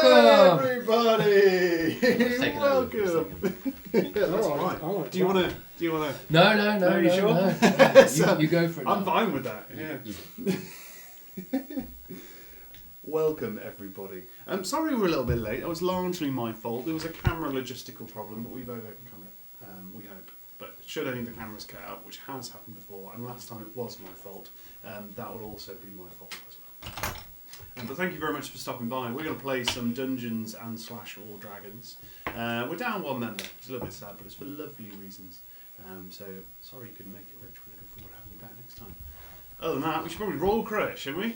Welcome, everybody. Taking over for a Welcome. second. That's right. Do you want to? No, Are you sure? no. So, You go for it. I'm now. fine with that. Yeah. Welcome, everybody. I'm sorry we're a little bit late. It was largely my fault. There was a camera logistical problem, but we've overcome it. We hope. But should any of the cameras cut out, which has happened before, and last time it was my fault, that would also be my fault as well. But thank you very much for stopping by. We're going to play some Dungeons and Slash or Dragons. We're down one member. It's a little bit sad, but it's for lovely reasons. So sorry you couldn't make it, Rich. We're looking forward to having you back next time. Other than that, we should probably roll credit, shouldn't we?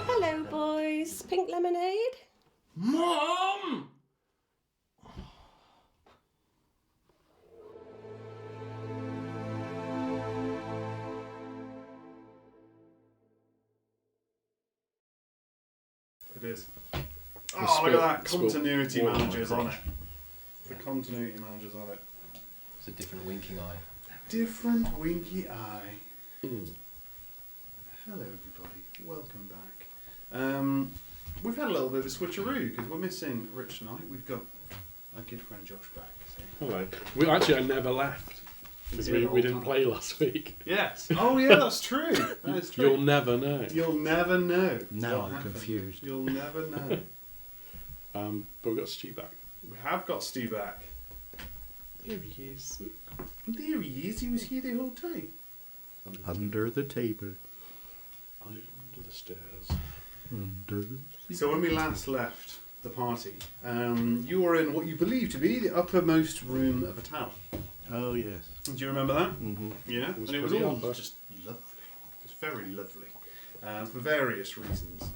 Hello, boys. Pink lemonade? Mom! It is. Oh, look at that. Spilt Continuity water on my manager's on it. crotch. The continuity manager's on it. It's a different winking eye. Different winky eye. Mm. Hello, everybody. Welcome back. We've had a little bit of a switcheroo because we're missing Rich tonight. We've got our good friend Josh back. So. Hello. I never left because we didn't play last week. Yes. Oh, yeah, that's true. That is true. You'll never know. You'll never know. Now what I'm happened. confused. You'll never know. But we've got Stu back. We have got Stu back. Here he is. There he is. He was here the whole time. Under the table. Under the stairs. Under the So when we last left the party, you were in what you believe to be the uppermost room of a tower. Oh, yes. Do you remember that? Mm-hmm. Yeah, It was and it was pretty all amber. just lovely. It was very lovely, for various reasons.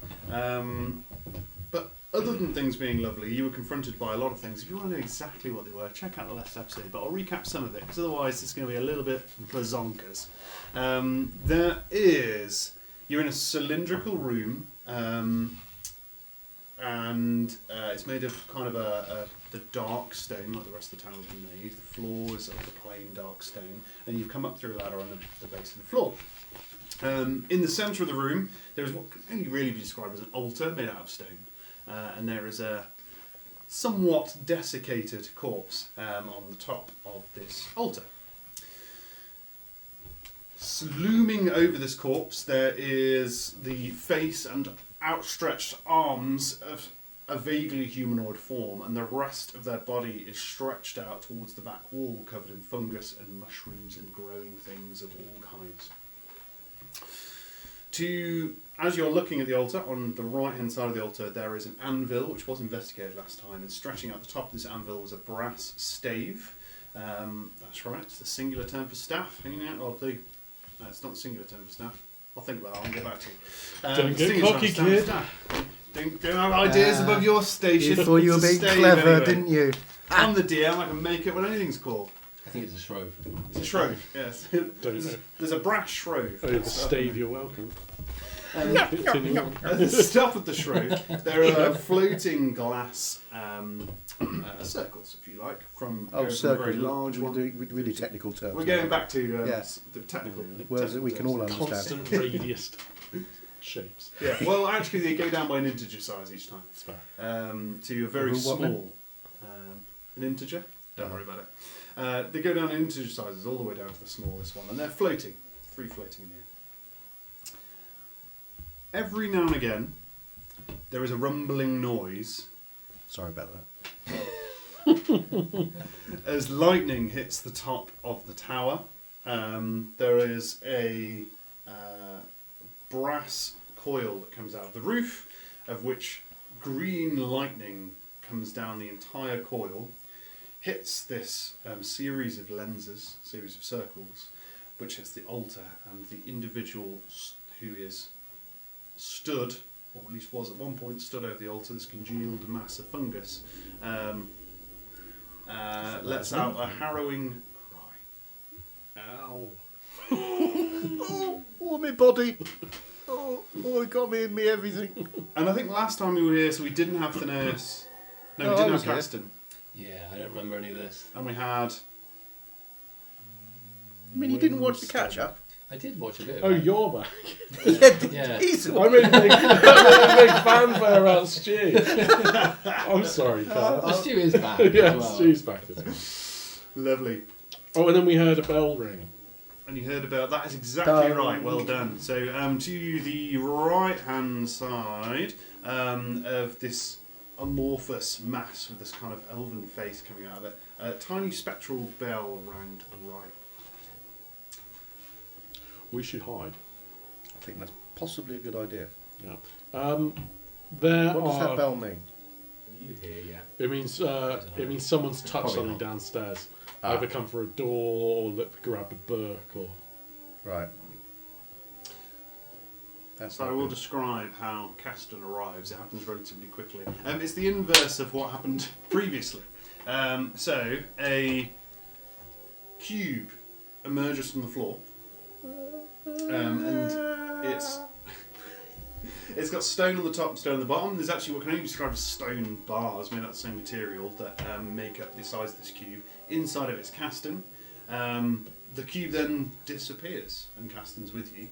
But other than things being lovely, you were confronted by a lot of things. If you want to know exactly what they were, check out the last episode. But I'll recap some of it, because otherwise it's going to be a little bit bazonkers. You're in a cylindrical room, and it's made of kind of the dark stone, like the rest of the tower has been made. The floor is of the plain dark stone, and you've come up through a ladder on the base of the floor. In the centre of the room, there is what can only really be described as an altar made out of stone, and there is a somewhat desiccated corpse on the top of this altar. Looming over this corpse, there is the face and outstretched arms of a vaguely humanoid form, and the rest of their body is stretched out towards the back wall, covered in fungus and mushrooms and growing things of all kinds. As you're looking at the altar, on the right-hand side of the altar, there is an anvil, which was investigated last time, and stretching out the top of this anvil was a brass stave. That's right, it's the singular term for staff. No, it's not the singular term for staff. I'll think about that, I'll get back to you. Don't get cocky, kid. Don't have ideas above your station. You thought you were It's a being stave clever, anyway. didn't you? I'm the DM, I can make it what anything's called. I think it's a shrove. It's a shrove, yes. There's a brass shrove. Oh, the stave, you're welcome. And Continue on. at the top of the shrove, there are floating glass circles, if you like, from Oh, a circle. very large We're one. doing really technical terms. We're going back to Yes. the technical Words that we can all terms. understand. Constant radius shapes. Yeah, well, actually, they go down by an integer size each time. It's fair. To a very What then? small. An integer? Don't worry about it. They go down in integer sizes all the way down to the smallest one, and they're floating, free floating in the air. Every now and again, there is a rumbling noise Sorry about that. as lightning hits the top of the tower. There is a brass coil that comes out of the roof, of which green lightning comes down the entire coil, hits this series of lenses, series of circles, which hits the altar, and the individual who is stood, or at least was at one point stood over the altar, this congealed mass of fungus, lets out a harrowing cry. Ow. Oh, my body. Oh, it got me in me everything. And I think last time we were here, so we didn't have the nurse. No, No, we I didn't was have here. Caston. Yeah, I don't remember any of this. And we had... I mean, you didn't watch the catch-up? I did watch a bit of Oh, it. you're back. Yeah. He's I made a big fanfare about Stu. I'm sorry, Carl. But Stu is back. Yeah, as well. Stu's back as well. Lovely. Oh, and then we heard a bell ring. And you heard about that is exactly right. Well done. So to the right hand side of this amorphous mass with this kind of elven face coming out of it, a tiny spectral bell rang to the right. We should hide. I think that's possibly a good idea. Yeah. There What does are. that bell mean? You hear, yeah. It means someone's touched Probably something not. downstairs. Ah. Either come for a door or grabbed a book or. Right. That's So I not will good. describe how Caston arrives. It happens relatively quickly. It's the inverse of what happened previously. So a cube emerges from the floor, and it's got stone on the top and stone on the bottom. There's actually what can only be described as stone bars made out of the same material that make up the size of this cube. Inside of it's Caston. The cube then disappears, and Caston's with you.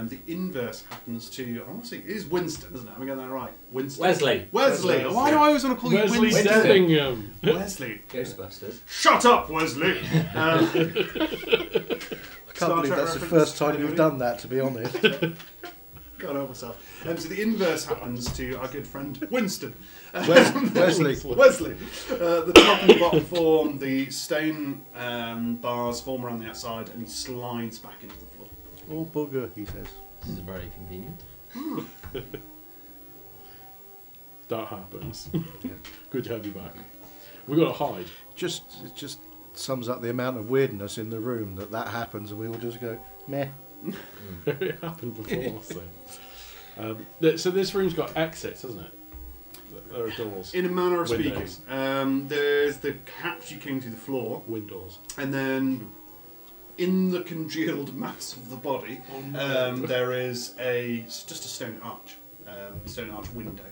The inverse happens to, I want to say, it is Winston, isn't it? Am I getting that right? Winston. Wesley. Wesley. Why do I always want to call you Wesley Winston? Steddingham. Wesley. Ghostbusters. Shut up, Wesley. I can't Star believe Trek that's the reference? first time Anybody? you've done that, to be honest. Can't help myself. So the inverse happens to our good friend Winston. Wesley. Wesley. The top and the bottom form, the stone bars form around the outside, and he slides back into the floor. Oh, bugger, he says. This is very convenient. That happens. Yeah. Good to have you back. We've got to hide. It just sums up the amount of weirdness in the room that happens, and we will just go, meh. It happened before, so this room's got exits, hasn't it? There are doors. In a manner of speaking, Windows. there's the hatch you came through the floor, Windows. and then in the congealed mass of the body, there is just a stone arch window.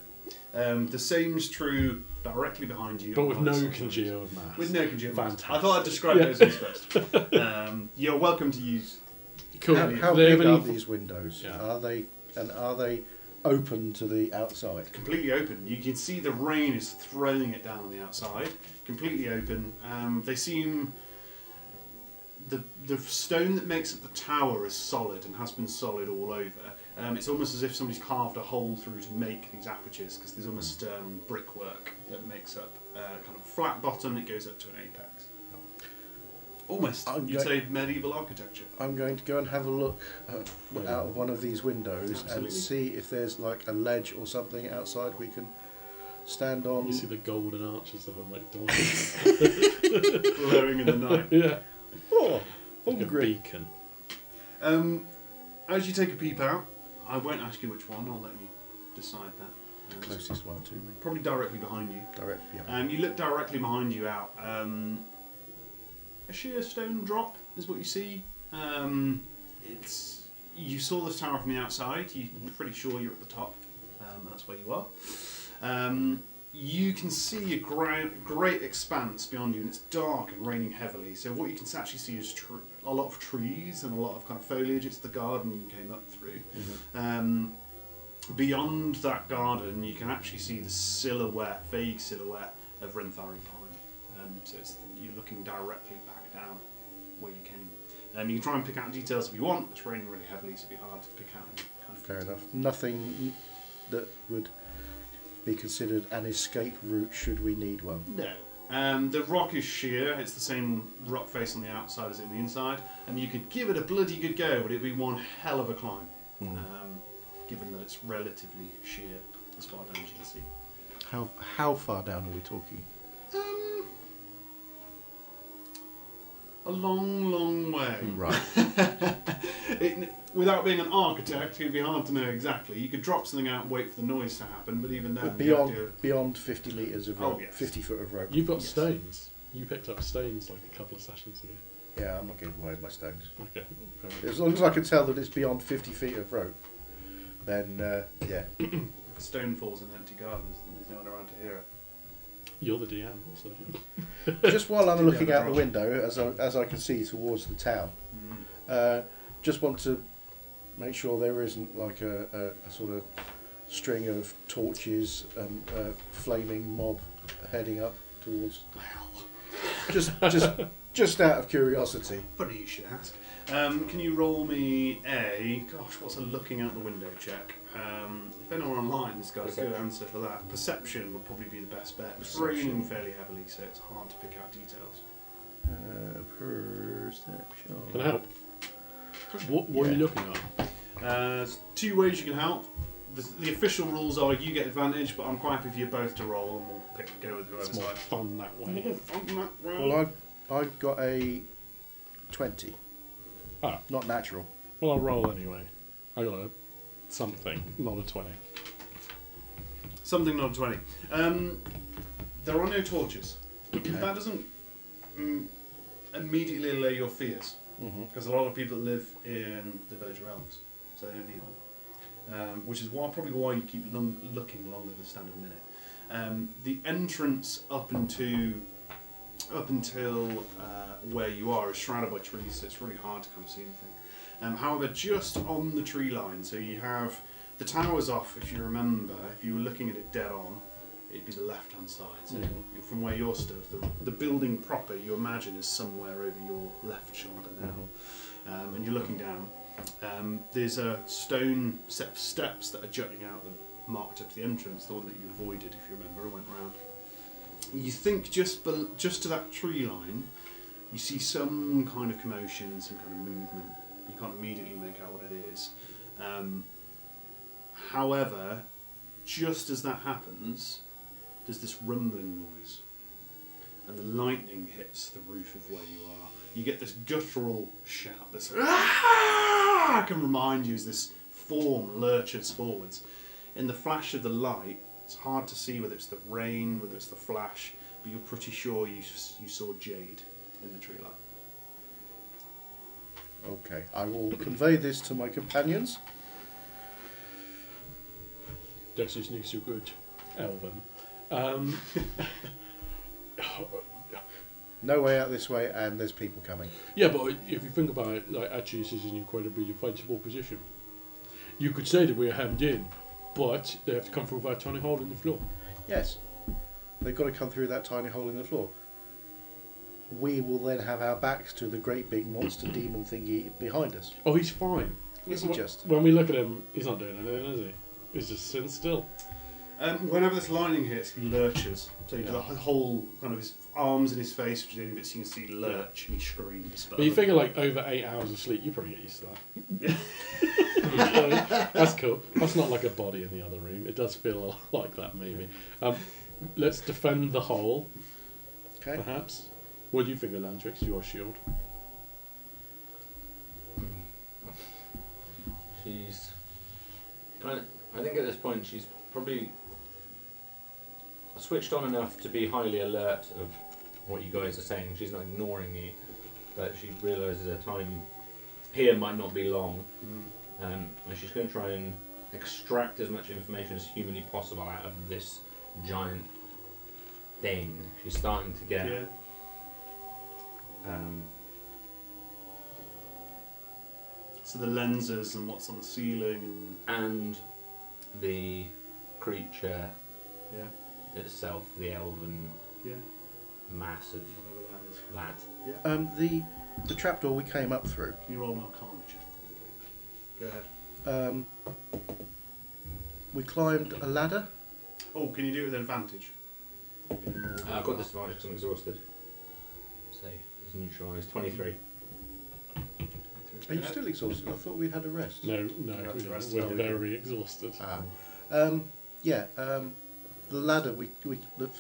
The same is true directly behind you. But on with the no other side. congealed mass. With no congealed mass. Fantastic. I thought I'd describe Yeah. those things first. You're welcome to use. Cool. How Do they have big are any- these windows? Yeah. Are they open to the outside? Completely open. You can see the rain is throwing it down on the outside. Completely open. They seem. The stone that makes up the tower is solid and has been solid all over. It's almost as if somebody's carved a hole through to make these apertures, because there's almost brickwork that makes up kind of a flat bottom that goes up to an apex. Almost, you'd say medieval architecture. I'm going to go and have a look out of one of these windows Absolutely. and see if there's like a ledge or something outside we can stand on. You see the golden arches of a McDonald's. Glowing in the night. Yeah. Oh, Like a hungry. beacon. As you take a peep out, I won't ask you which one, I'll let you decide that. The closest one to me. Probably directly behind you. Direct behind. You look directly behind you out. A sheer stone drop is what you see. You saw this tower from the outside. You're pretty sure you're at the top. That's where you are. You can see a great expanse beyond you, and it's dark and raining heavily. So what you can actually see is a lot of trees and a lot of kind of foliage. It's the garden you came up through. Beyond that garden, you can actually see the vague silhouette of Renthari Pine. So you're looking directly back down where you came. You can try and pick out details if you want. It's raining really heavily, so it'd be hard to pick out any kind of Fair detail. enough. Nothing that would be considered an escape route should we need one. No. The rock is sheer. It's the same rock face on the outside as it on the inside. And you could give it a bloody good go, but it'd be one hell of a climb. Given that it's relatively sheer as far down as you can see. How far down are we talking? A long, long way. Right. Without being an architect, it'd be hard to know exactly. You could drop something out and wait for the noise to happen, but even then, Beyond 50 metres of rope, Oh, yes. 50 foot of rope. You've got Yes. stones. You picked up stones like a couple of sessions ago. Yeah, I'm not giving away my stones. Okay. fair enough. As long as I can tell that it's beyond 50 feet of rope, then yeah. if a stone falls in an empty garden, there's no one around to hear it. You're the DM, so. Just while I'm looking Yeah, out the drop. window, as I can see towards the town, just want to make sure there isn't like a sort of string of torches and a flaming mob heading up towards. Just out of curiosity. Funny you should ask. Can you roll me what's a looking out the window check? If anyone online has got a good answer for that, perception would probably be the best bet. It's raining fairly heavily, so it's hard to pick out details. Perception. Can I help? What are you looking at? There's two ways you can help. The official rules are you get advantage, but I'm quite happy for you both to roll, and we'll go with whoever's It's more like. fun that way. Well, I've got a 20. Ah. Not natural. Well, I'll roll anyway. I got a something, not a 20. Something not 20. There are no torches. That doesn't immediately allay your fears, because a lot of people live in the village of elves, so they don't need one. Which is probably why you keep looking longer than a standard minute. The entrance up until where you are is shrouded by trees, so it's really hard to kind of see anything. However, just on the tree line, so you have the towers off. If you remember, if you were looking at it dead on, it'd be the left-hand side. So from where you're stood, the building proper, you imagine, is somewhere over your left shoulder now. And you're looking down. There's a stone set of steps that are jutting out that marked up to the entrance, the one that you avoided, if you remember, and went round. You think just to that tree line, you see some kind of commotion and some kind of movement. You can't immediately make out what it is. However, just as that happens, there's this rumbling noise, and the lightning hits the roof of where you are. You get this guttural shout, this "Ah!" can remind you as this form lurches forwards. In the flash of the light, it's hard to see whether it's the rain, whether it's the flash, but you're pretty sure you saw Jade in the tree light. Okay, I will convey this to my companions. Das ist nicht so gut, Elven. No way out this way, and there's people coming. Yeah, but if you think about it, like, actually this is an incredibly defensible position. You could say that we're hemmed in, but they have to come through that tiny hole in the floor. Yes, they've got to come through that tiny hole in the floor. We will then have our backs to the great big monster demon thingy behind us. Oh, he's fine. Is he just? When we look at him, he's not doing anything, is he? He's just sitting still. Whenever this lightning hits, he lurches. So you do the whole kind of his arms and his face, which is the only bits you can see, lurch, and he screams. But you figure like over 8 hours of sleep, you probably get used to that. That's cool. That's not like a body in the other room. It does feel like that, maybe. Let's defend the hole, Okay. perhaps. What do you think of Landrix, your shield? She's I think at this point she's probably switched on enough to be highly alert of what you guys are saying. She's not ignoring you, but she realises her time here might not be long, and she's going to try and extract as much information as humanly possible out of this giant thing. She's starting to get so the lenses and what's on the ceiling and the creature and itself, the elven mass of whatever that is. that. The trapdoor we came up through. Can you roll an Arcana check? Go ahead. We climbed a ladder. Oh, can you do it with advantage? I've got disadvantage because I'm exhausted. So it's neutralised. 23. Are you still exhausted? I thought we'd had a rest. No, Yeah, that's the rest we're of it. very exhausted. the ladder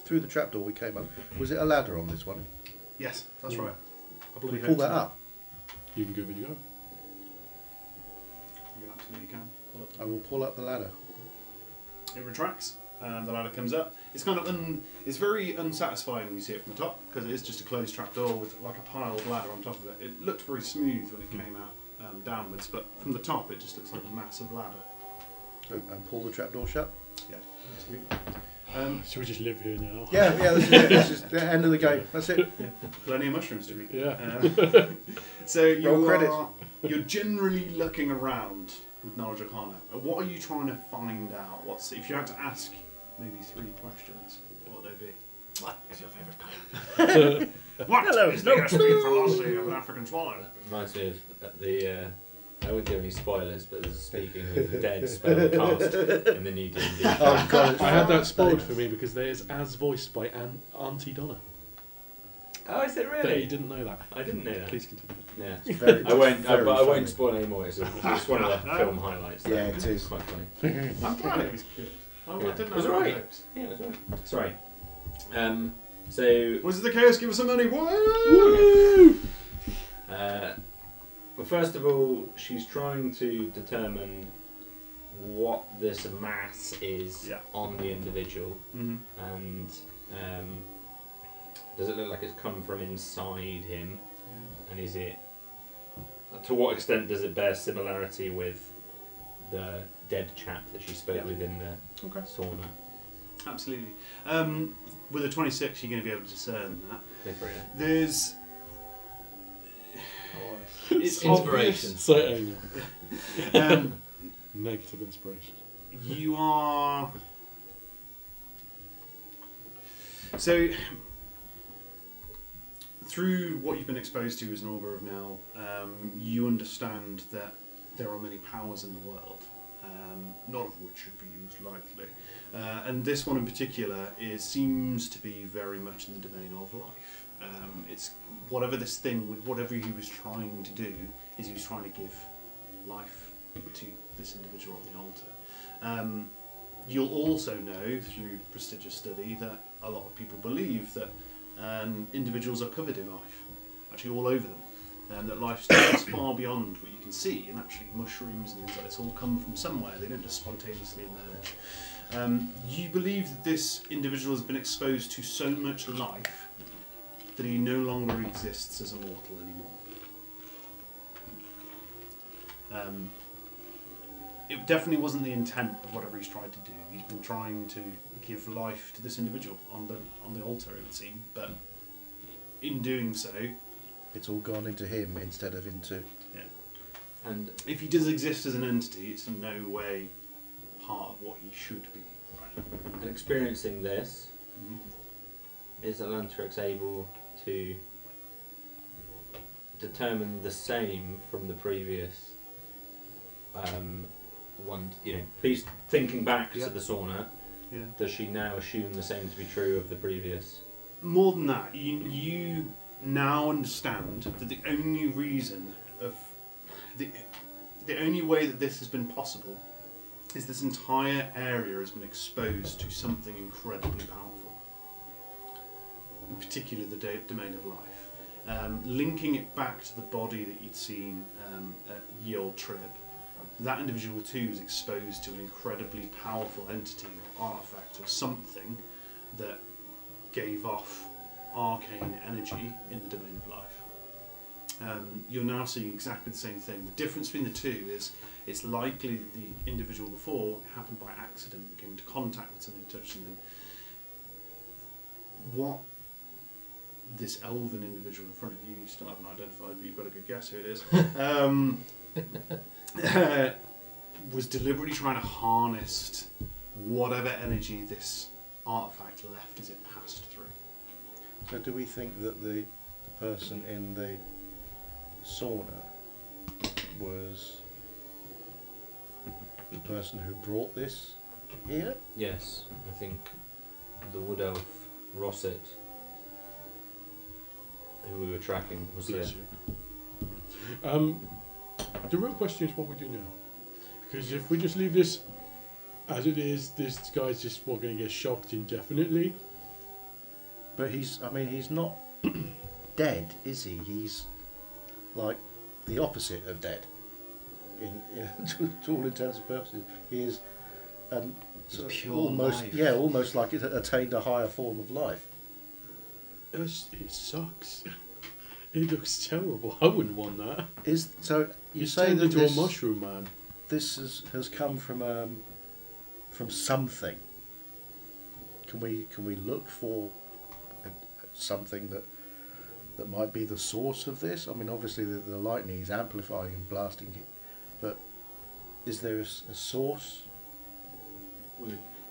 through the trapdoor we came up. Was it a ladder on this one? Yes, that's Mm. right. I Can we bloody pull hope that so. up? You can give it a go. You absolutely can. Pull up. I will pull up the ladder. It retracts, and the ladder comes up. It's kind of it's very unsatisfying when you see it from the top because it is just a closed trapdoor with like a piled ladder on top of it. It looked very smooth when it came out downwards, but from the top it just looks like a massive ladder. And pull the trapdoor shut. Yeah, absolutely. Should we just live here now? Yeah, this is it. This is the end of the game. That's it. Plenty of mushrooms to eat. Yeah. So Roll credit. you're generally looking around with Knowledge Arcana. What are you trying to find out? If you had to ask maybe 3 questions, what would they be? What is your favourite colour? What is the estimated velocity of an African swallow? Reminds me of the. I won't give any spoilers, but there's a Speaking of the Dead spell cast in the new D&D. Oh god. I had that spoiled for me because there's as voiced by Auntie Donna. Oh, is it But you really? didn't know that. I didn't know that. Please continue. Yeah. It's very, I won't. very But I funny. won't spoil any more. It's one of the film highlights. Yeah, it is. It's quite funny. I'm glad it was good. I Yeah. didn't It was have alright. hopes. Yeah, that's right. Sorry. So. Was it the chaos? Give us some money. Woo! Well, first of all, she's trying to determine what this mass is Yeah. on the individual, Mhm. and does it look like it's come from inside him? And is it? To what extent does it bear similarity with the dead chap that she spoke Yeah. with in the Okay. sauna? Absolutely. With a 26, you're going to be able to discern that. Go for it. There's. It's Inspiration. So anal. obvious. Negative inspiration. You are. So, through what you've been exposed to as an Augur of Nell, you understand that there are many powers in the world, none of which should be used lightly. And this one in particular seems to be very much in the domain of life. It's whatever this thing, whatever he was trying to do, is he was trying to give life to this individual on the altar. You'll also know through prestigious study that a lot of people believe that individuals are covered in life, actually all over them, and that life is far beyond what you can see, and actually mushrooms and things like this all come from somewhere, they don't just spontaneously emerge. You believe that this individual has been exposed to so much life that he no longer exists as a mortal anymore. It definitely wasn't the intent of whatever he's tried to do. He's been trying to give life to this individual on the altar, it would seem, but in doing so, It's all gone into him instead of into. And if he does exist as an entity, it's in no way part of what he should be. Right. and experiencing this, Mhm. is Atlantrix able to determine the same from the previous one? You know, please thinking back Yeah. to the sauna, Yeah. does she now assume the same to be true of the previous? More than that, you now understand that the only reason of the only way that this has been possible is this entire area has been exposed to something incredibly powerful, in particular the domain of life. Linking it back to the body that you'd seen at Ye Olde Trib, that individual too is exposed to an incredibly powerful entity or artifact or something that gave off arcane energy in the domain of life. You're now seeing exactly the same thing. The difference between the two is it's likely that the individual before happened by accident, came into contact with something, touched something. What this elven individual in front of you still haven't identified, but you've got a good guess who it is, was deliberately trying to harness whatever energy this artifact left as it passed through. So do we think that the person in the sauna was the person who brought this here? Yes, I think the wood elf Rosset, who we were tracking, was there. Bless you. The real question is what we do now. Because if we just leave this As it is, this guy's just going to get shocked indefinitely. But he's not dead, is he? He's like the opposite of dead. To all intents and purposes, he is sort of pure almost, life. yeah, almost like it attained a higher form of life. It sucks. It looks terrible. I wouldn't want that. So you He's say turned that into this, a mushroom man. this has come from something. Can we look for something that might be the source of this? I mean, obviously the lightning is amplifying and blasting it, but is there a source?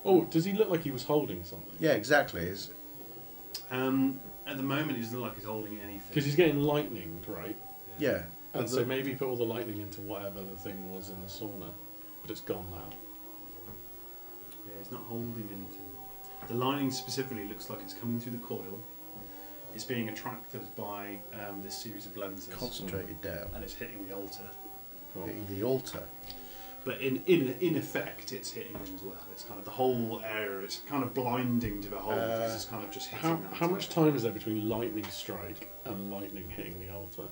Oh, does he look like he was holding something? Yeah, exactly. At the moment, he doesn't look like he's holding anything. Because he's getting lightninged, right? Yeah. And But so maybe put all the lightning into whatever the thing was in the sauna, but it's gone now. Yeah, he's not holding anything. The lightning specifically looks like it's coming through the coil. It's being attracted by this series of lenses. Concentrated down, And it's hitting the altar. Cool. hitting the altar. But in effect, it's hitting him as well. It's kind of the whole area. It's kind of blinding to behold. Because it's kind of just hitting How that. much time is there between lightning strike and lightning hitting the altar?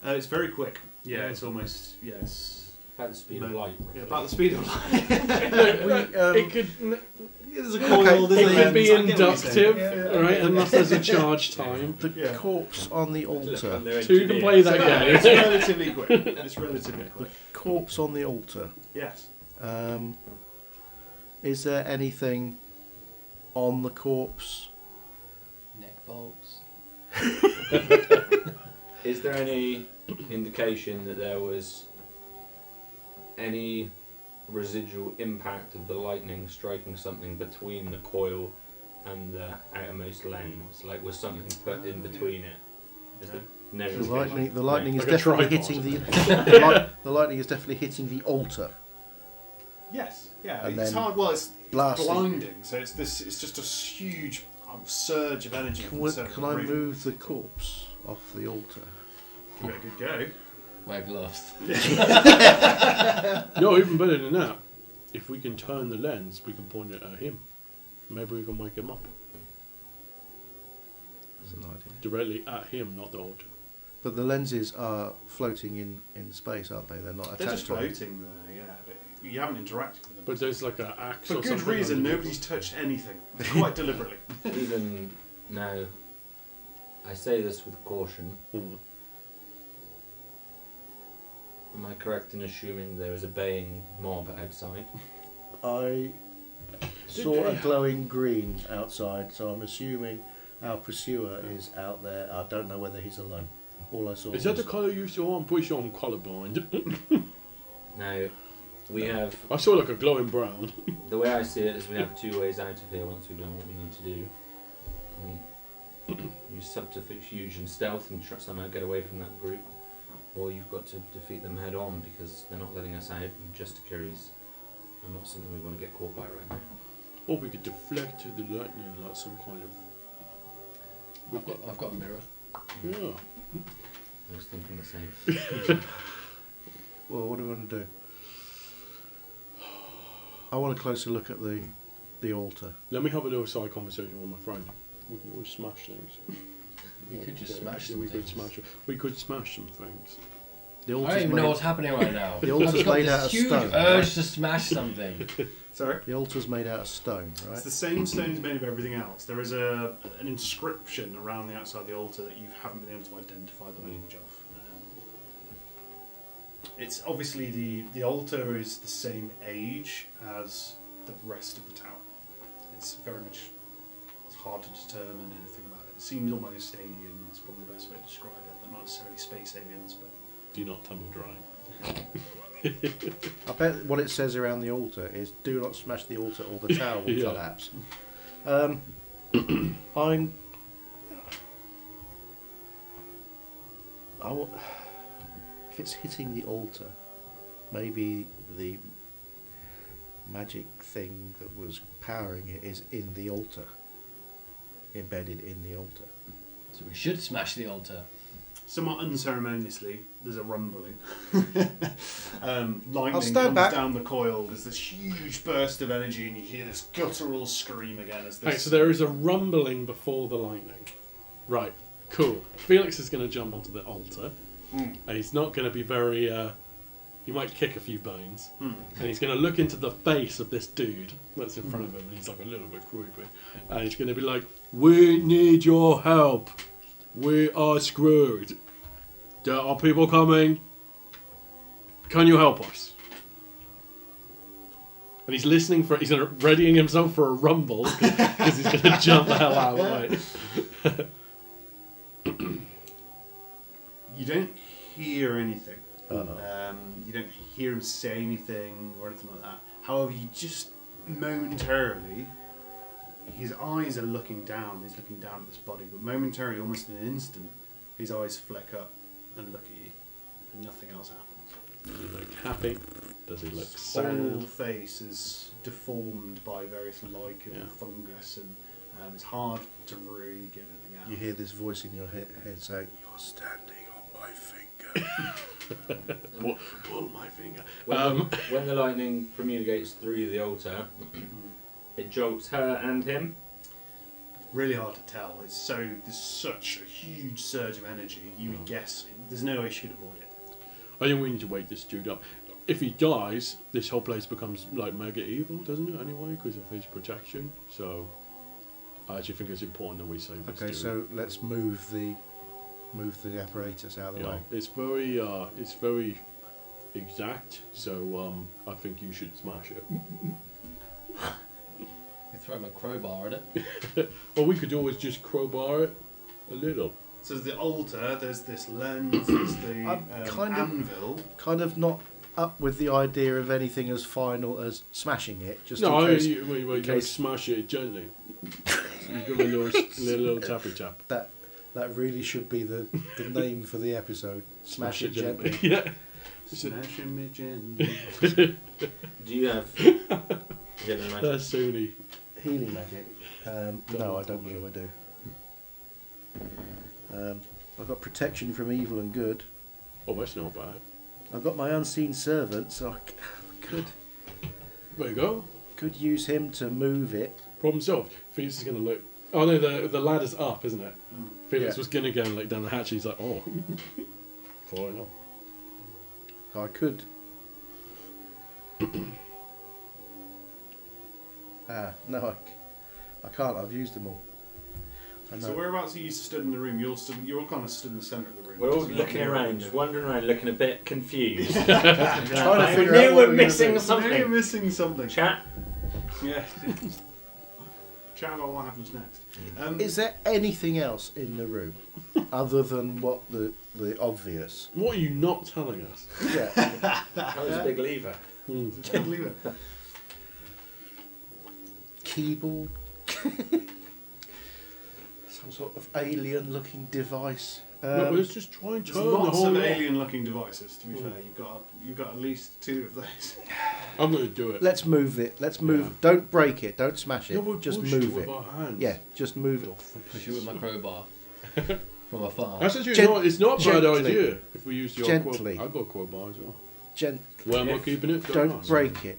It's very quick. Yeah, it's almost yes. About the speed of light. Yeah, about the speed of light. It could There's a Okay, coil. There's it a could lens, be I get what you're saying. inductive, Yeah. right? Unless there's a charge time. The Yeah. corpse on the Look, altar. and they're So you can play that It's game. relatively quick. It's relatively quick. Corpse on the altar. Yes. Is there anything on the corpse? Neck bolts. Is there any indication that there was any residual impact of the lightning striking something between the coil and the outermost lens? Like, was something put in between it? Is there no The indication? lightning is Like a definitely tripod. hitting the lightning is definitely hitting the altar, Yes. Yeah. And It's then hard. Well, it's blasting. blinding. So it's this. It's just a huge surge of energy. Can, from we, the centre can of I the room. move the corpse off the altar? Give it a good go. Wear gloves. No, even better than that. If we can turn the lens, we can point it at him. Maybe we can wake him up. That's an idea. Directly at him, not the altar. But the lenses are floating in space, aren't they? They're not attached They're just to it. floating there. Yeah. But you haven't interacted with them. But there's like an axe for or good something reason, underneath. nobody's touched anything. Quite deliberately. Even now, I say this with caution. Mm. Am I correct in assuming there is a baying mob outside? I saw a glowing green outside, so I'm assuming our pursuer is out there. I don't know whether he's alone. All I saw Is that was the colour you saw? I'm pretty sure I'm colourblind. Now, we have, I saw like a glowing brown. the way I see it is we have two ways out of here once we've done what we need to do. We use subterfuge and stealth and somehow get away from that group, or you've got to defeat them head on because they're not letting us out, and just Kiri's are not something we want to get caught by right now. Or we could deflect the lightning like some kind of... I've got a mirror. Yeah. I was thinking the same. Well, what do we want to do? I want a closer look at the altar. Let me have a little side conversation with my friend. We can always smash things. We could just Yeah, smash yeah, some we things. we could smash some things. The I altar's don't even made, know what's happening right now. The altar's I've got made this out of huge stone, urge right? to smash something. Sorry. the altar's made out of stone, right? It's the same stones made of everything else. There is an inscription around the outside of the altar that you haven't been able to identify the language of. It's obviously the altar is the same age as the rest of the tower. It's very much hard to determine anything about it. It seems almost alien. Is probably the best way to describe it, but not necessarily space aliens. But Do not tumble dry. I bet what it says around the altar is "Do not smash the altar, or the tower will Yeah. collapse." If it's hitting the altar, maybe the magic thing that was powering it is in the altar, embedded in the altar. So we should smash the altar. Somewhat unceremoniously, there's a rumbling. Lightning stand comes back. down the coil. There's this huge burst of energy, and you hear this guttural scream again as this. Right, so there is a rumbling before the lightning. Right, cool. Felix is going to jump onto the altar, and he's not going to be very. He might kick a few bones, and he's going to look into the face of this dude that's in front of him, and he's like a little bit creepy, and he's going to be like, "We need your help. We are screwed. There are people coming. Can you help us?" And he's listening for. He's readying himself for a rumble because he's going to jump the hell out of the way. You don't hear anything. Uh-oh. You don't hear him say anything or anything like that. However, you just momentarily, his eyes are looking down. He's looking down at this body, but momentarily, almost in an instant, his eyes flick up and look at you, and nothing else happens. Does he look happy? Does he look His whole sad? face is deformed by various lichen and fungus, and it's hard to really get anything out. You hear this voice in your head saying, "You're standing on my finger." Pull my finger. When the lightning promulgates through the altar, it jolts her and him. Really hard to tell. There's such a huge surge of energy. You would guess there's no way she could avoid it. I think we need to wake this dude up. If he dies, this whole place becomes like mega evil, doesn't it? Anyway, because of his protection. So, I actually think it's important that we save this Okay, dude. so let's move the apparatus out of the Yeah, way. it's very exact. So, I think you should smash it. You throw him a crowbar at it. Or we could always just crowbar it a little. So there's the altar, there's this lens, there's the I'm kind of- anvil. Kind of not up with the idea of anything as final as smashing it. Just No, in case you case- smash it gently. You give it a little tappy tap. that really should be the name for the episode. Smash it gently. Yeah. Smashing me gently. Do you have healing magic? That's Sony. Healing magic. No, I don't believe I do. I've got protection from evil and good. Oh, that's not bad. I've got my unseen servant, so I There you go. could use him to move it. Problem solved. Felix is going to look. Oh no, the ladder's up, isn't it? Felix Yeah. was going to go and look down the hatch. And he's like, oh, falling off. So I could. No, I can't. I've used them all. I So know. whereabouts are you stood in the room? You're all kind of stood in the centre of the room. We're all So you're looking not around, near a wandering around, looking a bit confused. Trying to I figure knew out what we're we're missing window. gonna Maybe you're something. missing something. Chat. Yeah. Chat about what happens next. Is there anything else in the room other than what the obvious? What are you not telling us? Yeah. That was a big lever. Can't believe it. Keyboard. Some sort of alien-looking device. No, let's just try and There's turn the lots whole of lot. alien-looking devices. To be fair, you've got at least 2 of those. I'm going to do it. Let's move it. Let's move. Don't break it. Don't smash it. No, we'll just push move with it. our hands. Yeah, just move it. Push you with my crowbar from afar. That's actually Gen- not. It's not a bad gently. idea if we use your Gently. I've got a crowbar as well. Gently. Where am I If- keeping it? Don't ask. break it.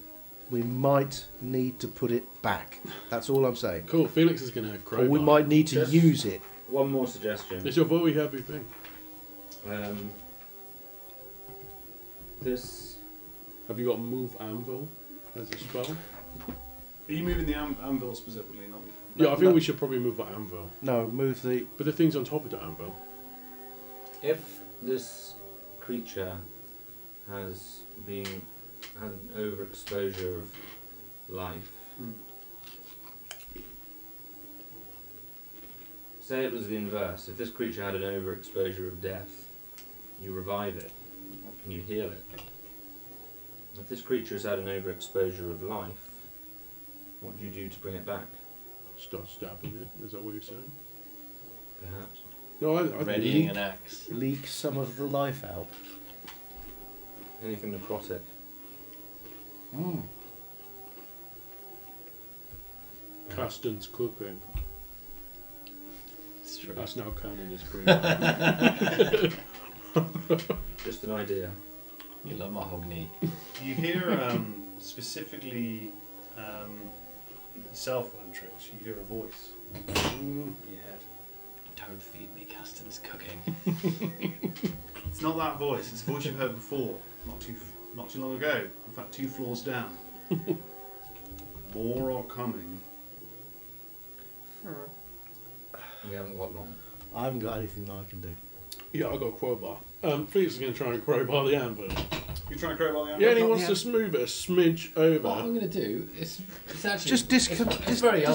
We might need to put it back. That's all I'm saying. Cool. Felix is going to crowbar. Or we might need to Just- use it. One more suggestion. It's a very heavy thing. This Have you got move anvil as a spell? Are you moving the anvil specifically? Not Yeah, I think no. we should probably move the anvil. No, move the. But the thing's on top of the anvil. If this creature has had an overexposure of life, say it was the inverse. If this creature had an overexposure of death, you revive it and you heal it. If this creature has had an overexposure of life, what do you do to bring it back? Start stabbing it. Is that what you're saying? Perhaps. No, I think Readying an axe. Leak some of the life out. Anything necrotic. Caston's cooking. It's true. That's now canon as proven. Just an idea. You love mahogany. You hear specifically yourself, Lantrix. You hear a voice in your head. Don't feed me, Caston's cooking. It's not that voice. It's a voice you've heard before, not too long ago. In fact, 2 floors down. More are coming. We haven't got long. I haven't got anything that I can do. Yeah, I got a crowbar. Felix is going to try and crowbar the anvil. You're trying to crowbar the Yeah, and he anvil? wants to move it a smidge over. What I'm going to do is it's actually Just it's very disconnect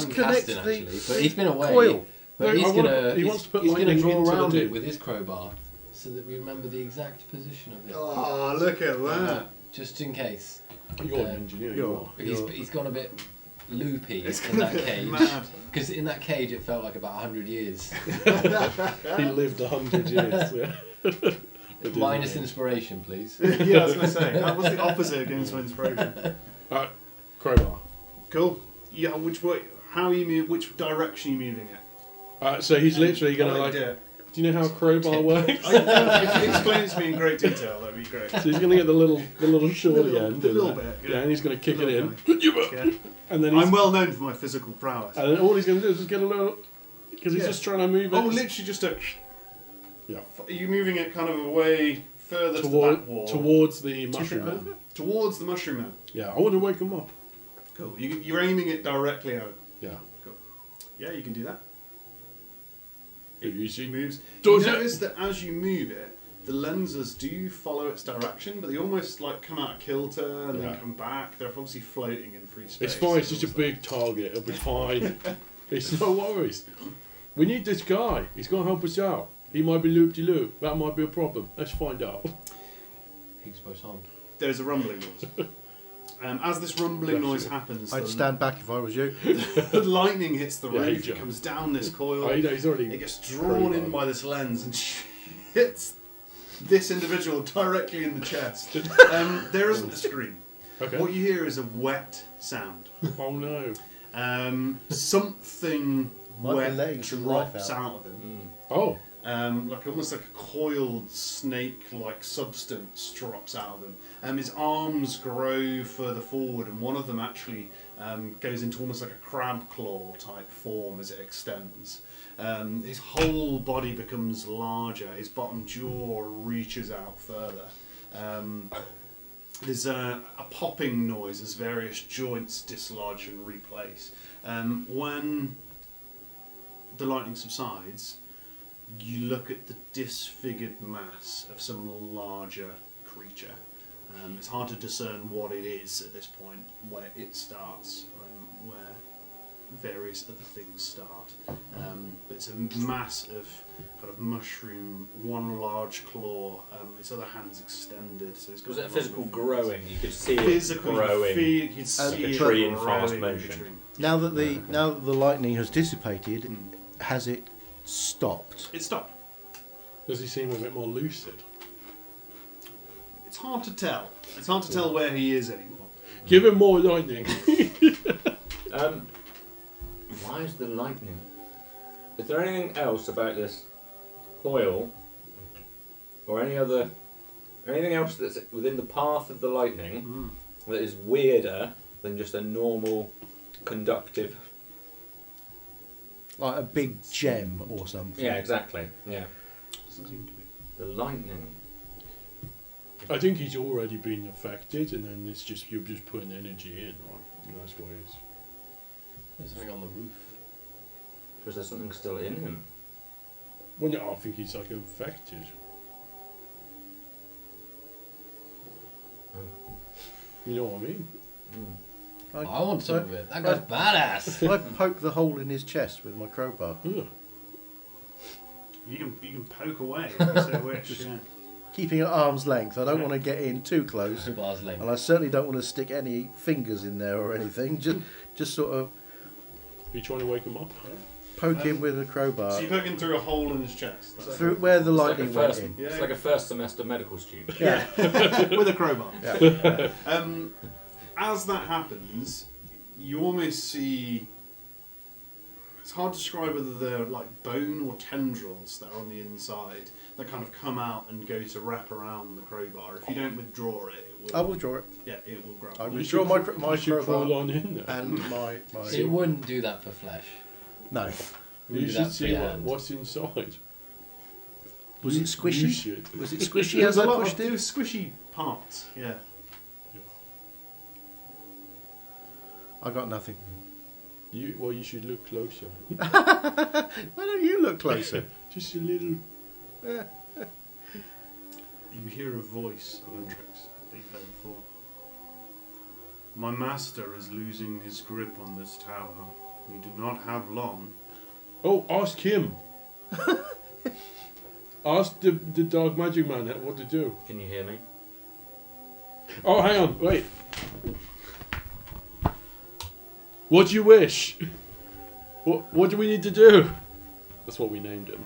uncaston the actually, but he's been away. coil. But No, he's I wanna- gonna he wants to put he's gonna lightning draw into the around dude. it with his crowbar so that we remember the exact position of it. Oh, look at that. Just in case. You're an engineer, you are. He's gone a bit loopy It's in that gonna cage. mad. Because in that cage it felt like about 100 years. He lived 100 years. Yeah. But Minus didn't inspiration, please. Yeah, I was going to say, that was the opposite against inspiration. he? Alright, crowbar. Cool. Yeah, which way, how are you move, which direction are you moving it? So he's literally going to like... Yeah. Do you know how a crowbar works? If you explain it to me in great detail, that'd be great. So he's going to get the little shorty end. The in little there. bit, Yeah, and he's going to kick it in. Yeah. And then he's... I'm well known for my physical prowess. And then all he's going to do is just get a little... Because he's Yeah. just trying to move it. Oh, literally just a... Yeah. Are you moving it kind of away further to the back wall? Towards the Too mushroom far? man. Towards the mushroom man. Yeah, I want to wake him up. Cool. You're aiming it directly out. Yeah. Yeah, you can do that. Easy. It moves. Does You it? notice that as you move it, the lenses do follow its direction, but they almost like come out of kilter and Yeah. then come back. They're obviously floating in free space. It's fine, it's just a big target, it'll be fine. It's no worries. We need this guy, he's going to help us out. He might be loop-de-loop, that might be a problem. Let's find out. Higgs boson. There's a rumbling noise. As this rumbling Bless noise you. happens, I'd stand back if I was you. the lightning hits the Yeah, he roof, it jumped. comes down this coil, Oh, you know, he's it already... gets drawn in by this lens and hits this individual directly in the chest. There isn't a scream. Okay. What you hear is a wet sound. Oh no. Something Might be wet letting some life drops out. out of him. Oh, Like almost like a coiled snake-like substance drops out of him. His arms grow further forward, and one of them actually goes into almost like a crab claw type form as it extends. His whole body becomes larger. His bottom jaw reaches out further. There's a popping noise as various joints dislodge and replace. When the lightning subsides, you look at the disfigured mass of some larger creature. It's hard to discern what it is at this point, where it starts, where various other things start. But it's a mass of kind of mushroom, one large claw, its other hand's extended. So it's got Was it a long physical fingers. growing? You could see Physical, it growing. you can see like a it tree in growing fast in motion. between. Now that the lightning has dissipated, Mm. has it stopped? It stopped. does he seem a bit more lucid? It's hard to tell. It's hard to tell where he is anymore. Give him more lightning. Why is the lightning? Is there anything else about this coil, or anything else that's within the path of the lightning that is weirder than just a normal conductive? Like a big gem or something? Yeah, exactly. Yeah, Doesn't seem to be. the lightning. I think he's already been affected, and then it's just you're just putting energy in, right? And that's why it's... There's something on the roof. Was there something still in him? Well, no, I think he's like infected. You know what I mean? I want some of it. That guy's badass. I poke the hole in his chest with my crowbar. Ugh. You can poke away if you so wish. Yeah. Keeping at arm's length. I don't want to get in too close. Crowbar's length. And I certainly don't want to stick any fingers in there or anything. Just sort of Are you trying to wake him up? poke him with a crowbar So you're poking through a hole in his chest. That's through where the It's like, lightning a went first, in. Yeah. it's like a first semester medical student. Yeah. with a crowbar. Yeah. As that happens, you almost see It's hard to describe whether they're like bone or tendrils that are on the inside that kind of come out and go to wrap around the crowbar. If you don't withdraw it, it will, I will draw it. yeah, it will grab. I you. withdraw my You should crawl crowbar on in there. and my It wouldn't do that for flesh. no. We You do should that for see your hand. what's inside. Was it You squishy? should. Was it squishy There's as a I lot pushed of it? squishy parts. Yeah. I got nothing. You should look closer. Why don't you look closer? Just a little. You hear a voice, Alentrix, that you've heard before. My master is losing his grip on this tower. We do not have long. Oh, ask him. Ask the dark magic man what to do. Can you hear me? Oh, hang on, wait. What do you wish? What do we need to do? That's what we named him.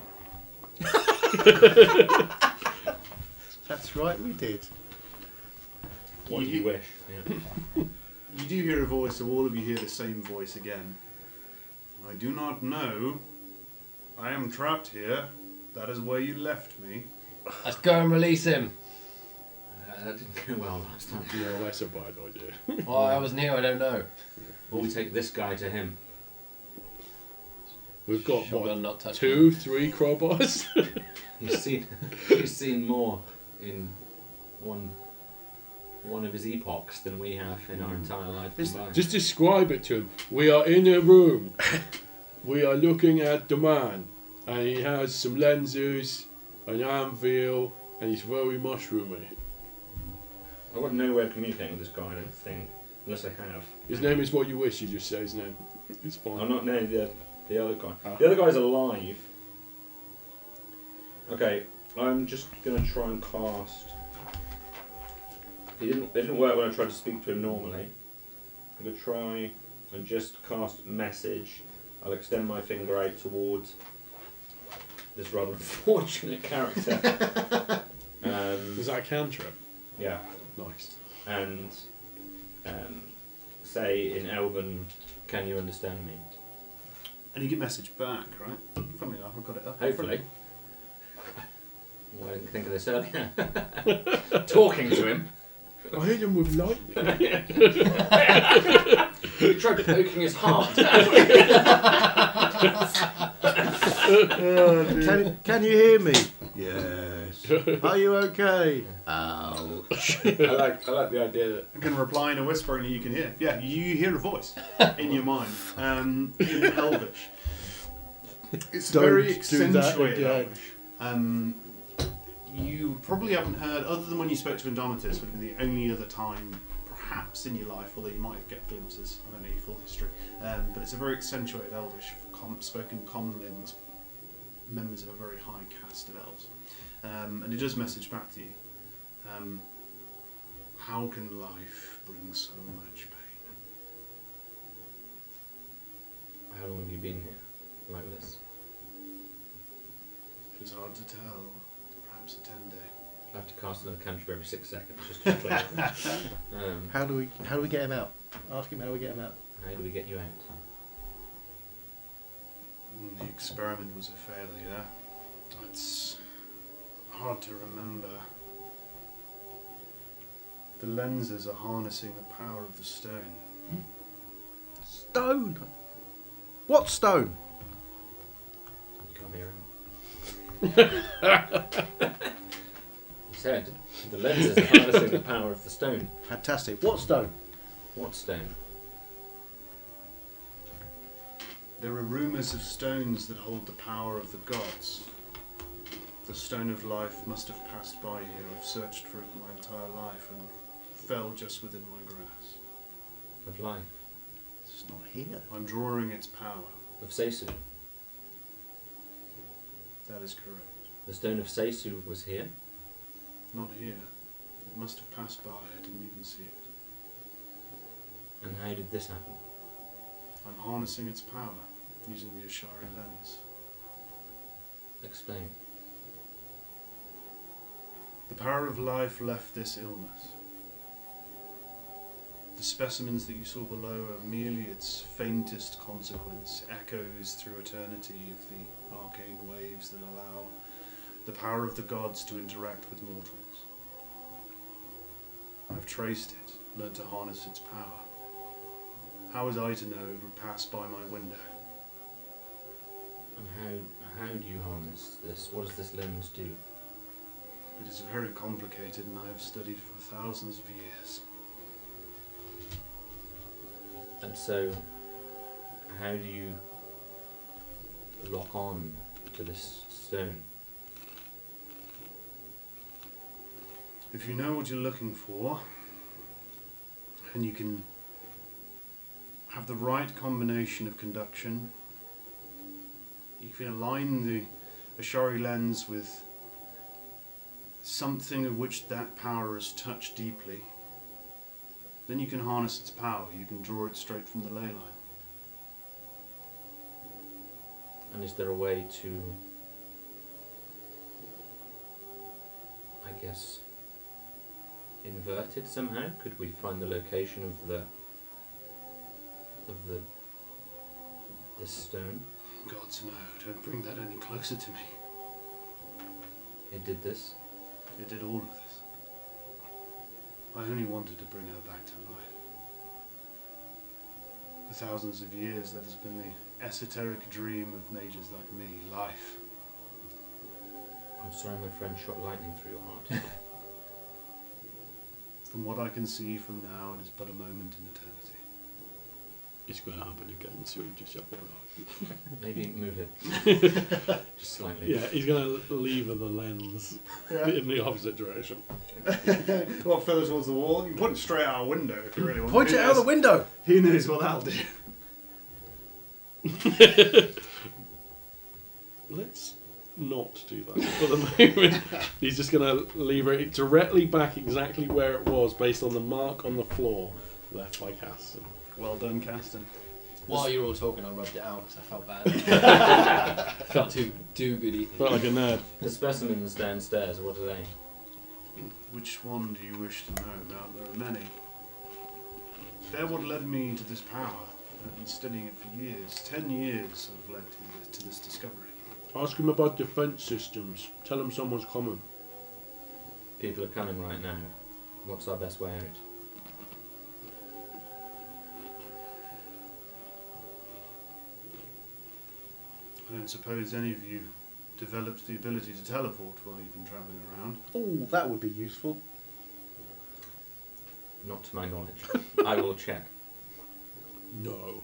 That's right, we did. What do you wish? Yeah. You do hear a voice, so all of you hear the same voice again. I do not know. I am trapped here. That is where you left me. Let's go and release him. That didn't go well last time. No, that's a bad idea. Well, I wasn't here, I don't know. Will we take this guy to him? We've got Shotgun what, not touching 2, 3 crowbars? He's seen more in one of his epochs than we have in our entire life combined. Just describe it to him. We are in a room. We are looking at the man, and he has some lenses, an anvil, and he's very mushroomy. I've got no way of communicating with this guy, I don't think, unless I have. His name is what you wish. You just say his name. It's fine. I'm not knowing the other guy. Ah. The other guy's alive. Okay, I'm just gonna try and cast. It didn't work when I tried to speak to him normally. I'm gonna try and just cast message. I'll extend my finger out towards this rather unfortunate character. Is that a cantrip? Yeah, Nice. and say in Elven, "Can you understand me?" And you get message back, right? Funnily enough, I've got it up. Hopefully. Well, I didn't think of this earlier. Talking to him. I hit him with lightning. He tried poking his heart. Can you hear me? Yes. Are you okay? Ouch. I like the idea that I can reply in a whisper and you can hear. Yeah, you hear a voice in your mind in Elvish. It's Don't very do that accentuated again. Elvish. You probably haven't heard, other than when you spoke to Indomitus, would be the only other time perhaps in your life, although you might get glimpses, I don't know your full history, but it's a very accentuated Elvish, spoken commonly amongst members of a very high caste of elves. And it does message back to you. How can life bring so much pain? How long have you been here like this? It's hard to tell. Perhaps a 10-day. I have to cast another cantrip every 6 seconds, just to be clear. How do we get him out? Ask him how we get him out. How do we get you out? The experiment was a failure. It's hard to remember. The lenses are harnessing the power of the stone. Stone. What stone? You can't hear him. He said, the lenses are harnessing the power of the stone. Fantastic. What stone? What stone? There are rumours of stones that hold the power of the gods. The stone of life must have passed by here. I've searched for it my entire life and fell just within my grasp. Of life? It's not here. I'm drawing its power. Of Seisu? That is correct. The stone of Seisu was here? Not here. It must have passed by. I didn't even see it. And how did this happen? I'm harnessing its power using the Ashari lens. Explain. The power of life left this illness. The specimens that you saw below are merely its faintest consequence, echoes through eternity of the arcane waves that allow the power of the gods to interact with mortals. I've traced it, learned to harness its power. How was I to know it would pass by my window? And how do you harness this? What does this lens do? It is very complicated, and I have studied for thousands of years. And so, how do you lock on to this stone? If you know what you're looking for, and you can have the right combination of conduction, you can align the Ashari lens with something of which that power is touched deeply, then you can harness its power. You can draw it straight from the ley line. And is there a way to, I guess, invert it somehow? Could we find the location of this stone? Gods no, don't bring that any closer to me. It did this? It did all of this. I only wanted to bring her back to life. For thousands of years, that has been the esoteric dream of mages like me, life. I'm sorry my friend shot lightning through your heart. From what I can see from now, it is but a moment in eternity. It's going to happen again soon, just FYI. Maybe move it. Just slightly. Yeah, he's going to lever the lens in the opposite direction. Well, further towards the wall. You can point it straight out a window if you really want. Point it out the window! Who knows what that'll do? Let's not do that for the moment. He's just going to lever it directly back exactly where it was based on the mark on the floor left by Caston. Well done, Caston. While you were all talking, I rubbed it out because I felt bad. Felt too goody. Felt like a nerd. The specimens downstairs, what are they? Which one do you wish to know about? There are many. They're what led me to this power. I've been studying it for years. 10 years have led to this discovery. Ask him about defense systems. Tell him someone's coming. People are coming right now. What's our best way out? I don't suppose any of you developed the ability to teleport while you've been travelling around. Oh, that would be useful. Not to my knowledge. I will check. No.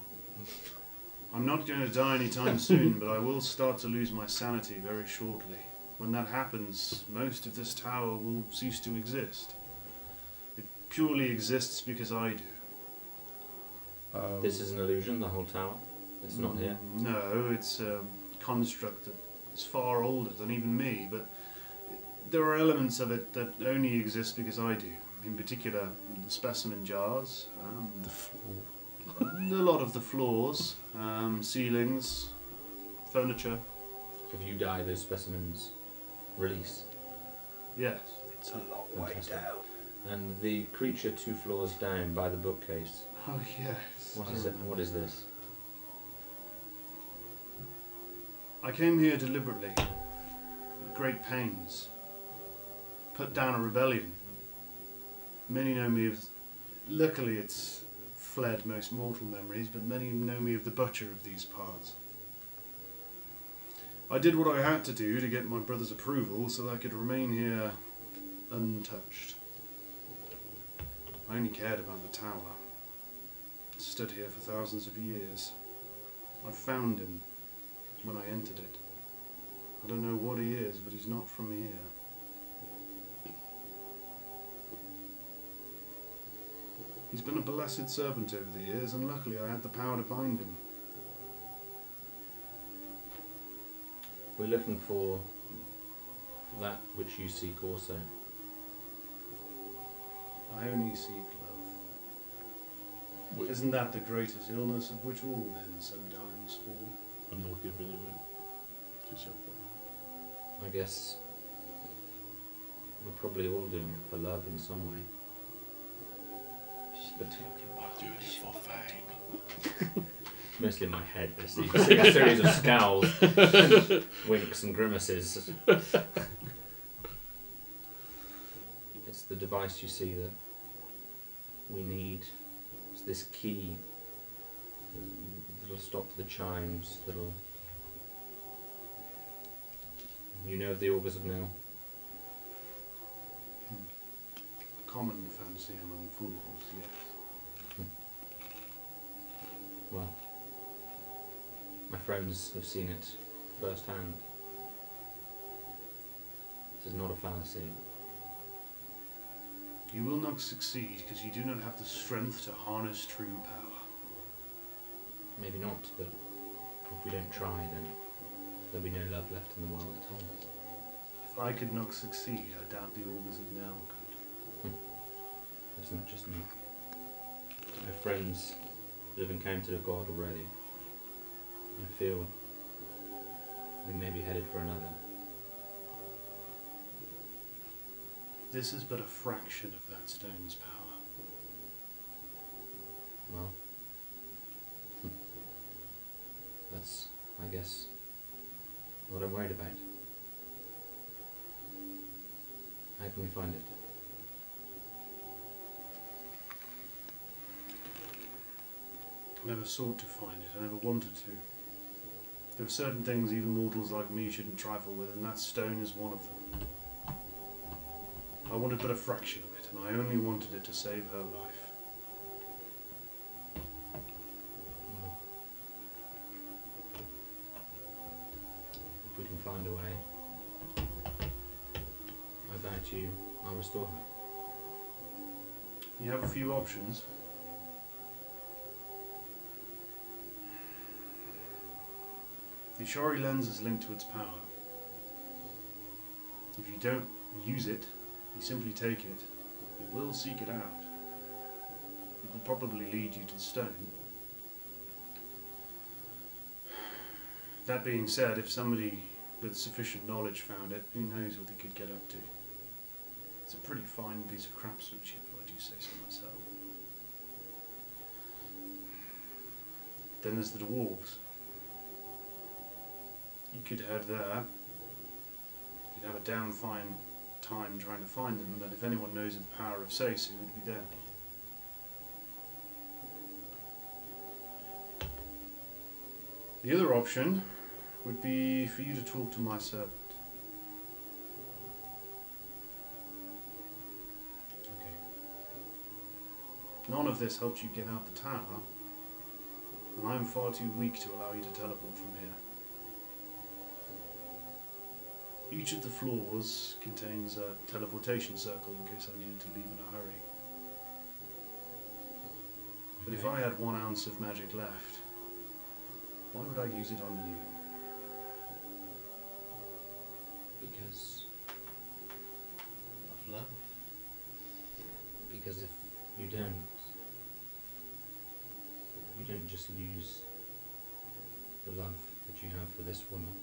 I'm not going to die anytime soon, but I will start to lose my sanity very shortly. When that happens, most of this tower will cease to exist. It purely exists because I do. This is an illusion, the whole tower? It's not here? No, it's a construct that is far older than even me, but there are elements of it that only exist because I do. In particular, the specimen jars, The floor. a lot of the floors, ceilings, furniture. If you die, those specimens release. Yes. It's a long way Fantastic. down. And the creature 2 floors down by the bookcase, Oh yes. what I is it? remember. What is this? I came here deliberately, with great pains. Put down a rebellion. Many know me as... Luckily it's fled most mortal memories, but many know me of the butcher of these parts. I did what I had to do to get my brother's approval so that I could remain here untouched. I only cared about the tower. It stood here for thousands of years. I found him when I entered it. I don't know what he is, but he's not from here. He's been a blessed servant over the years, and luckily I had the power to bind him. We're looking for that which you seek also. I only seek love. Isn't that the greatest illness of which all men sometimes fall? I'm not giving him it. Just FYI. I guess we're probably all doing it for love in some way. but I'm doing it for fame. mostly in my head. There's you see a series of scowls, and winks, and grimaces. It's the device you see that we need. It's this key that'll stop the chimes. That'll. You know of the Augurs of Nil. Common fancy among fools, yes. Well, my friends have seen it firsthand. This is not a fallacy. You will not succeed because you do not have the strength to harness true power. Maybe not, but if we don't try, then there'll be no love left in the world at all. If I could not succeed, I doubt the Augurs of Nel could. It's not just me. I have friends that have encountered a god already. I feel we may be headed for another. This is but a fraction of that stone's power. Well, that's, I guess, what I'm worried about. How can we find it? I never sought to find it, I never wanted to. There are certain things even mortals like me shouldn't trifle with, and that stone is one of them. I wanted but a fraction of it, and I only wanted it to save her life. Well, if we can find a way, I vow to you, I'll restore her. You have a few options. The Ishari lens is linked to its power. If you don't use it, you simply take it, it will seek it out. It will probably lead you to the stone. That being said, if somebody with sufficient knowledge found it, who knows what they could get up to. It's a pretty fine piece of craftsmanship, if I do say so myself. Then there's the dwarves. You could head there. You'd have a damn fine time trying to find them, but if anyone knows of the power of Seisu, it would be them. The other option would be for you to talk to my servant. Okay. None of this helps you get out the tower, and I'm far too weak to allow you to teleport from here. Each of the floors contains a teleportation circle in case I needed to leave in a hurry. But if I had 1 ounce of magic left, why would I use it on you? Because Of love. if you don't just lose the love that you have for this woman.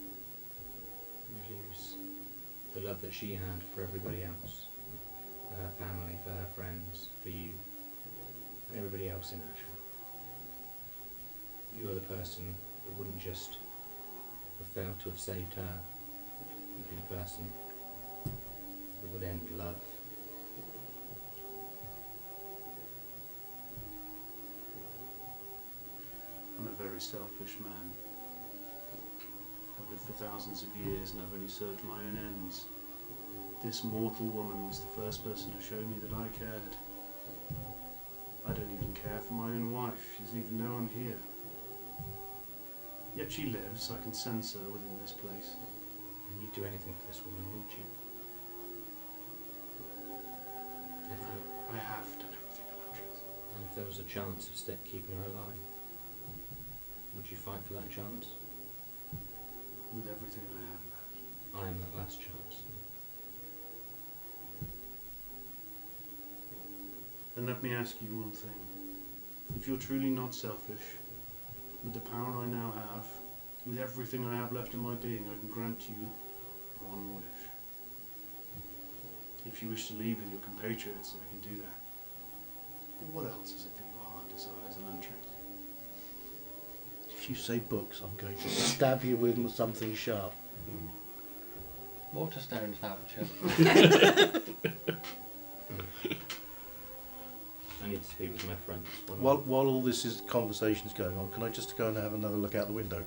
You lose the love that she had for everybody else, for her family, for her friends, for you, and everybody else in Asher. You are the person that wouldn't just have failed to have saved her, you'd be the person that would end love. I'm a very selfish man. I've lived for thousands of years and I've only served my own ends. This mortal woman was the first person to show me that I cared. I don't even care for my own wife. She doesn't even know I'm here. Yet she lives. I can sense her within this place. And you'd do anything for this woman, wouldn't you? I have done everything, Elandris. And if there was a chance of keeping her alive, would you fight for that chance? With everything I have left. I am that last chance. Then let me ask you one thing. If you're truly not selfish, with the power I now have, with everything I have left in my being, I can grant you one wish. If you wish to leave with your compatriots, I can do that. What else is it that your heart desires, Elantris? If you say books, I'm going to stab you with something sharp. Waterstones, Aperture. I need to speak with my friends. While all this conversation is going on, can I just go and have another look out the window?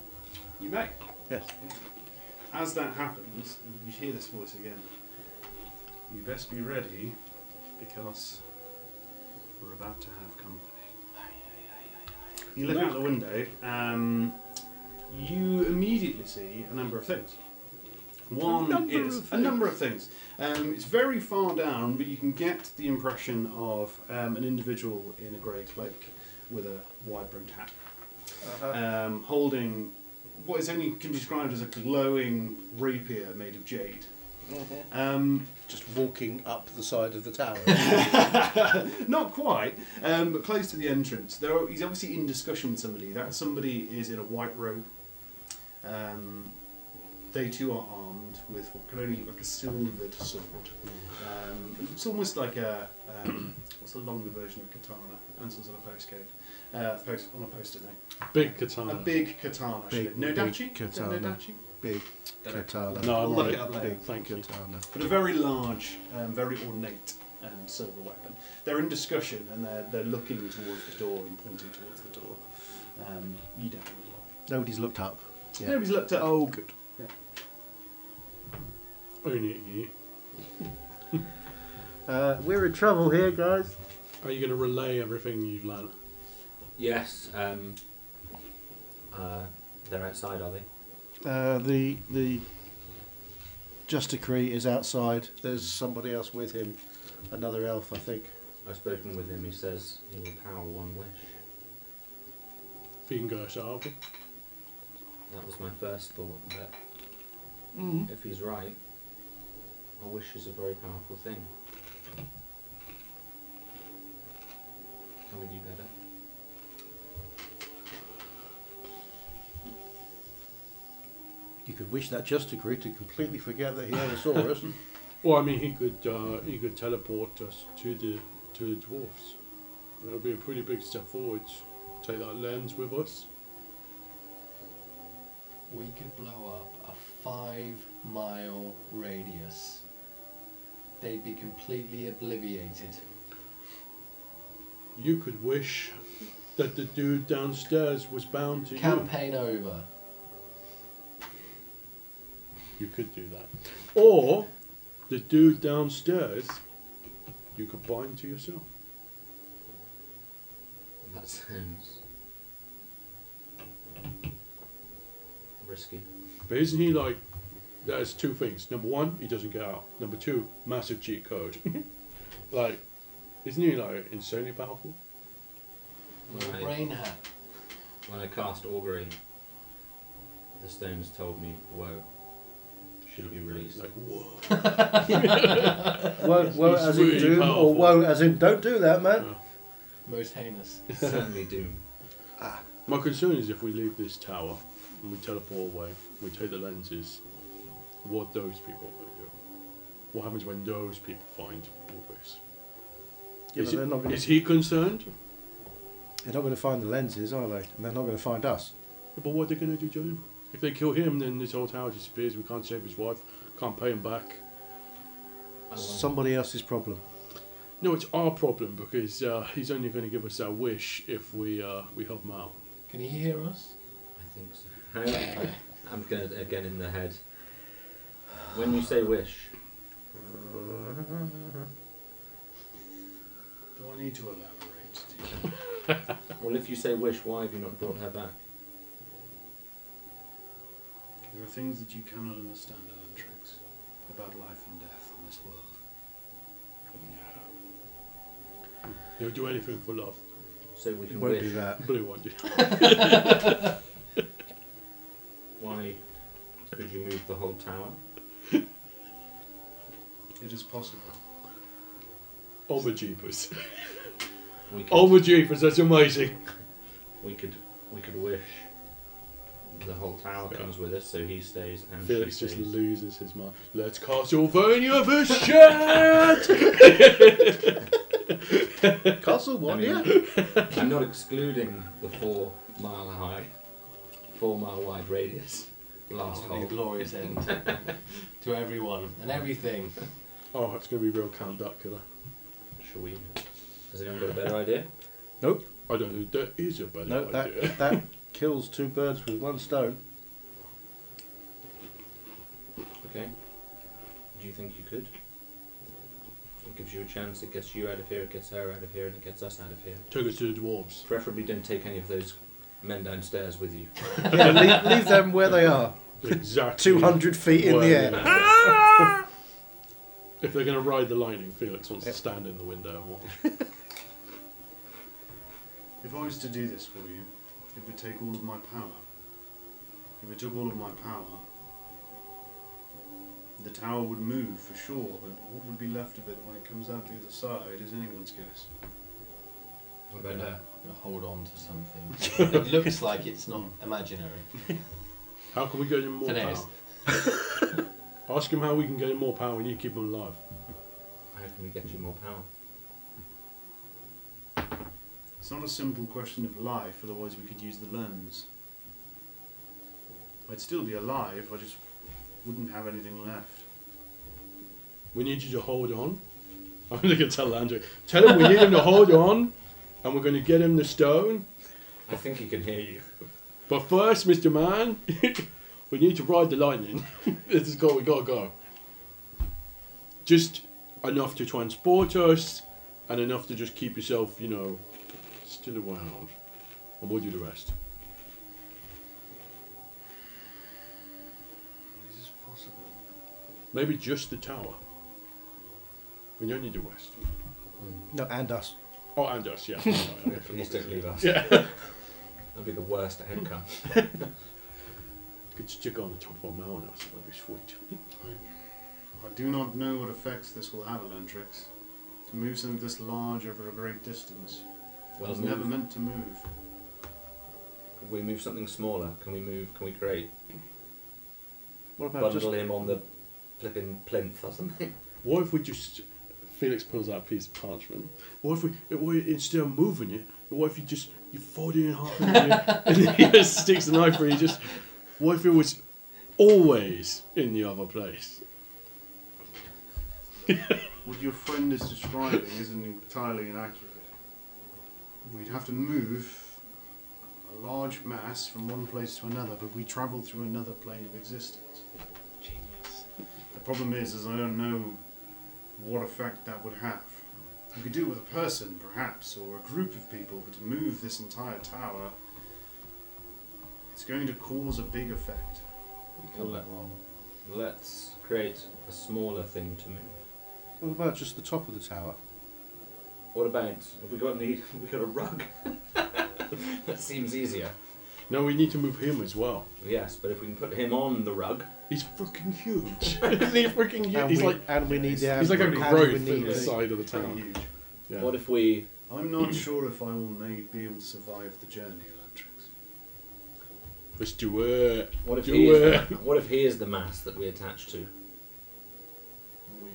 You may. Yes. As that happens, you hear this voice again. You best be ready, because we're about to have company. You look out the window, you immediately see a number of things. One is a number of things. It's very far down, but you can get the impression of an individual in a grey cloak with a wide-brimmed hat, holding what is only can be described as a glowing rapier made of jade. Just walking up the side of the tower. Not quite, but close to the entrance. He's obviously in discussion with somebody. That somebody is in a white robe. They too are armed with what can only look like a silvered sword. It's almost like a what's a longer version of katana? Answers on a postcode. On a post-it note. Big katana. A big katana. Big Nodachi? katana. Nodachi? Big katana. No, I'm Look right. it up later. Big Thank you. katana. But a very large, very ornate silver weapon. They're in discussion and they're looking towards the door and pointing towards the door. You don't know why. Nobody's looked up. Yeah. Nobody's looked up. Oh, good. Only you. We're in trouble here, guys. Are you going to relay everything you've learned? Yes. They're outside, are they? The Justicree is outside. There's somebody else with him. Another elf, I think. I've spoken with him. He says he will power one wish. If you can go yourself. That was my first thought. But if he's right, a wish is a very powerful thing. Can we do better? You could wish that Justicree to completely forget that he ever saw us. Well, I mean, he could teleport us to the dwarfs. That would be a pretty big step forward. Take that lens with us. We could blow up a 5-mile radius. They'd be completely obliviated. You could wish that the dude downstairs was bound to Campaign over. you. You could do that. Or the dude downstairs, you could bind to yourself. That sounds risky. But isn't he like? There's two things. Number one, he doesn't get out. Number two, massive cheat code. Like, isn't he like insanely powerful? Little Right. brain hat. When I cast augury, the stones told me, "Whoa, should be released." Like, whoa. Woe He's as really in doom, powerful. or woe as in don't do that, man. No. Most heinous. Certainly doom. My concern is if we leave this tower and we teleport away, we take the lenses, what those people are going to do. What happens when those people find all this? Yeah, but they're not going Is he concerned? to find the lenses, are they? And they're not going to find us. But what are they going to do to him? If they kill him, then this whole tower disappears. We can't save his wife. Can't pay him back. Somebody else's problem. No, it's our problem because he's only going to give us that wish if we help him out. Can he hear us? I think so. I'm going to again in the head. When you say wish, Do I need to elaborate? well, if you say wish, why have you not brought her back? There are things that you cannot understand, Elantris, about life and death on this world. He'll do anything for love. So we He can won't wish. do that. Blue won't do. Why could you move the whole tower? It is possible. Oh my jeepers. We could, Oh my jeepers, that's amazing. we could wish the whole tower Yeah. comes with us, so he stays and Felix she just stays. loses his mind. Let's Castlevania for shit! Castle, what? I mean, Yeah. I'm not excluding the 4 mile high, 4 mile wide radius last Oh, hole. the glorious end to everyone and everything. Oh, it's going to be real Count Duckula. Shall we? Has anyone got a better idea? Nope. I don't know. That is a better No, idea. that kills 2 birds with 1 stone. Okay. Do you think you could? It gives you a chance. It gets you out of here. It gets her out of here, and it gets us out of here. Take us to the dwarves. Preferably, don't take any of those men downstairs with you. Yeah, leave them where they are. Exactly. 200 feet in the Where air. If they're going to ride the lightning, Felix wants to stand in the window and watch. If I was to do this for you, it would take all of my power. If it took all of my power, the tower would move for sure, but what would be left of it when it comes out the other side is anyone's guess. What about her? I'm gonna hold on to something. It looks like it's not imaginary. How can we get him more Phineas. power? Ask him how we can get him more power. We need to keep him alive. How can we get you more power? It's not a simple question of life, otherwise we could use the lens. I'd still be alive, I just wouldn't have anything left. We need you to hold on. I'm going to tell Andrew. Tell him we need him to hold on, and we're going to get him the stone. I think he can hear you. But first, Mr. Man, we need to ride the lightning. We got to go. Just enough to transport us, and enough to just keep yourself, still around. And we'll do the rest. Is this possible? Maybe just the tower. We don't need the rest. No, and us. Oh, and us, yeah. Please don't leave us. Yeah. That'd be the worst outcome. Could stick on the top of our mountain, that'd be sweet. I do not know what effects this will have, Elantrix. To move something this large over a great distance. It was never meant to move. Could we move something smaller? Can we create? What about Bundle him on the flipping plinth or something? What if we just... Felix pulls out a piece of parchment. What if we instead of moving it, what if you fold it in half and he just sticks the knife where you just... What if it was always in the other place? What your friend is describing isn't entirely inaccurate. We'd have to move a large mass from one place to another, but we travel through another plane of existence. Genius. The problem is I don't know what effect that would have. You could do it with a person, perhaps, or a group of people, but to move this entire tower, it's going to cause a big effect. We got that wrong. Let's create a smaller thing to move. What about just the top of the tower? What about if we got a rug? That seems easier. No, we need to move him as well. Yes, but if we can put him on the rug, He's freaking huge. He's freaking huge. And we need the He's like a and growth we in need the the- side of the Pretty town. huge. Yeah. what if we? I'm not sure if I will be able to survive the journey, Elantrix. Let's do it. What if Do he is? it. What if he is the mass that we attach to?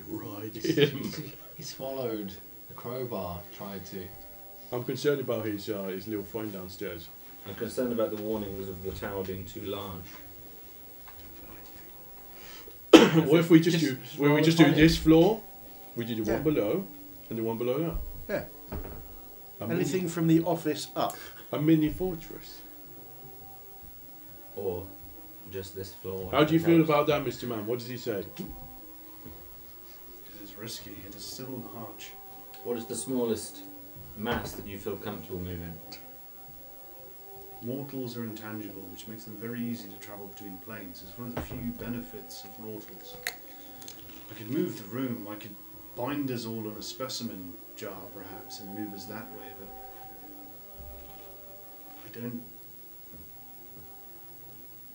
We ride him. He swallowed a crowbar, tried to. I'm concerned about his little friend downstairs. I'm concerned about the warnings of the tower being too large. What if we just Just do? roll Where we the just do pipe. this floor? We do the Yeah. one below, and the one below that. Yeah. A Anything from the office up. a mini fortress. Or just this floor. How do you feel House. about that, Mr. Man? What does he say? It is risky. It is still large. What is the smallest mass that you feel comfortable moving? Mortals are intangible, which makes them very easy to travel between planes. It's one of the few benefits of mortals. I could move the room. I could bind us all in a specimen jar, perhaps, and move us that way, but I don't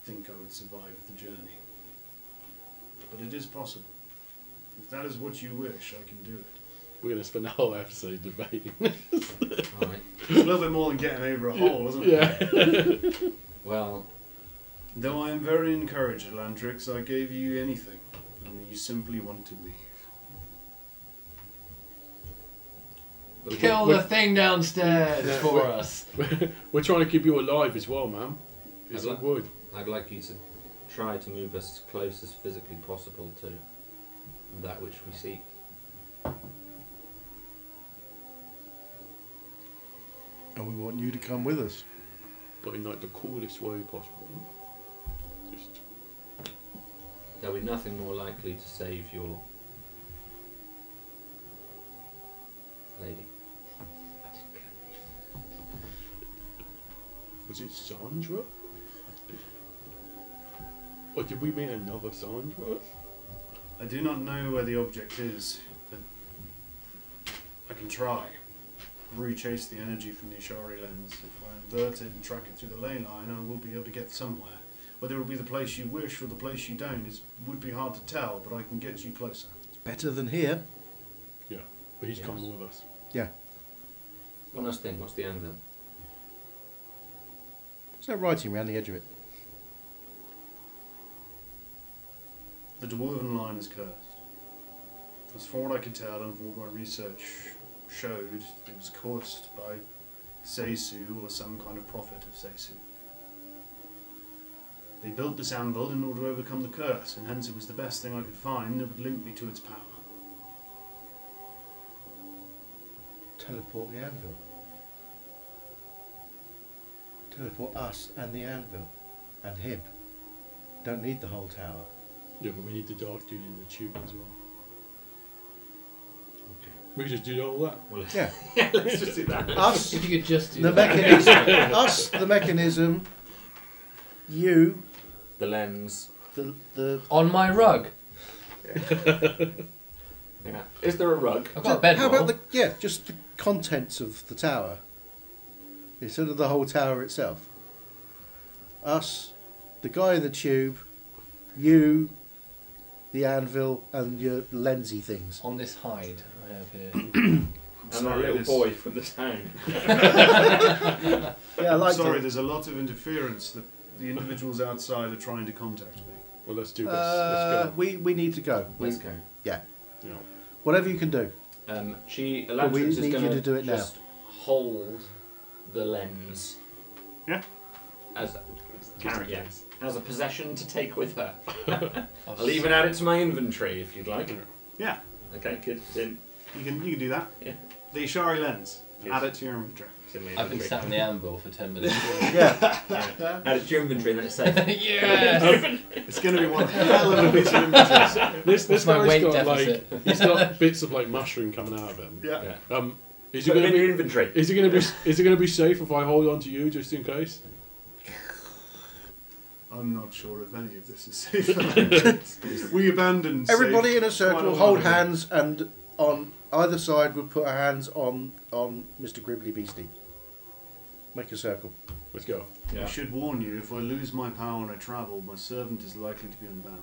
think I would survive the journey. But it is possible. If that is what you wish, I can do it. We're going to spend the whole episode debating. Right. It's a little bit more than getting over a hole, isn't it? Yeah. Well, Though I am very encouraged, Elantrix, I gave you anything, and you simply want to leave. But Kill the thing downstairs Yeah, for we're- us. We're trying to keep you alive as well, ma'am. It's I'd a like- wood. I'd like you to try to move us as close as physically possible to that which we seek. And we want you to come with us. But in like the coolest way possible. Just There'll be nothing more likely to save your lady. was it Sandra? Or did we meet another Sandra? I do not know where the object is, but I can try. Rechase the energy from the Ashari lens. If I invert it and track it through the ley line, I will be able to get somewhere. Whether it will be the place you wish or the place you don't would be hard to tell, but I can get you closer. It's better than here. Yeah, but he's Yes. coming with us. Yeah. One last thing, what's the anvil? What's that writing around the edge of it? The Dwarven line is cursed. As far what I could tell and from what my research showed, it was cursed by Seisu or some kind of prophet of Seisu. They built this anvil in order to overcome the curse, and hence it was the best thing I could find that would link me to its power. Teleport the anvil. Teleport us and the anvil. And him. Don't need the whole tower. Yeah, but we need the dark dude in the tube as well. We could just do all that. Well, Yeah. yeah, let's just do that. Us, If you could just do the that. mechanism. Us, the mechanism. You, The lens. the On my rug. Yeah. Is there a rug? I've got a bedroll. How about just the contents of the tower instead of the whole tower itself? Us, the guy in the tube, you, the anvil, and your lensy things. On this hide I have here. And that Sorry, little this- boy from the town. Yeah, I like Sorry, it. there's a lot of interference. The individuals outside are trying to contact me. Well, let's do this. Let's go. We need to go. Let's go. Yeah, Yeah. whatever you can do. She, But we Elantrix is need you going to do it now. just hold the lens. Yeah. As Just in yeah, case. as a possession to take with her. I'll I'll even add it to my inventory if you'd like. Yeah, Okay, good. It's in. you can do that. Yeah. The Ashari lens. Yes. Add it to your inventory. It's in my I've been inventory. sat on the anvil for 10 minutes. Yeah, Yeah. Add it to your inventory and then it's safe. Yes! It's going to be one hell of a piece of inventory. This What's my guy's weight got deficit? like he's got bits of like mushroom coming out of him. Yeah. Yeah. Is it Put it going in to your be? inventory. Is it going to be? Is it going to be safe if I hold on to you just in case? I'm not sure if any of this is safe. We abandoned everybody safe in a quite circle, lot hold of it. hands, and on either side we'll put our hands on Mr. Gribbly Beastie. Make a circle. Let's go. I should warn you, if I lose my power when I travel, my servant is likely to be unbound.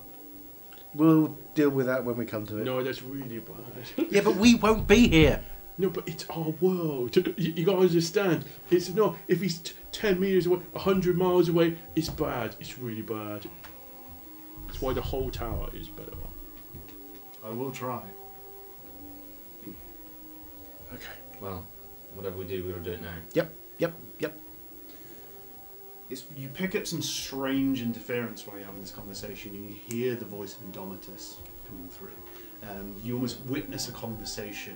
We'll deal with that when we come to it. No, that's really bad. Yeah, but we won't be here. No, but it's our world. You gotta understand. It's not. If he's 10 meters away, 100 miles away, it's bad. It's really bad. That's why the whole tower is better. I will try. Okay. Well, whatever we do, we'll do it now. Yep. You pick up some strange interference while you're having this conversation. You hear the voice of Indomitus coming through. You almost witness a conversation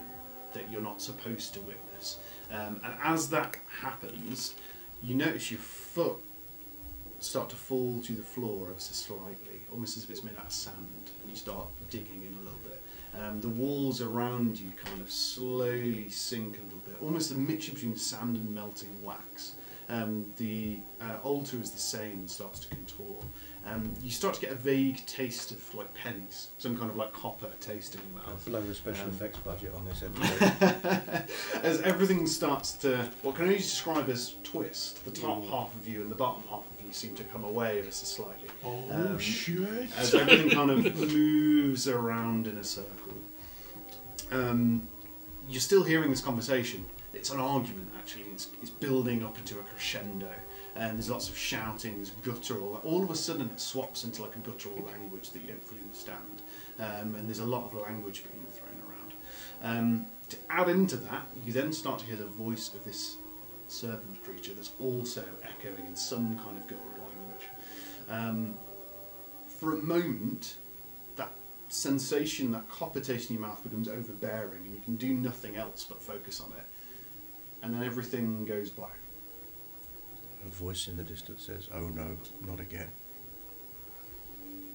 that you're not supposed to witness. And as that happens, you notice your foot start to fall to the floor ever so slightly, almost as if it's made out of sand. And you start digging in a little bit. The walls around you kind of slowly sink a little bit, almost a mixture between sand and melting wax. The altar is the same and starts to contort. You start to get a vague taste of like pennies, some kind of like copper taste in your I'll mouth. blow the special effects budget on this episode. As everything starts to, what can only describe as twist, the top half of you and the bottom half of you seem to come away ever so slightly. Oh shit! As everything kind of moves around in a circle. You're still hearing this conversation. It's an argument, actually. It's building up into a crescendo. And there's lots of shouting, there's guttural. All of a sudden it swaps into like a guttural language that you don't fully understand. And there's a lot of language being thrown To add into that, you then start to hear the voice of this serpent creature that's also echoing in some kind of guttural language. For a moment, that sensation, that copper taste in your mouth becomes overbearing, and you can do nothing else but focus on it. And then everything goes black. A voice in the distance says, "Oh no, not again."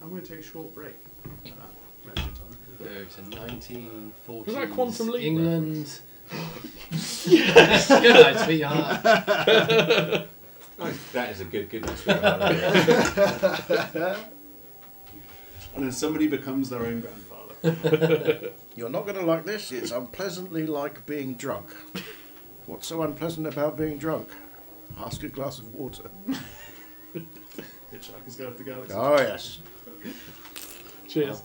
I'm going to take a short break. At that moment in time. Go to 1940s Was that Quantum Leap England. Yes, good night, sweetheart. That is a good one. And then somebody becomes their own grandfather. You're not going to like this. It's unpleasantly like being drunk. What's so unpleasant about being drunk? Ask a glass of water. Hitchhiker's Guide to the Galaxy. Oh, yes. Cheers.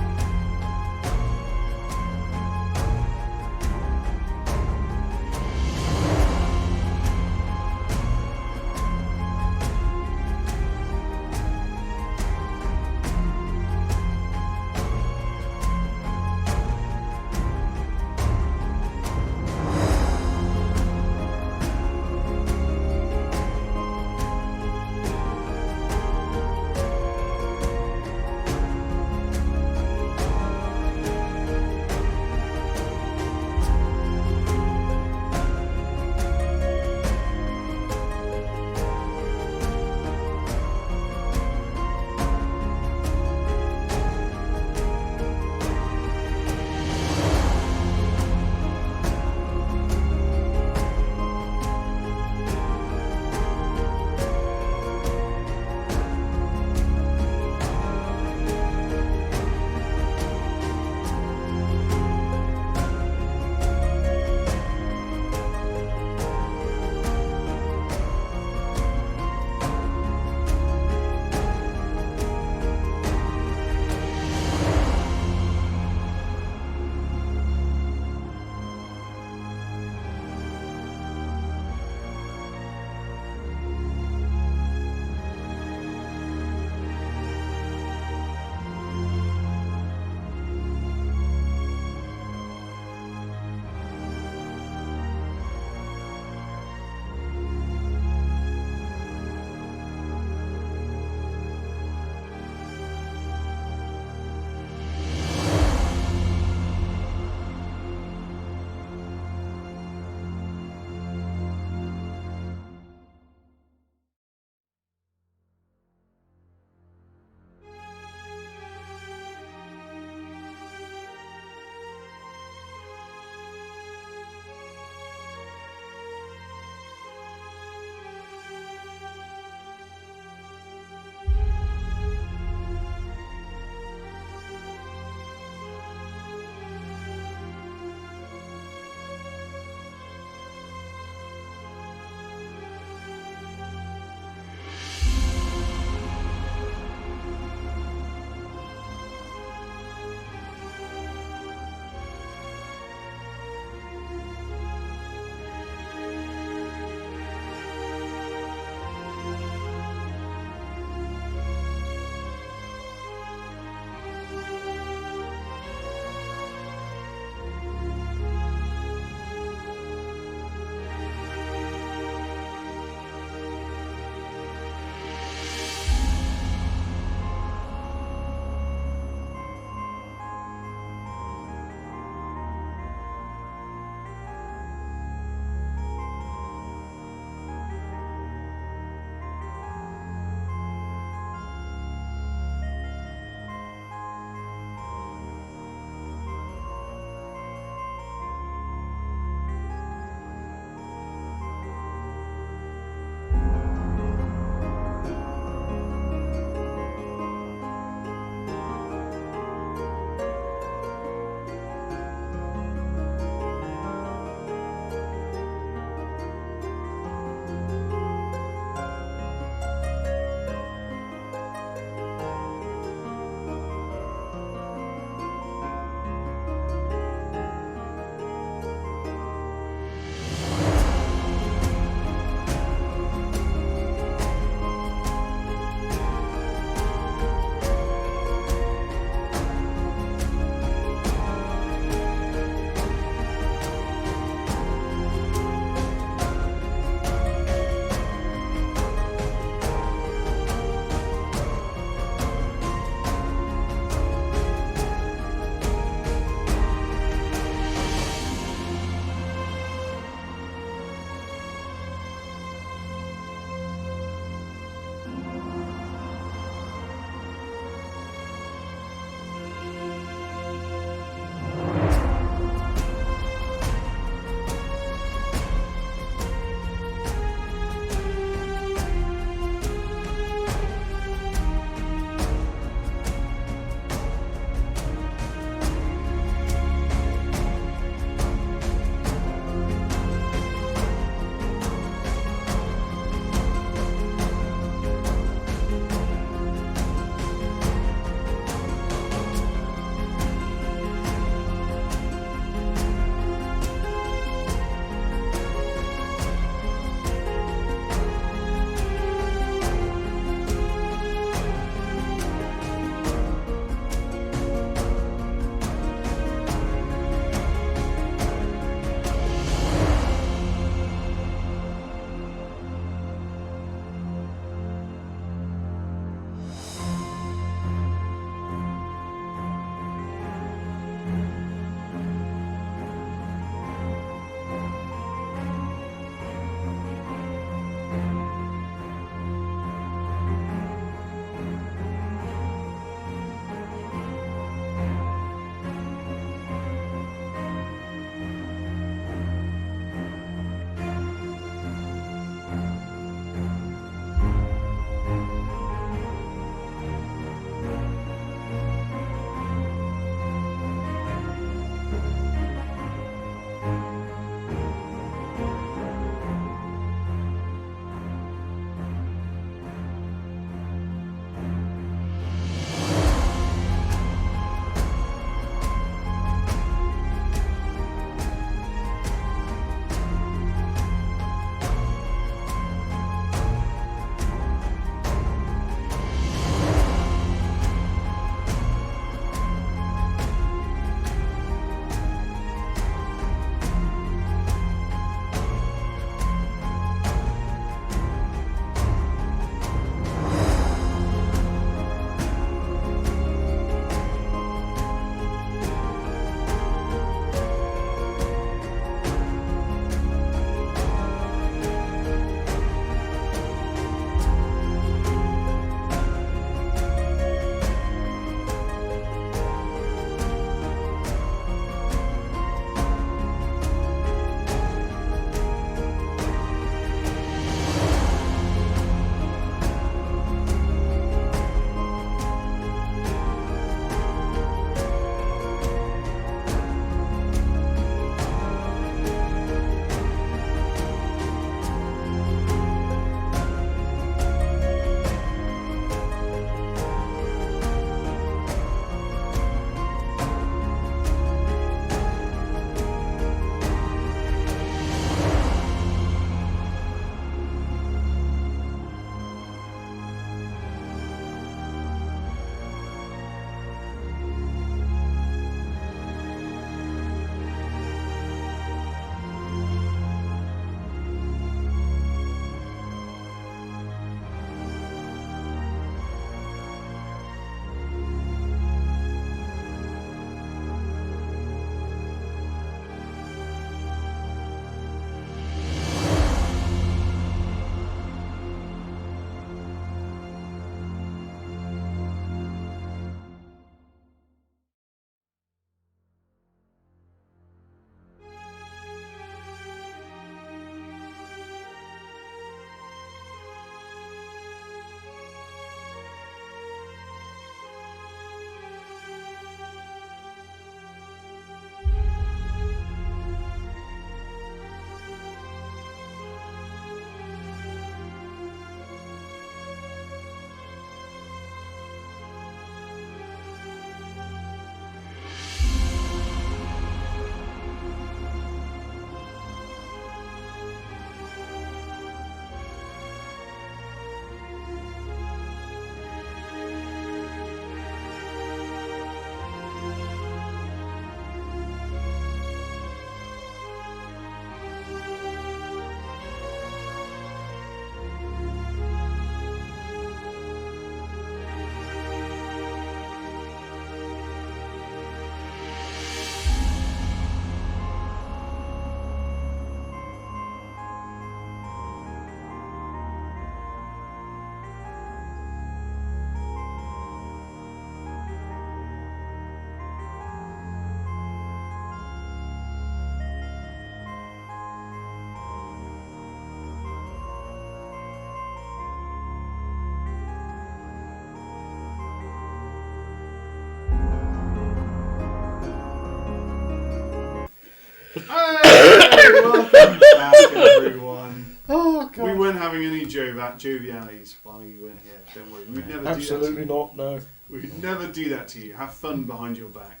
Hey, welcome back, everyone. Oh God! We weren't having any jovialities while you weren't here. Don't worry. We'd never Absolutely do that. not. No. We'd never do that to you. Have fun behind your back.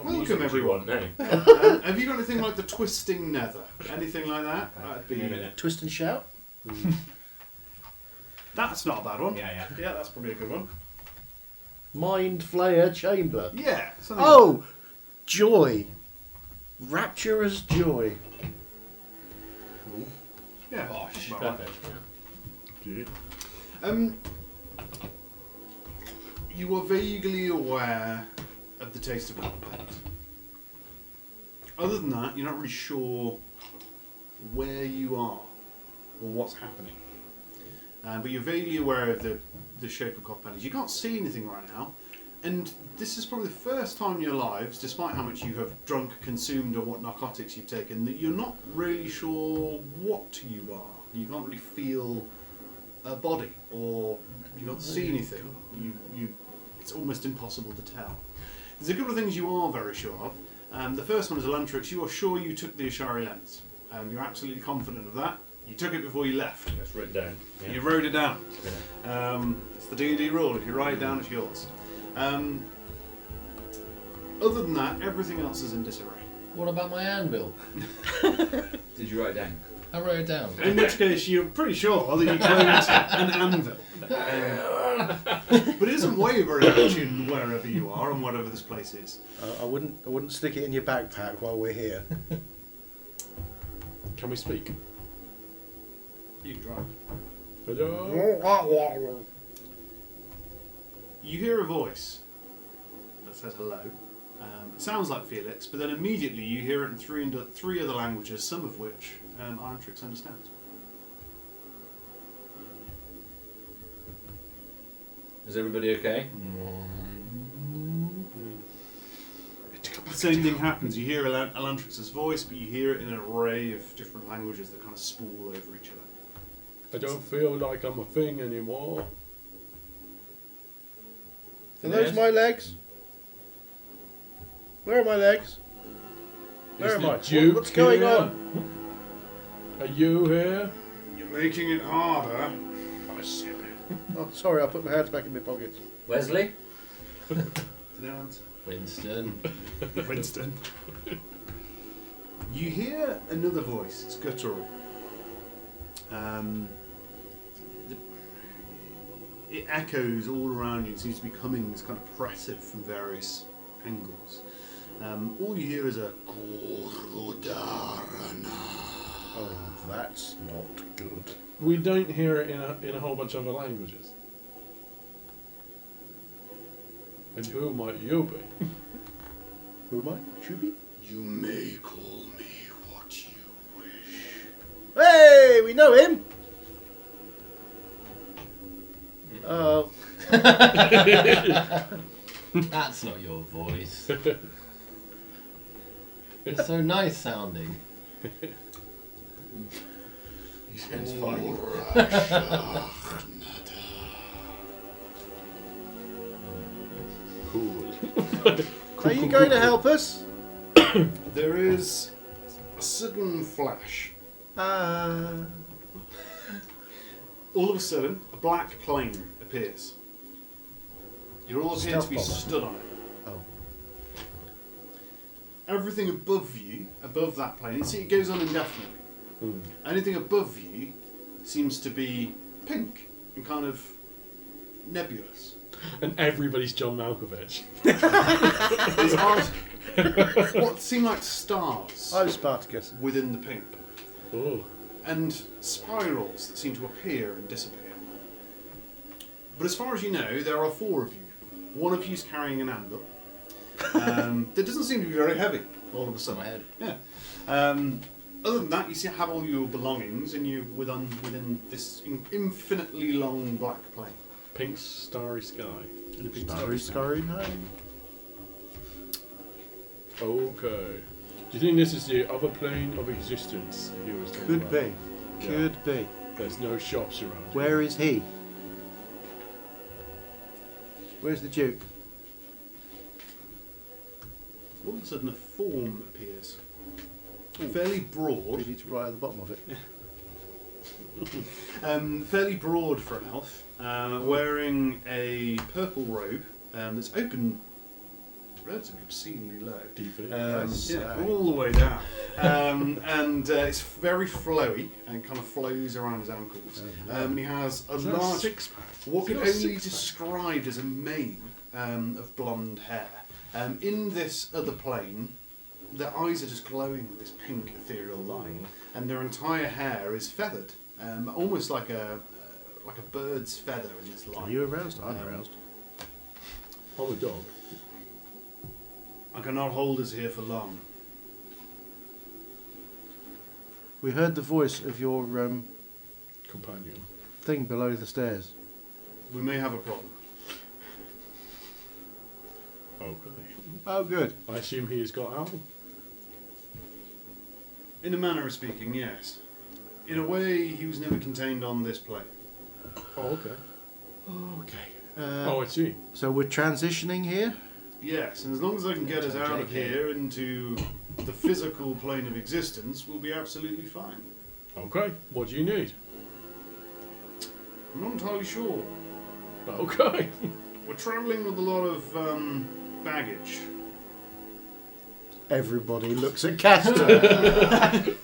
Welcome, everyone. No. Have you got anything like the twisting nether? Anything like that? That'd Give me a be. minute. Twist and shout. That's not a bad one. Yeah. Yeah, that's probably a good one. Mind Flayer Chamber. Yeah. something Oh, joy. Rapturous joy. yeah. Bosh. Well, Perfect. Good. You are vaguely aware of the taste of copperpaint. Other than that, you're not really sure where you are or what's happening. But you're vaguely aware of the shape of copperpaint. You can't see anything right now, and this is probably the first time in your lives, despite how much you have drunk, consumed, or what narcotics you've taken, that you're not really sure what you are. You can't really feel a body, or you can't see anything. It's almost impossible to tell. There's a couple of things you are very sure of. The first one is Elantrix. You are sure you took the Ashari lens. You're absolutely confident of that. You took it before you left. That's written down. Yeah. You wrote it down. Yeah. It's the D&D rule. If you write it down, it's yours. Other than that, everything else is in disarray. What about my anvil? Did you write it down? I wrote it down. In which case, you're pretty sure that you claimed an anvil. But it doesn't weigh very much in wherever you are and whatever this place is. I wouldn't stick it in your backpack while we're here. Can we speak? You can try. Hello? You hear a voice that says hello. It sounds like Felix, but then immediately you hear it in three other languages, some of which Elantrix understands. Is everybody okay? The same thing happens. You hear Elantrix's voice, but you hear it in an array of different languages that kind of spool over each other. I don't feel like I'm a thing anymore. Are those my legs? Where are my legs? Where Is am the I? Duke What's going here? on? Are you here? You're making it harder. Oh, sorry, I put my hands back in my pockets. Wesley? No answer. Winston. Winston. You hear another voice. It's guttural. It echoes all around you and seems to be coming this kind of oppressive from various angles. All you hear is a Oh, that's not good. We don't hear it in a whole bunch of other languages. And who might you be? Who am I? Shubi? You may call me what you wish. Hey, we know him. Oh, That's not your voice. It's so nice sounding. He spends 5 Cool. are you going to help us? There is a sudden flash. Ah. All of a sudden, a black plane appears. You all appear to be Stealth bomber. stood on it. Oh. Everything above you, above that plane, it goes on indefinitely. Anything above you seems to be pink and kind of nebulous. And everybody's John Malkovich. There's what seem like stars I'm Spartacus. within the pink, Oh. and spirals that seem to appear and disappear. But as far as you know, there are 4 of you. One of you's carrying an anvil. That doesn't seem to be very heavy all of a So my sudden. head. Yeah. Other than that, you have all your belongings, and you're within this infinitely long black plane. Pink starry sky. And a pink Starry, starry starry night. Okay. Do you think this is the other plane of existence he was talking Could about? be. Yeah. Could be. There's no shops around. Where is he? Where's the Duke? all of a sudden a form appears. Fairly broad. We need to write at the bottom of it. Fairly broad for an elf, wearing a purple robe that's open relatively obscenely low. All the way down. And it's very flowy and kind of flows around his ankles. And he has a large, six-pack. what He's can got a only be six-pack. described as a mane of blonde hair. In this other plane, their eyes are just glowing with this pink ethereal light, and their entire hair is feathered, almost like a bird's feather in this light. Are you aroused? I'm aroused. I'm a dog. I cannot hold us here for long. We heard the voice of your Companion. thing below the stairs. We may have a problem. Okay. Oh, good. I assume he's got out. In a manner of speaking, yes. In a way, he was never contained on this plane. Oh, okay. Okay. I see. So we're transitioning here? Yes, and as long as I can get us out of JK. here into the physical plane of existence, we'll be absolutely fine. Okay. What do you need? I'm not entirely sure. Okay. We're travelling with a lot of baggage. Everybody looks at Castor.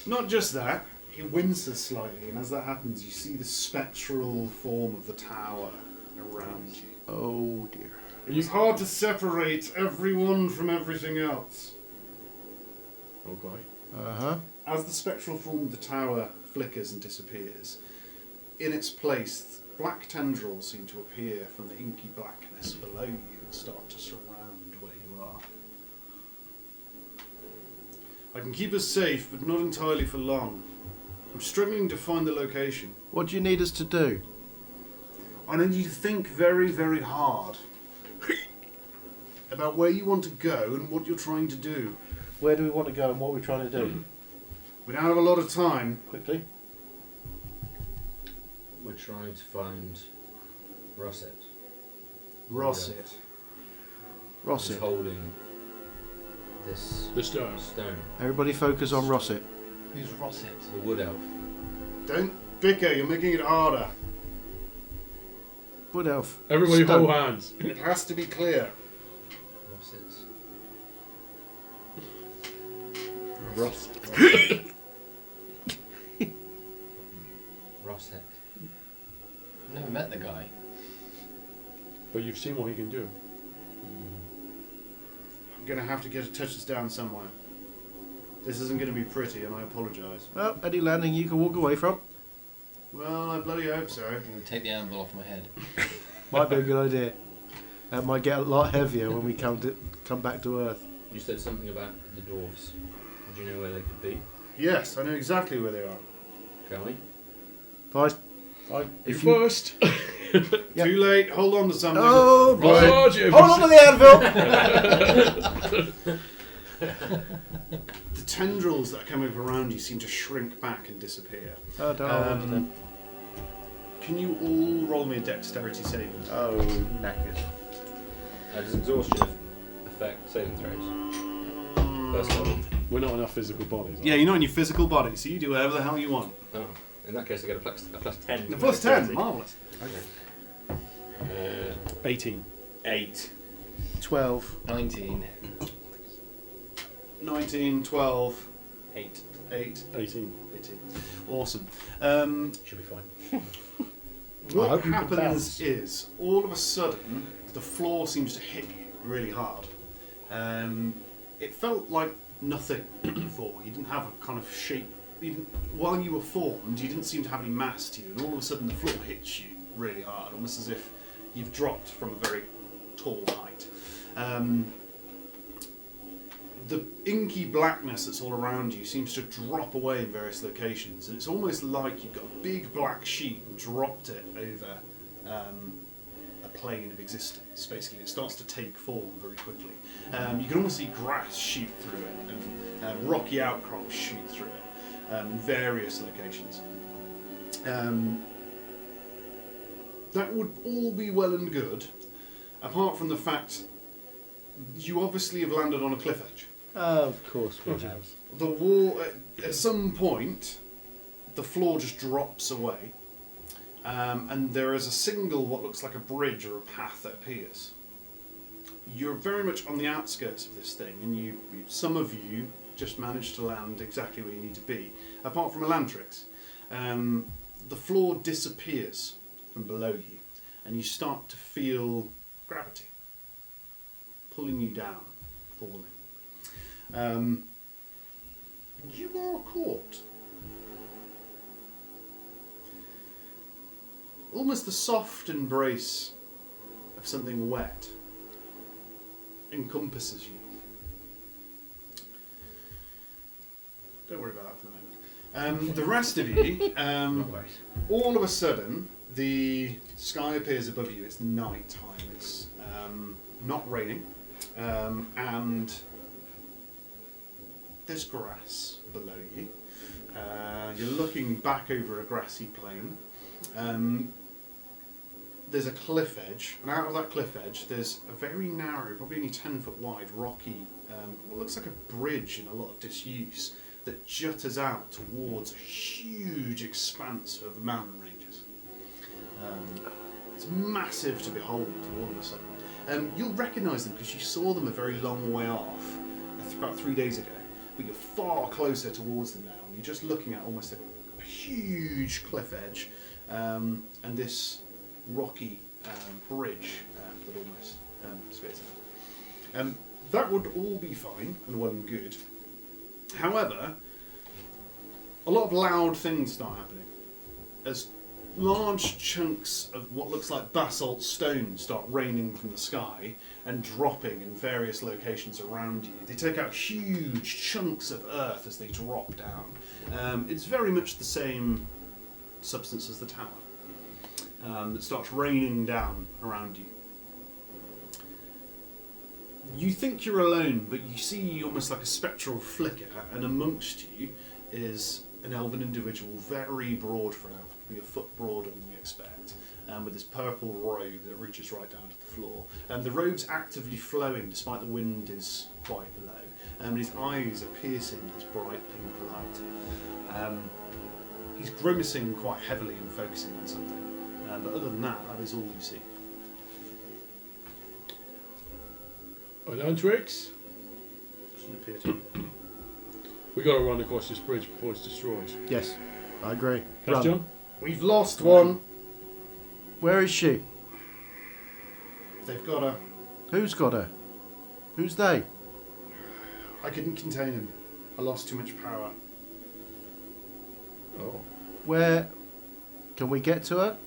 Not just that, he winces slightly, and as that happens, you see the spectral form of the tower around you. Oh, dear. It's hard to separate everyone from everything else. Okay. Uh-huh. As the spectral form of the tower flickers and disappears, in its place, black tendrils seem to appear from the inky blackness below you and start to surround where you are. I can keep us safe, but not entirely for long. I'm struggling to find the location. What do you need us to do? I need you to think very, very hard about where you want to go and what you're trying to do. Where do we want to go and what we're trying to do? We don't have a lot of time. Quickly. We're trying to find Rosset. Rosset. He's Rosset. holding this The stone. stone. Everybody focus on Rosset. Who's Rosset? The wood elf. Don't bicker, you're making it harder. Wood elf. Everybody Stone. hold hands. It has to be clear. Rosset. Ross. Rosset. Never met the guy. But you've seen what he can do. I'm going to have to get a touch this down somewhere. This isn't going to be pretty, and I apologise. Well, any landing you can walk away from. Well, I bloody hope so. I'm going to take the anvil off my head. Might be a good idea. That might get a lot heavier when we come back to Earth. You said something about the dwarves. Do you know where they could be? Yes, I know exactly where they are. Shall we? Fine. You If you- first. Yep. Too late, hold on to something. Oh boy! Charge him. Hold on to the anvil. The tendrils that are coming up around you seem to shrink back and disappear. Oh, don't. Can you all roll me a dexterity saving? Oh, knackers. Does exhaustion affect saving throws? First level. We're not enough physical bodies. Yeah, you're not in your physical body, so you do whatever the hell you want. Oh, in that case I get a plus 10. The plus 10, marvellous. Okay. 18. 8. 12. 19. 19, 12, 8. 8, 18. 18. Awesome. Should be fine. What hope you can happens bounce. is, all of a sudden, the floor seems to hit you really hard. It felt like nothing before. You didn't have a kind of shape. While you were formed, you didn't seem to have any mass to you, and all of a sudden the floor hits you really hard, almost as if you've dropped from a very tall height. The inky blackness that's all around you seems to drop away in various locations, and it's almost like you've got a big black sheet and dropped it over a plane of existence. Basically, it starts to take form very quickly. You can almost see grass shoot through it, and rocky outcrops shoot through it in various locations. That would all be well and good, apart from the fact You obviously have landed on a cliff edge. Of course we have. The wall, at some point, the floor just drops away, and there is a single, what looks like a bridge or a path that appears. You're very much on the outskirts of this thing, and some of you just managed to land exactly where you need to be, apart from Elantrix. The floor disappears from below you, and you start to feel gravity pulling you down, falling. You are caught. Almost the soft embrace of something wet encompasses you. Don't worry about that for the moment. The rest of you, all of a sudden, the sky appears above you. It's night time. It's not raining, and there's grass below you. You're looking back over a grassy plain. There's a cliff edge, and out of that cliff edge, there's a very narrow, probably only 10 foot wide, rocky, what looks like a bridge in a lot of disuse, that jutters out towards a huge expanse of mountain ranges. It's massive to behold all of a sudden. You'll recognise them because you saw them a very long way off, about 3 days ago, but you're far closer towards them now, and you're just looking at almost a huge cliff edge, and this rocky bridge that almost spits out. That would all be fine and well and good. However, a lot of loud things start happening as large chunks of what looks like basalt stone start raining from the sky and dropping in various locations around you. They take out huge chunks of earth as they drop down. It's very much the same substance as the tower. That starts raining down around you. You think you're alone, but you see almost like a spectral flicker, and amongst you is an elven individual, very broad for an elf, probably a foot broader than you expect, with this purple robe that reaches right down to the floor. The robe's actively flowing despite the wind is quite low, and his eyes are piercing with this bright pink light. He's grimacing quite heavily and focusing on something. But other than that, that is all you see. Elantrix, Doesn't appear to be. we got to run across this bridge before it's destroyed. Yes, I agree. Yes, Run. John? We've lost one. Where is she? They've got her. Who's got her? Who's they? I couldn't contain him. I lost too much power. Oh. Where can we get to her?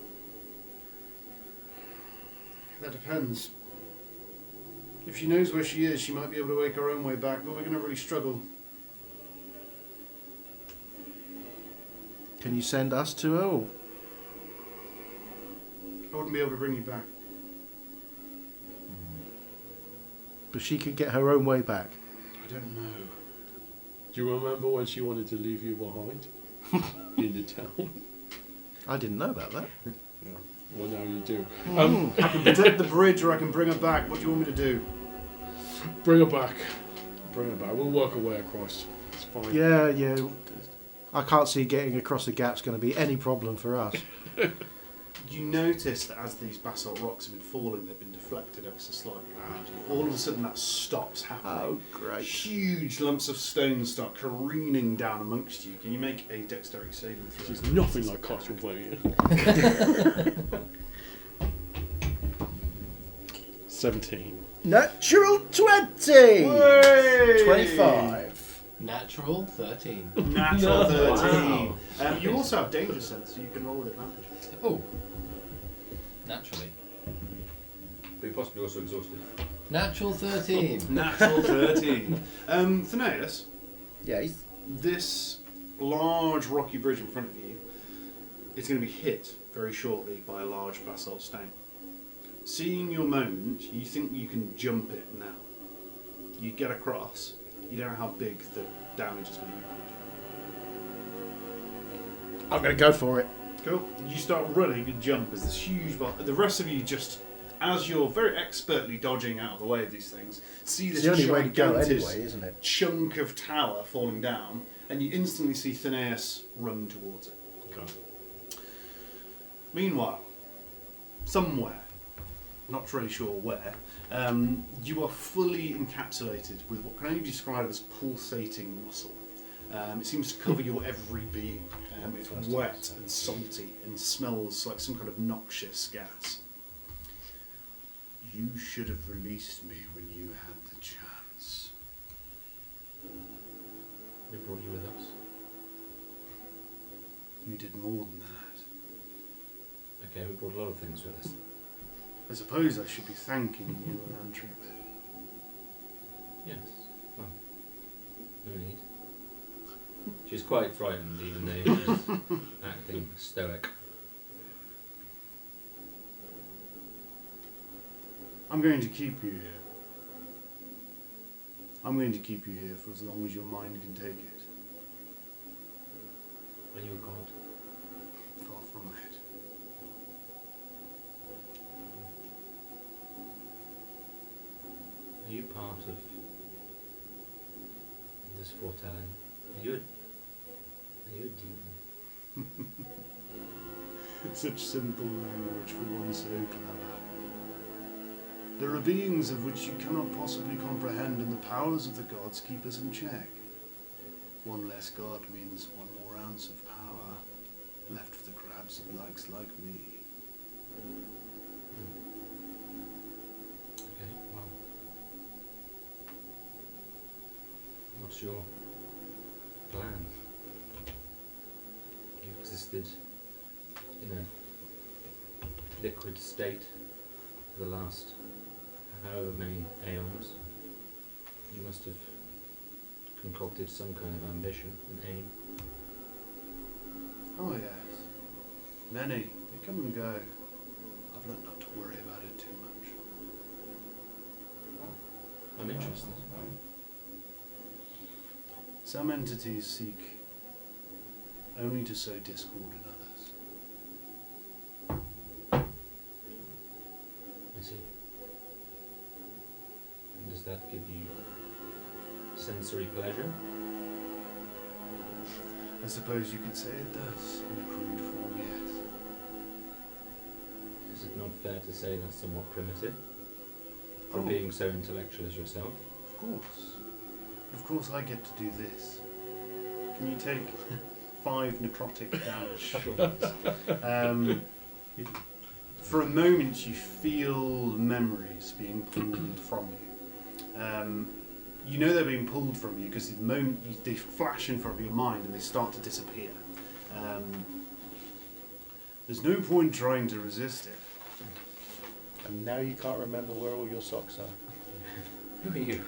That depends. If she knows where she is, she might be able to make her own way back, but we're going to really struggle. Can you send us to her? Or? I wouldn't be able to bring you back. But she could get her own way back. I don't know. Do you remember when she wanted to leave you behind in the town? I didn't know about that. Yeah. Well, now you do. I can protect the bridge or I can bring her back. What do you want me to do? Bring her back. Bring her back. We'll work our way across. It's fine. Yeah. I can't see getting across the gap's going to be any problem for us. You notice that as these basalt rocks have been falling, they've been deflected ever so slightly around you. All of a sudden that stops happening. Oh, great. Huge lumps of stone start careening down amongst you. Can you make a dexterity saving throw? This is nothing like Castlevania. 17. Natural 20! Hey! 25. Natural 13. Natural 13. Wow. You also have danger sense, so you can roll with advantage. Oh. Naturally. But you're possibly also exhausted. Natural 13. Natural 13. Phineas, Yes. this large rocky bridge in front of you is going to be hit very shortly by a large basalt stone. Seeing your moment, you think you can jump it now. You get across, you don't know how big the damage is going to be behind you. I'm going to go for it. Cool. You start running and jump as this huge the rest of you just as you're very expertly dodging out of the way of these things, see It's this the only way to go gigantic anyway, isn't it? chunk of tower falling down, and you instantly see Phineas run towards it. Okay. Meanwhile, somewhere, not really sure where, you are fully encapsulated with what can only be described as pulsating muscle. It seems to cover your every being. It's wet and salty and smells like some kind of noxious gas. You should have released me when you had the chance. We brought you with us. You did more than that. Okay, we brought a lot of things with us. I suppose I should be thanking you, Elantrix. Yes. Well, no need. She's quite frightened, even though she's acting stoic. I'm going to keep you here. I'm going to keep you here for as long as your mind can take it. Are you a god? Far from it. Are you part of this foretelling? Are you a demon? Such simple language for one so clever. There are beings of which you cannot possibly comprehend, and the powers of the gods keep us in check. One less god means one more ounce of power left for the crabs of likes like me. Okay, well. What's your plan? You've existed in a liquid state for the last however many aeons. You must have concocted some kind of ambition and aim. Oh yes. Many. They come and go. I've learned not to worry about it too much. I'm interested. Some entities seek only to sow discord in others. I see. And does that give you sensory pleasure? I suppose you could say it does, in a crude form, yes. Is it not fair to say that's somewhat primitive? For Oh. being so intellectual as yourself? Of course. Of course I get to do this. Can you take 5 necrotic damage? For a moment you feel memories being pulled from you. You know they're being pulled from you because the moment they flash in front of your mind and they start to disappear. There's no point trying to resist it. And now you can't remember where all your socks are. Who are you?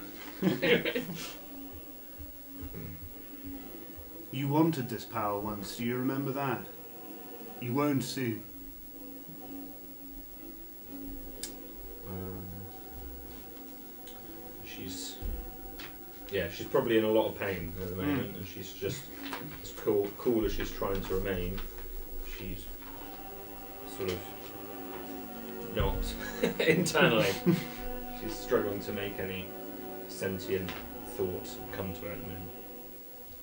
You wanted this power once, do you remember that? You won't soon. She's probably in a lot of pain at the moment, and she's just as cool as she's trying to remain. She's sort of not internally. She's struggling to make any sentient thought come to her at the moment.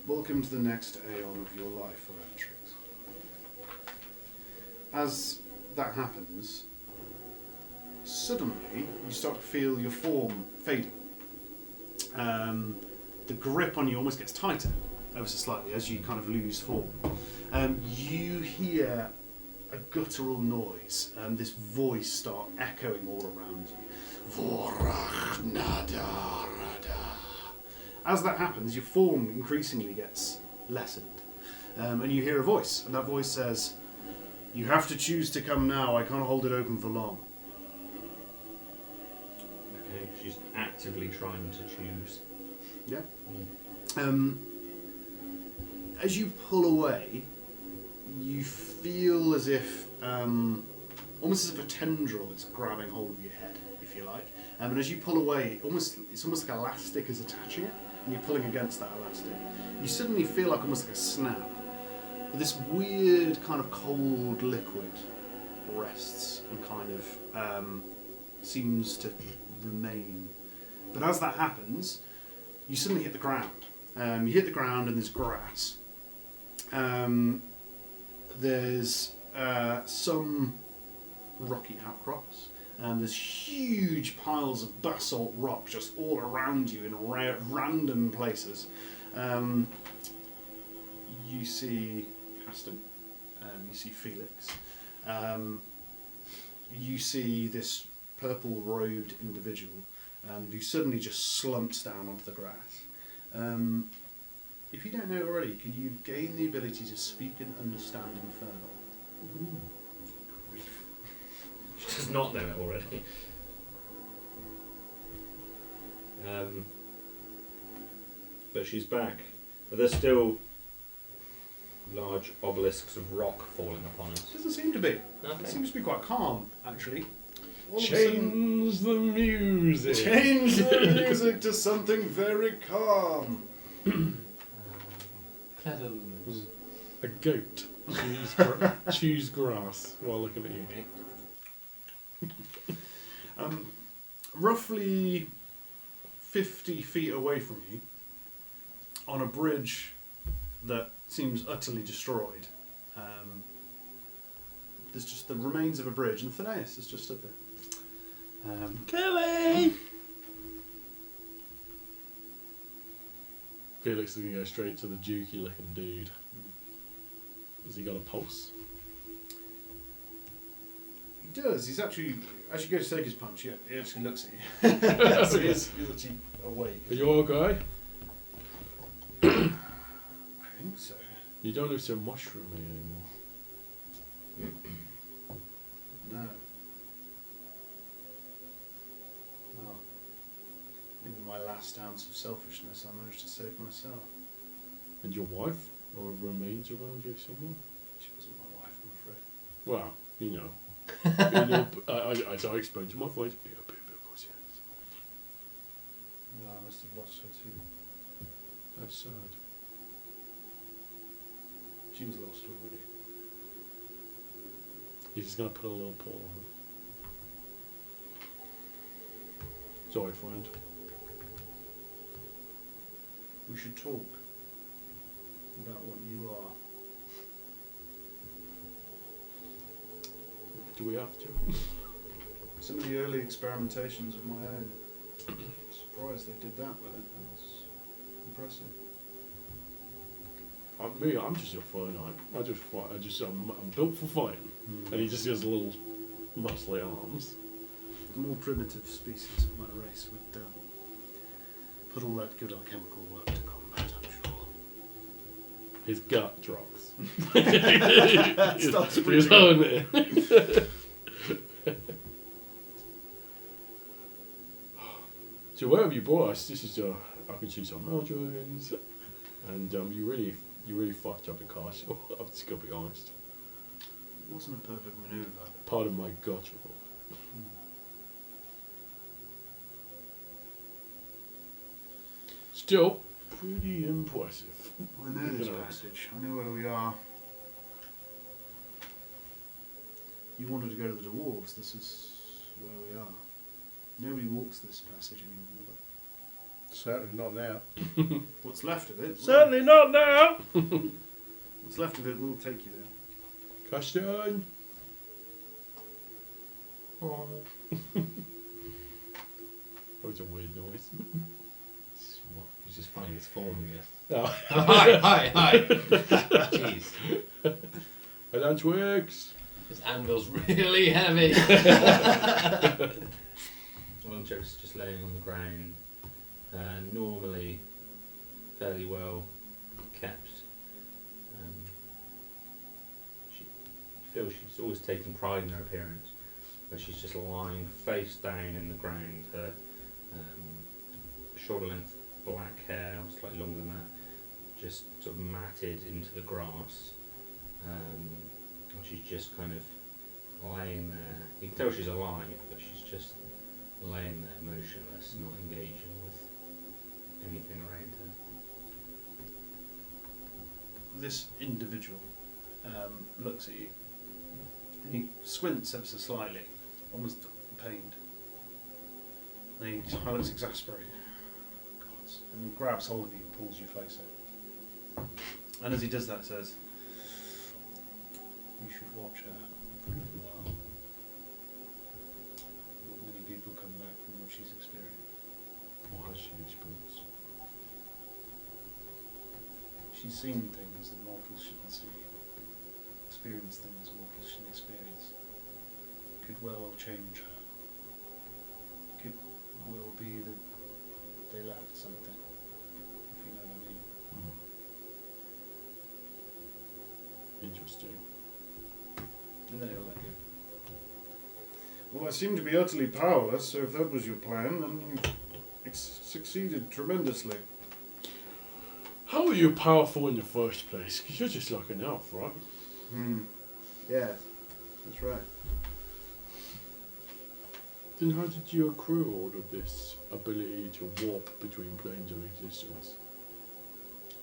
Welcome to the next aeon of your life, Elantrix. As that happens, suddenly you start to feel your form fading. The grip on you almost gets tighter, ever so slightly, as you kind of lose form. You hear a guttural noise, this voice start echoing all around you. Vorachnada. As that happens, your form increasingly gets lessened. And you hear a voice, and that voice says, "You have to choose to come now, I can't hold it open for long." Okay, she's actively trying to choose. Yeah. As you pull away, you feel as if, almost as if a tendril is grabbing hold of your head, if you like. And as you pull away, it's almost like elastic is attaching it, and you're pulling against that elastic. You suddenly feel like almost like a snap. But this weird kind of cold liquid rests and kind of seems to remain. But as that happens, you suddenly hit the ground. You hit the ground and there's grass. There's some rocky outcrops. There's huge piles of basalt rock just all around you in random places. You see Aston. You see Felix. You see this purple-robed individual who suddenly just slumps down onto the grass. If you don't know already, can you gain the ability to speak and understand Infernal? She does not know it already. But she's back. But there's still large obelisks of rock falling upon us. Doesn't seem to be. It Okay. seems to be quite calm, actually. All of a sudden- Change the music. Change the music to something very calm. Cledos. A goat. Choose grass while looking at you. Roughly 50 feet away from you, on a bridge that seems utterly destroyed, there's just the remains of a bridge, and Thanaeus is just stood there. Kelly! Felix is going to go straight to the dukey looking dude. Has he got a pulse? He does. He's actually, as you go to take his punch, he actually looks at you. So he's actually awake. Are you okay? I think so. You don't look so mushroomy anymore. No. Well, maybe my last ounce of selfishness, I managed to save myself. And your wife? Or remains around you somewhere? She wasn't my wife, I'm afraid. Well, you know. As I explained to my voice, of course, yes. No, I must have lost her too. That's sad. She was lost already. He's just going to put a little paw on her. Sorry, friend. We should talk about what you are. Do we have to? Some of the early experimentations of my own. Surprised they did that with it. That's impressive. I'm just a fighter. I just fight. I'm built for fighting. And he just has little muscly arms. The more primitive species of my race would put all that good alchemical work to combat, I'm sure. His gut drops. Starts His breathing. own it. So where have you brought us? This is I can see some mountains, and you really fucked up the castle. I've just got to be honest. It wasn't a perfect maneuver. Part of my gut roll. Still pretty impressive. I know this You know. passage. I know where we are. You wanted to go to the dwarves. This is where we are. Nobody walks this passage anymore. Certainly not now. But what's left of it? Certainly not now. What's left of it will take you there. Question. That was a weird noise. What? He's just finding his form again. Oh, Hi. Jeez. I done Twix. This anvil's really heavy. Longchoke's just laying on the ground, normally fairly well kept. You feel she's always taken pride in her appearance, but she's just lying face down in the ground. Her shoulder-length black hair, or slightly longer than that, just sort of matted into the grass. And she's just kind of laying there. You can tell she's alive, but she's just laying there motionless, not engaging with anything around her. This individual looks at you. And he squints ever so slightly, almost pained. And he looks exasperated. God. And he grabs hold of you and pulls you closer. And as he does that, says, "You should watch her for a little while. Not many people come back from what she's experienced. What has she experienced? She's seen things that mortals shouldn't see. Experienced things mortals shouldn't experience. Could well change her. Could well be that they left something, if you know what I mean." Interesting. And then he'll let you. "Well, I seem to be utterly powerless, so if that was your plan, then you succeeded tremendously." How are you powerful in the first place? Because you're just like an elf, right? Yes, that's right. Then how did you accrue all of this ability to warp between planes of existence?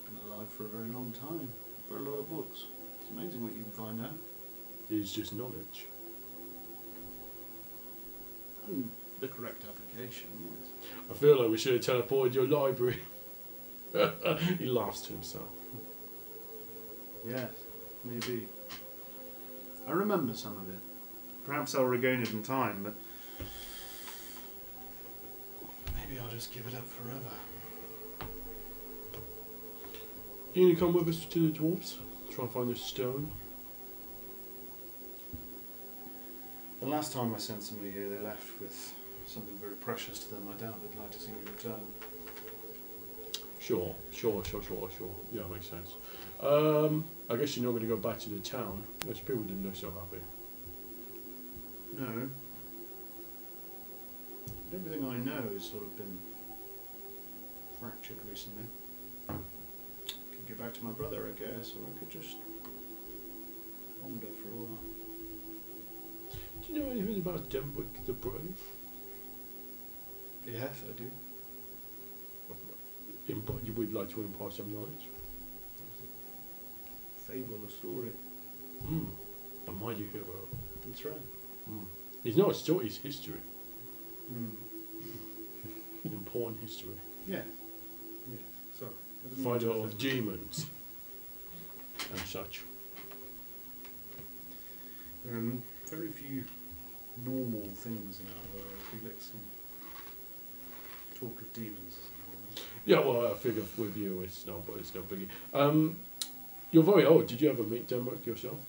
Been alive for a very long time. For a lot of books. It's amazing what you can find out. It's just knowledge. And the correct application, yes. I feel like we should have teleported your library. He laughs to himself. Yes, maybe. I remember some of it. Perhaps I'll regain it in time, but maybe I'll just give it up forever. You gonna come with us to the dwarves? Try and find this stone? The last time I sent somebody here, they left with something very precious to them. I doubt they'd like to see me return. Sure. Yeah, makes sense. I guess you're not going to go back to the town. Those people didn't look so happy. No. But everything I know has sort of been fractured recently. Could get back to my brother, I guess, or I could just wander for a while. Do you know anything about Denwick the Brave? Yes, I do. You would like to impart some knowledge? Fable, a story. A mighty hero. That's right. He's not a story, it's history. Mm. Important history. Yeah. Yes. Sorry. I didn't mean Fighter to of offend. demons. And such. There are very few normal things in our world, Felix, and talk of demons isn't one of them. Yeah, well, I figure with you it's no biggie. You're very old. Did you ever meet Denwick yourself?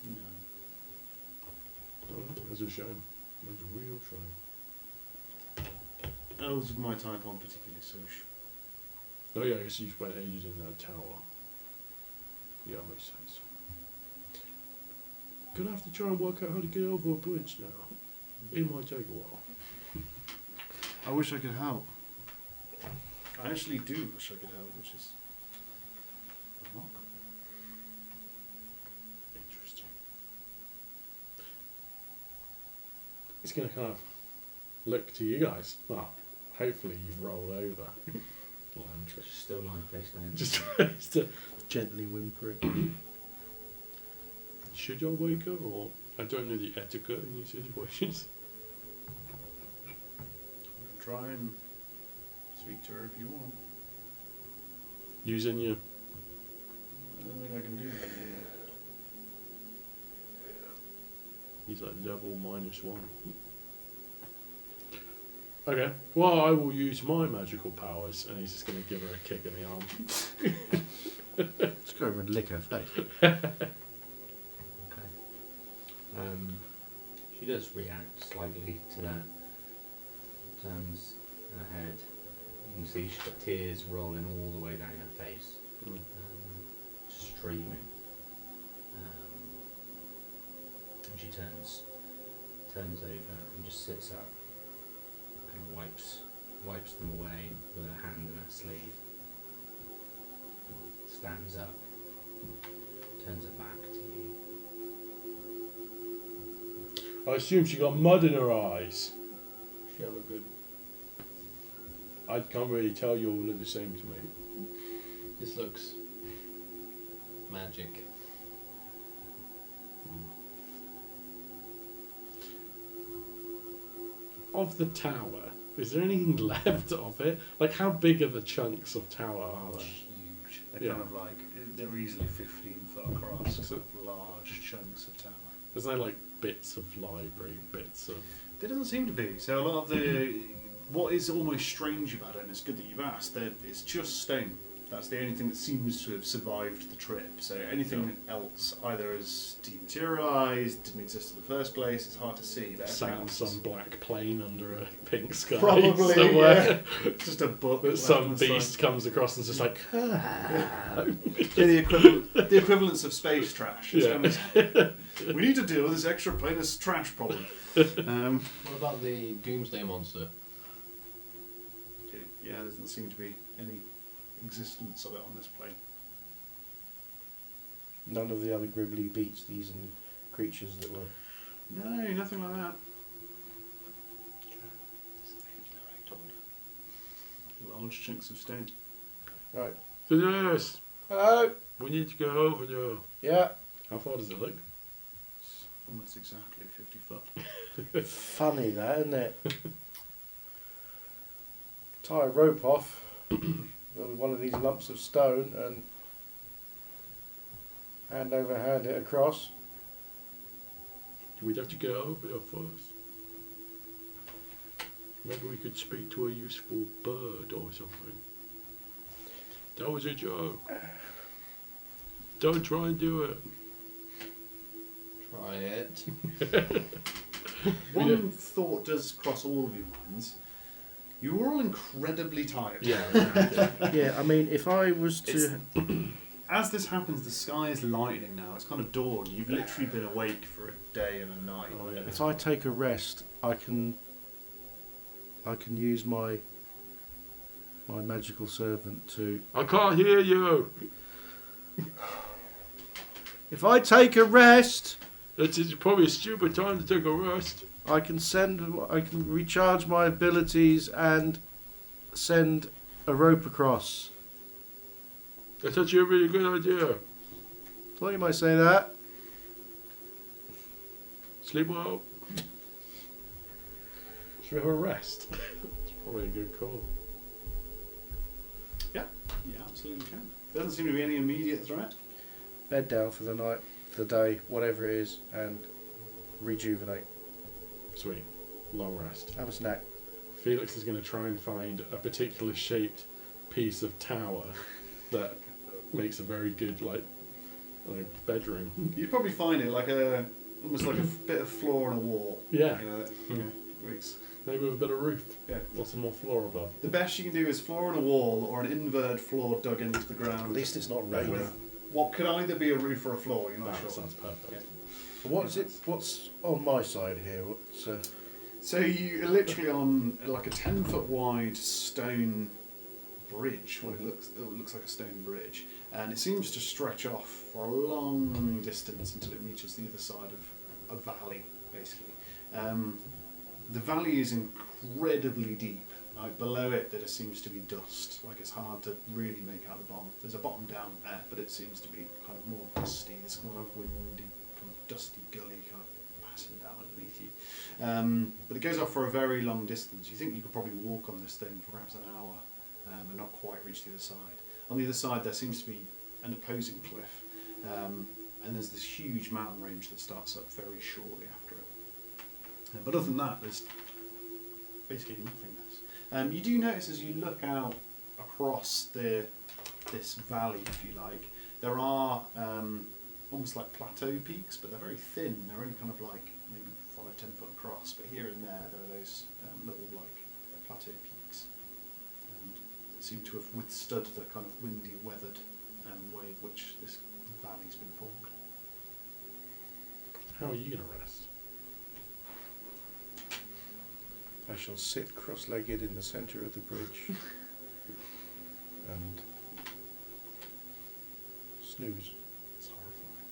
No. Oh, that's a shame. That's a real shame. Elves of my type aren't particularly social. Oh yeah, I guess you spent ages in that tower. Yeah, makes sense. Gonna have to try and work out how to get over a bridge now. It might take a while. I wish I could help. I actually do wish I could help, which is remarkable. Interesting. It's gonna kind of look to you guys. Well, hopefully you've rolled over. She's still lying face down. Just Gently whimpering. should I wake her, or I don't know the etiquette in these situations. I can try and speak to her if you want. Using your I don't think I can do that. he's like level -1. Okay. Well, I will use my magical powers, and he's just going to give her a kick in the arm. Let's go over and lick her face. Okay. She does react slightly to that. Turns her head. You can see she's got tears rolling all the way down her face, streaming. And she turns over and just sits up and wipes them away with her hand in her sleeve. Stands up, turns her back to you. I assume she got mud in her eyes. She look good. I can't really tell you all look the same to me. This looks magic. of the tower, is there anything left of it? Like, how big are the chunks of tower are there? Huge. They're Yeah. kind of like, they're easily 15 foot across. Sort of large chunks of tower. There's no like bits of library, bits of. There doesn't seem to be. So a lot of the, what is almost strange about it, and it's good that you've asked, that it's just stone. That's the only thing that seems to have survived the trip. So anything else either has dematerialised, didn't exist in the first place. It's hard to see. But Sat everything on else is- some black plane under a pink sky Probably, somewhere. yeah. Just a book. That left some on the side. beast comes across and is just like, Yeah, the equivalence of space trash. It's Yeah. kind of, we need to deal with this extraplanar trash problem. What about the Doomsday Monster? Yeah, there doesn't seem to be any existence of it on this plane. None of the other gribbly beasties and creatures that were. No, nothing like that. Large chunks of stone. Right. Phineas, Hello. we need to go over there. Yeah. How far does it look? It's almost exactly 50 foot. Funny that, isn't it? Tie a rope off with one of these lumps of stone and hand over hand it across. We'd have to go over there first. Maybe we could speak to a useful bird or something. That was a joke. Don't try and do it. Try it. One thought does cross all of your minds. You were all incredibly tired. Yeah. Yeah, I mean, if I was to. It's- As this happens, the sky is lightening now. It's kind of dawn. You've literally been awake for a day and a night. Oh, yeah. If I take a rest, I can use my magical servant to. I can't hear you. If I take a rest, It's probably a stupid time to take a rest. I can recharge my abilities and send a rope across. That's actually a really good idea. Thought you might say that. Sleep well. Should we have a rest? It's probably a good call. You absolutely can. There doesn't seem to be any immediate threat. Bed down for the night, the day, whatever it is, and rejuvenate. Sweet. Long rest. Have a snack. Felix is going to try and find a particular shaped piece of tower that makes a very good bedroom. You'd probably find it like almost like a bit of floor and a wall. Yeah. You know, that, Hmm. Maybe with a bit of roof. Yeah. Or some more floor above. The best you can do is floor and a wall, or an inverted floor dug into the At ground. least it's not With raining. what could either be a roof or a floor. You're not That sure. sounds perfect. Yeah. What is it? What's on my side here? What's So you're literally on like a 10-foot wide stone bridge. Well, it looks like a stone bridge, and it seems to stretch off for a long distance until it reaches the other side of a valley, basically. The valley is incredibly deep. Like below it, there just seems to be dust. Like it's hard to really make out the bottom. There's a bottom down there, but it seems to be kind of more dusty. There's kind of windy, kind of dusty gully kind of passing down underneath you. But it goes off for a very long distance. You think you could probably walk on this thing for perhaps an hour and not quite reach the other side. On the other side, there seems to be an opposing cliff, and there's this huge mountain range that starts up very shortly after it. But other than that, there's basically nothingness. You do notice as you look out across this valley, if you like, there are almost like plateau peaks, but they're very thin. They're only kind of like maybe 5-10 foot across. But here and there are those little like plateau peaks that seem to have withstood the kind of windy, weathered way in which this valley's been formed. How are you going to rest? I shall sit cross-legged in the centre of the bridge and snooze. It's horrifying.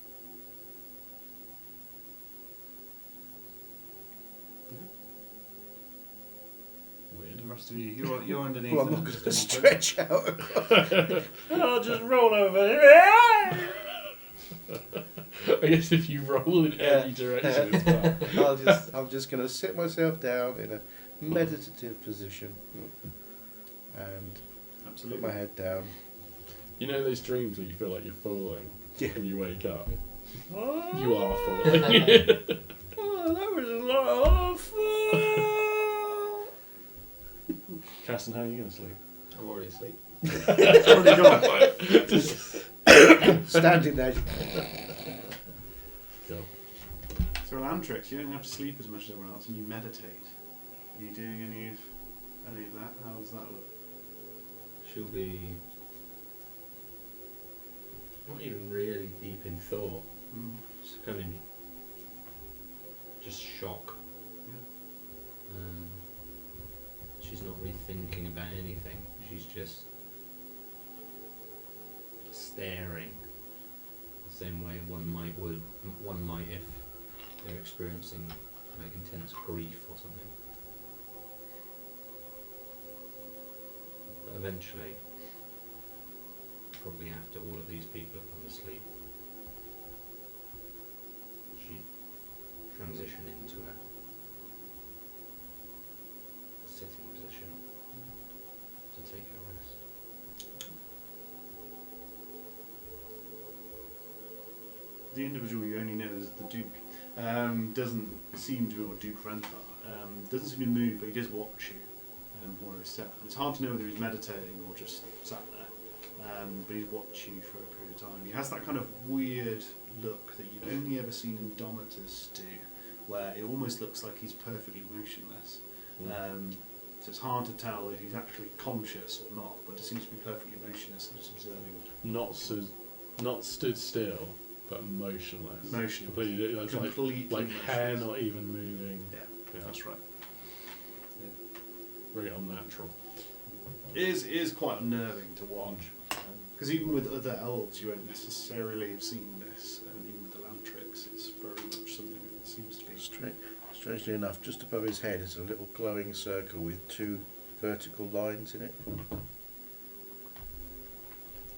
Weird. The rest of you, you're underneath. Well, I'm them, not going just to in one place. stretch out. I'll just roll over. I guess if you roll in any direction, it's fine. I'm just going to sit myself down in a meditative position and put Absolutely. my head down. You know those dreams where you feel like you're falling Yeah. and you wake up? Oh, You are falling. that was a lot of fun. Caston, how are you going to sleep? I'm already asleep. It's already gone. Standing there. Go. So Elantrix, you don't have to sleep as much as everyone else, and you meditate. Are you doing any of that? How does that look? She'll be not even really deep in thought. Just kind of just shock. She's not really thinking about anything. She's just staring the same way one might if they're experiencing like intense grief or something. But eventually, probably after all of these people have gone to sleep, she transition into a sitting position to take a rest. The individual you only know as the Duke doesn't seem to be, or Duke Renthar, doesn't seem to move, but he does watch you from where he's sat. It's hard to know whether he's meditating or just sat there, but he's watched you for a period of time. He has that kind of weird look that you've only ever seen Indomitus do, where it almost looks like he's perfectly motionless. So it's hard to tell if he's actually conscious or not, but it seems to be perfectly motionless and just observing. Not stood still, but motionless. Motionless. Completely. That's Completely like hair motionless. not even moving. Yeah, Yeah. that's right. Very unnatural. It is quite unnerving to watch, because even with other elves you won't necessarily have seen this, and even with the Elantrix it's very much something that seems to be... Strangely enough, just above his head is a little glowing circle with 2 vertical lines in it.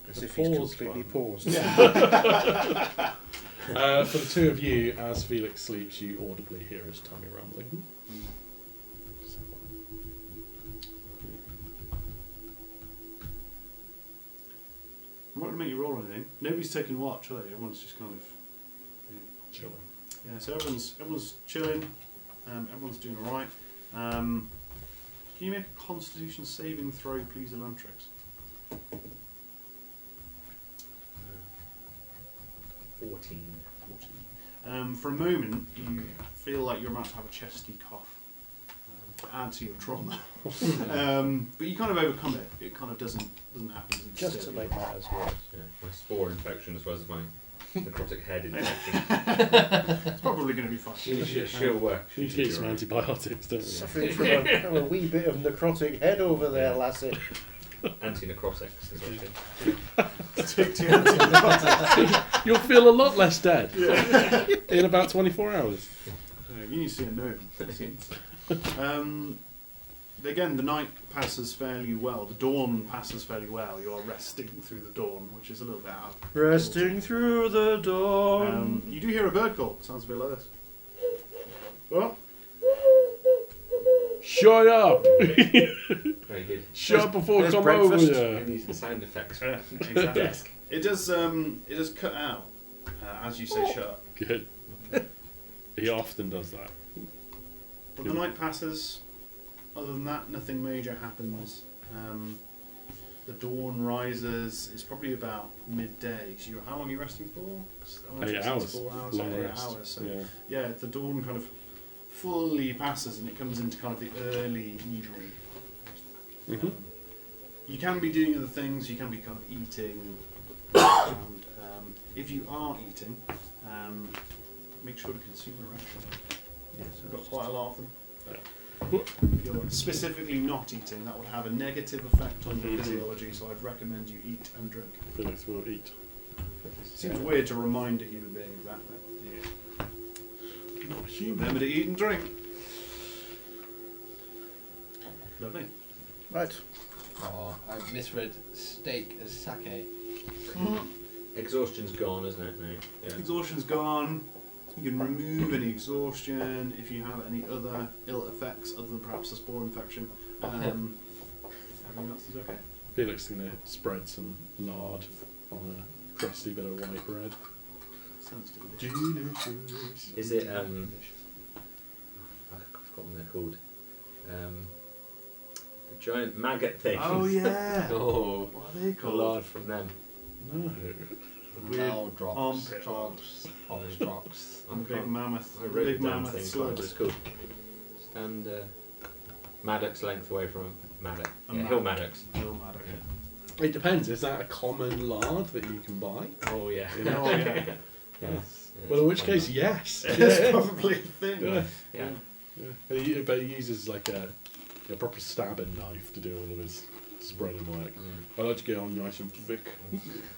As The if he's pause completely button. paused. For the two of you, as Felix sleeps, you audibly hear his tummy rumbling. I'm not going to make you roll or anything. Nobody's taking watch, are they? Everyone's just kind of... Chilling. Yeah, so everyone's chilling, everyone's doing alright. Can you make a Constitution saving throw, please, Elantrix? 14. 14. For a moment, you feel like you're about to have a chesty cough to add to your trauma, but you kind of overcome it. It kind of doesn't happen. Doesn't Just to disturb make you. matters worse. Yeah, my spore infection as well as my necrotic head infection. It's probably going to be fine. She'll work. You need to get some antibiotics, don't you? Suffering from a wee bit of necrotic head over there, lassie. Anti-necrotics is what Take two antibiotics. You'll feel a lot less dead in about 24 hours. You need to see a gnome. Again, the night passes fairly well. The dawn passes fairly well. You are resting through the dawn, which is a little bit out. Resting through the dawn. You do hear a bird call. Sounds a bit like this. Oh, Shut up! Very good. Shut up before I there's come breakfast. over Who here. needs the sound effects? exactly. It does cut out as you say shut up. Good. He often does that. But the night passes. Other than that, nothing major happens. The dawn rises. It's probably about midday. So how long are you resting for? 8 hours. 4 hours. Long 8 rest. hours. So Yeah. the dawn kind of fully passes and it comes into kind of the early evening. Mhm. You can be doing other things. You can be kind of eating. And, if you are eating, make sure to consume a ration. Yes, We've got quite a lot of them. Yeah. If you're specifically not eating, that would have a negative effect on your Mhm. physiology, so I'd recommend you eat and drink. Felix will eat. It seems weird to remind a human being of that, but yeah. Not human. Remember to eat and drink. Lovely. Right. Oh, I misread steak as sake. Exhaustion's gone, isn't it? Now? Yeah. Exhaustion's gone. You can remove any exhaustion if you have any other ill effects other than perhaps a spore infection. Everything else is okay. Felix is going to spread some lard on a crusty bit of white bread. Sounds delicious. Is it I've forgotten what they're called. The giant maggot thing. Oh yeah. Oh, What are they The called? lard from them. No. Weird Maldrox, armpit Drox, Oxdrox. And the big mammoth. I The wrote big the damn mammoth thing. Can't slugs. it's called. Stand Maddox length away from a Maddox. A Yeah, Maddox. Hill Maddox. Hill Maddox. It depends. Is that a common lard that you can buy? Oh yeah. You know? Oh yeah. Yes. Well, in which case, yes. It's probably a thing. Yeah. Yeah. Yeah. But he uses like a proper stabbing knife to do all of his spreading work. I like to get on nice and thick.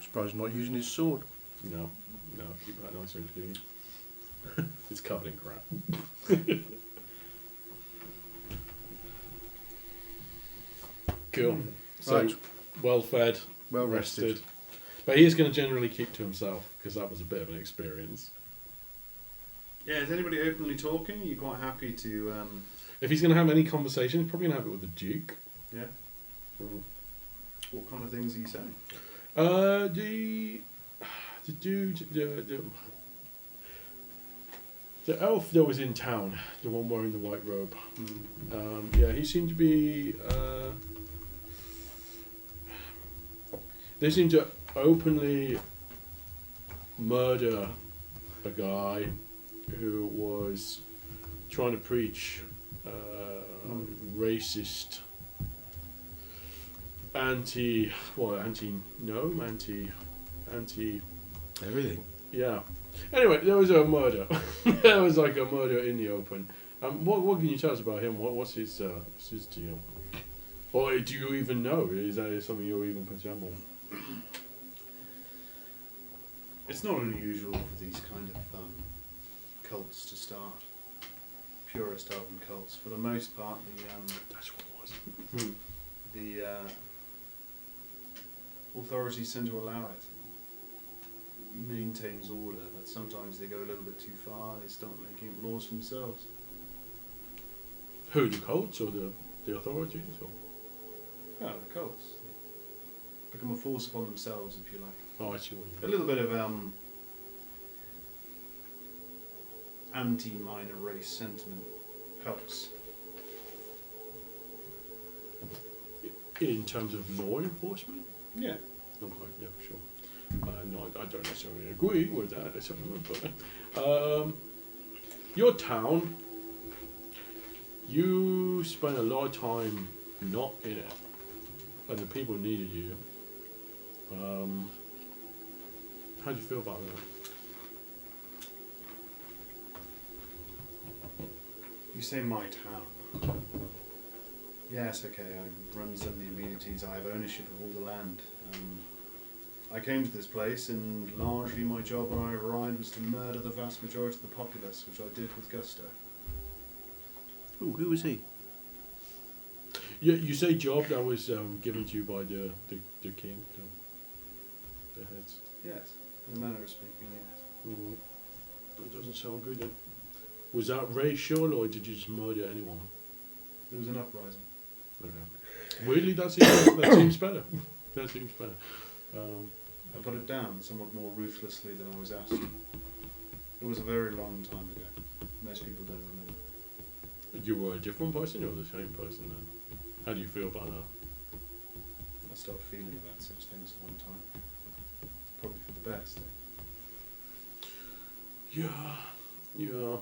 Surprised not using his sword. No, keep that nice and clean. It's covered in crap. Cool. So, Right. well fed, Well rested. But he is going to generally keep to himself because that was a bit of an experience. Yeah, is anybody openly talking? Are you quite happy to If he's going to have any conversation, he's probably going to have it with the Duke. yeah? What kind of things are you saying? The dude, the elf that was in town, the one wearing the white robe. Yeah, he seemed to be. They seemed to openly murder a guy who was trying to preach racist, anti Everything. yeah. Anyway, there was a murder. There was like a murder in the open. What can you tell us about him? What's his deal? Or do you even know? Is that something you're even concerned with? It's not unusual for these kind of cults to start. Purist elven cults. For the most part, That's what it was. the authorities tend to allow it. Maintains order, but sometimes they go a little bit too far. They start making up laws for themselves. Who, the cults or the authorities? Or? Oh, the cults. They become a force upon themselves, if you like. Oh, I see what you A mean. little bit of anti-minor race sentiment helps. In terms of law enforcement? Yeah. Okay, yeah, sure. No, I don't necessarily agree with that assessment, but your town, you spent a lot of time not in it, and the people needed you. How do you feel about that? You say my town. Yes, okay, I run some of the amenities. I have ownership of all the land. I came to this place, and largely my job when I arrived was to murder the vast majority of the populace, which I did with gusto. Ooh, who was he? Yeah, you say job that was given to you by the king, the heads. Yes, in a manner of speaking, yes. Ooh, that doesn't sound good. Then. Was that racial, or did you just murder anyone? There was an uprising. Okay. Weirdly, that seems better. That seems better. I put it down somewhat more ruthlessly than I was asked. It was a very long time ago. Most people don't remember. You were a different person, or the same person then? How do you feel about that? I stopped feeling about such things at one time. Probably for the best, eh? Yeah.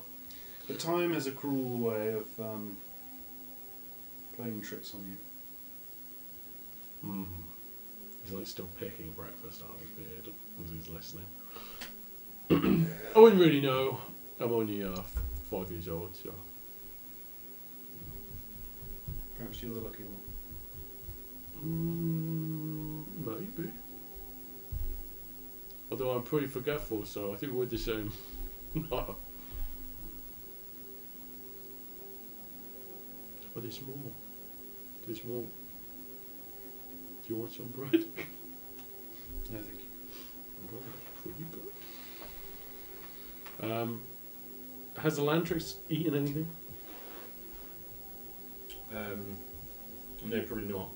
But time has a cruel way of playing tricks on you. He's like still picking breakfast out of his beard as he's listening. I wouldn't really know. I'm only 5 years old, so. Perhaps you're the lucky one. Maybe. Although I'm pretty forgetful, so I think we're the same. No. But there's more. There's more. Do you want some bread? No, thank you. Pretty good. Has Elantrix eaten anything? No, probably not.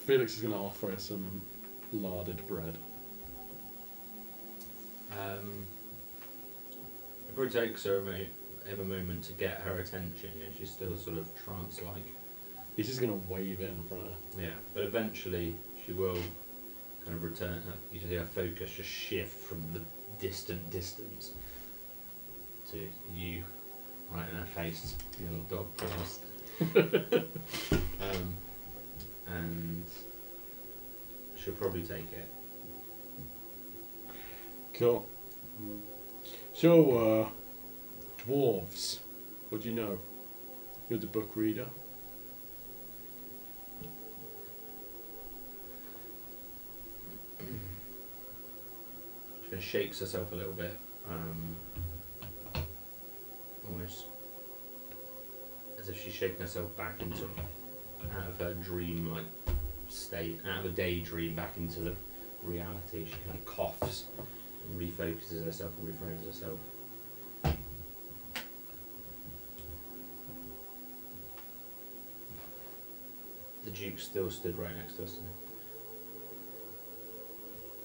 Felix is going to offer her some larded bread. It probably takes him a moment to get her attention, and she's still sort of trance-like. He's just going to wave it in front of her. Yeah, but eventually she will kind of return. You see her focus just shift from the distant distance to you, right in her face, your little dog paws. And she'll probably take it. Cool. So, dwarves, what do you know? You're the book reader. She kind of shakes herself a little bit, almost as if she's shaking herself back into out of her dream-like state, out of a daydream back into the reality. She kind of coughs and refocuses herself and reframes herself. The Duke still stood right next to us.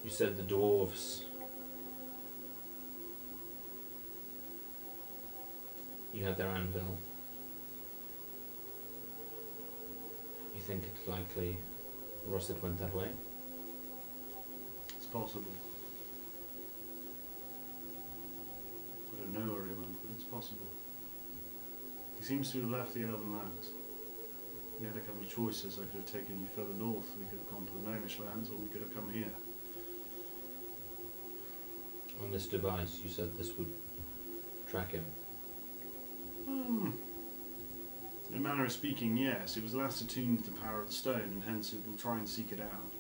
You said the dwarves. You had their anvil. You think it's likely Rosset went that way? It's possible. I don't know where he went, but it's possible. He seems to have left the Elven lands. We had a couple of choices. I could have taken you further north, we could have gone to the Gnomish lands, or we could have come here. On this device, you said this would track him. In a manner of speaking, yes. It was last attuned to the power of the stone, and hence it will try and seek it out.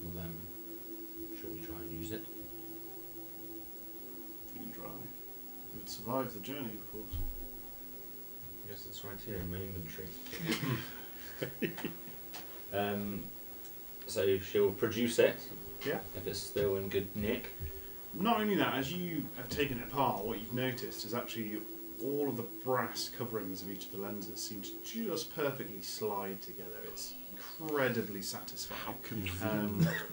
Well then, shall we try and use it? You can try. It would survive the journey, of course. Yes, it's right here in my inventory. So she'll produce it. Yeah. If it's still in good nick. Not only that, as you have taken it apart, what you've noticed is actually all of the brass coverings of each of the lenses seem to just perfectly slide together. It's incredibly satisfying.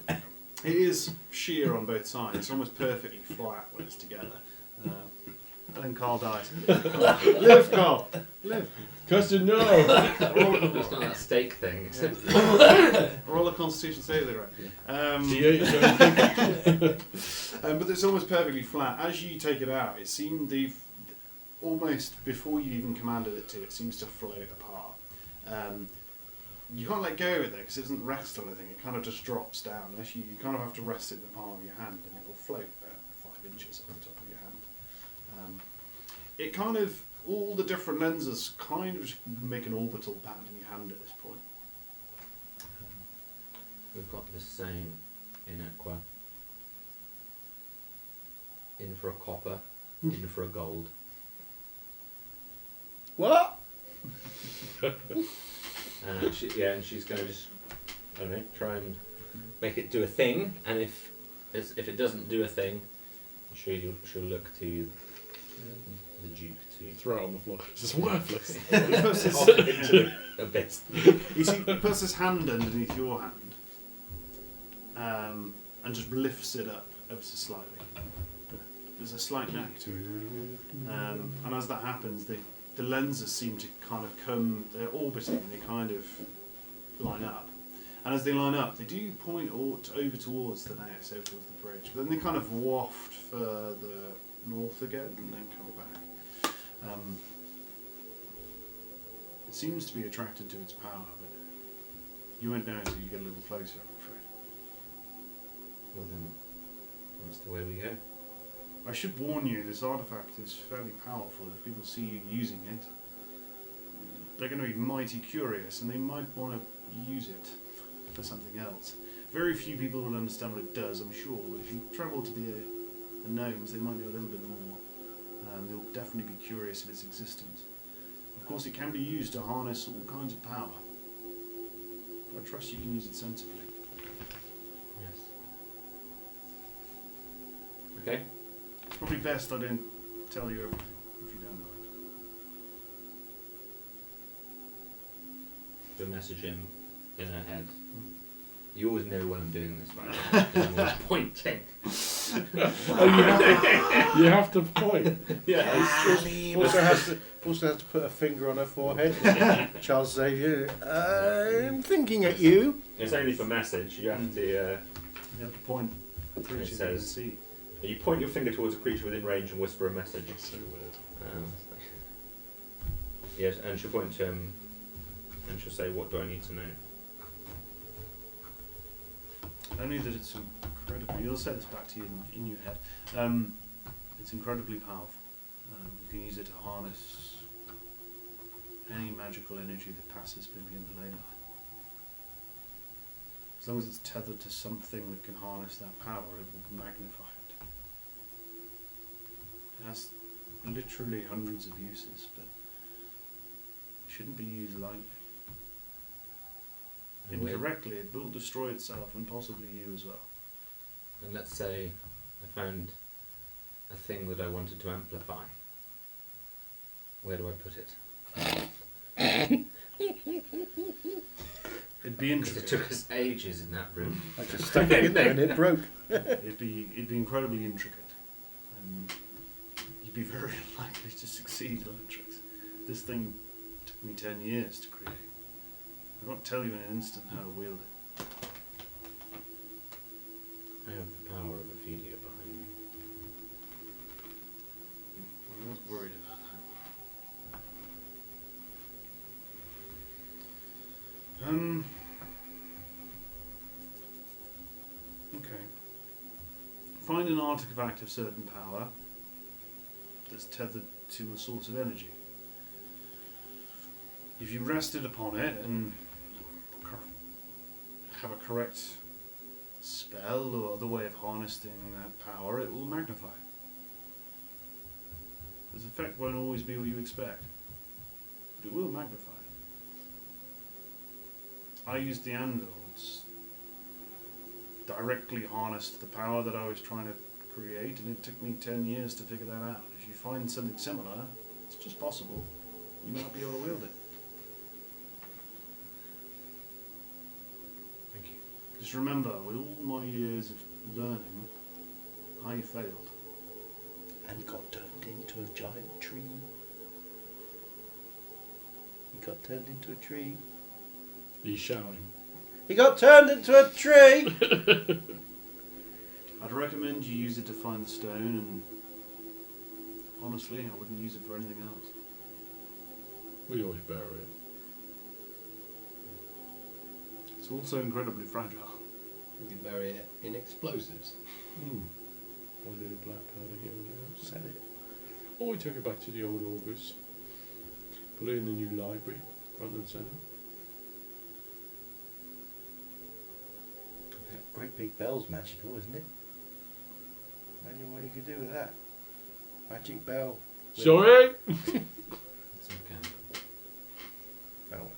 It is sheer on both sides. It's almost perfectly flat when it's together. And then Carl dies. Live, Carl! Live! Custard, no! It's not that steak thing, is it? Roll a constitution save there, right? But it's almost perfectly flat. As you take it out, it seemed almost before you even commanded it to, it seems to float apart. You can't let go of it though, because it doesn't rest on anything. It kind of just drops down. Unless you kind of have to rest it in the palm of your hand, and it will float about 5 inches on the top of your hand. It kind of, all the different lenses kind of just make an orbital pattern in your hand at this point. We've got the same in Aqua. In for a copper, in for a gold. What? And she's going to just, I don't know, try and make it do a thing. And if it doesn't do a thing, she'll look to the Duke to Throw it on the floor. It's just worthless. He puts his, off into the abyss. you see, he puts his hand underneath your hand, and just lifts it up ever so slightly. There's a slight knack to it, and as that happens, the lenses seem to kind of come. They're orbiting, and they kind of line up. And as they line up, they do point over towards the Naos, over towards the bridge. But then they kind of waft further north again, and then come back. It seems to be attracted to its power, but you won't know until you get a little closer, I'm afraid. Well then, that's the way we go. I should warn you, this artifact is fairly powerful. If people see you using it, they're going to be mighty curious, and they might want to use it for something else. Very few people will understand what it does, I'm sure, but if you travel to the gnomes, they might know a little bit more. They'll definitely be curious of its existence. Of course, it can be used to harness all kinds of power. I trust you can use it sensibly. Yes. Okay. It's probably best I don't tell you everything, if you don't mind. The message in her head. You always know when I'm doing this, right? I'm always pointing. You have to point. Yeah. Also has to put a finger on her forehead. Charles Xavier, I'm thinking at you. It's only for message. You have to. You have to point at creatures you can says- see. You point your finger towards a creature within range and whisper a message. It's so weird. Yes, and she'll point to him, and she'll say, "What do I need to know?" Only that it's incredibly. You'll say this back to you in your head. It's incredibly powerful. You can use it to harness any magical energy that passes within the ley line. As long as it's tethered to something that can harness that power, it will magnify it. It has literally hundreds of uses, but it shouldn't be used lightly. And we- Incorrectly, it will destroy itself and possibly you as well. And let's say I found a thing that I wanted to amplify. Where do I put it? It'd be Because it intricate. took us ages in that room. I just stuck it in there and it broke. It'd be incredibly intricate, and you'd be very unlikely to succeed, Electrix. This thing took me 10 years to create. I won't tell you in an instant how to wield it. I have the power of Ophelia behind me. I was worried about that. Okay. Find an artifact of certain power that's tethered to a source of energy. If you rested upon it and have a correct spell or other way of harnessing that power, it will magnify it. Its effect won't always be what you expect, but it will magnify it. I used the anvil. It's directly harnessed the power that I was trying to create, and it took me 10 years to figure that out. If you find something similar, it's just possible. You might be able to wield it. Thank you. Just remember, with all my years of learning, I failed. And got turned into a giant tree. He got turned into a tree. He's shouting. He got turned into a tree! I'd recommend you use it to find the stone, and honestly, I wouldn't use it for anything else. We always bury it. It's also incredibly fragile. We can bury it in explosives. Or a little black powder here and there. Sell it. Or we take it back to the old August. Put it in the new library, front and centre. Great big bell's magical, isn't it? Imagine what you could do with that. Magic bell. Sorry! It's mechanical. Oh,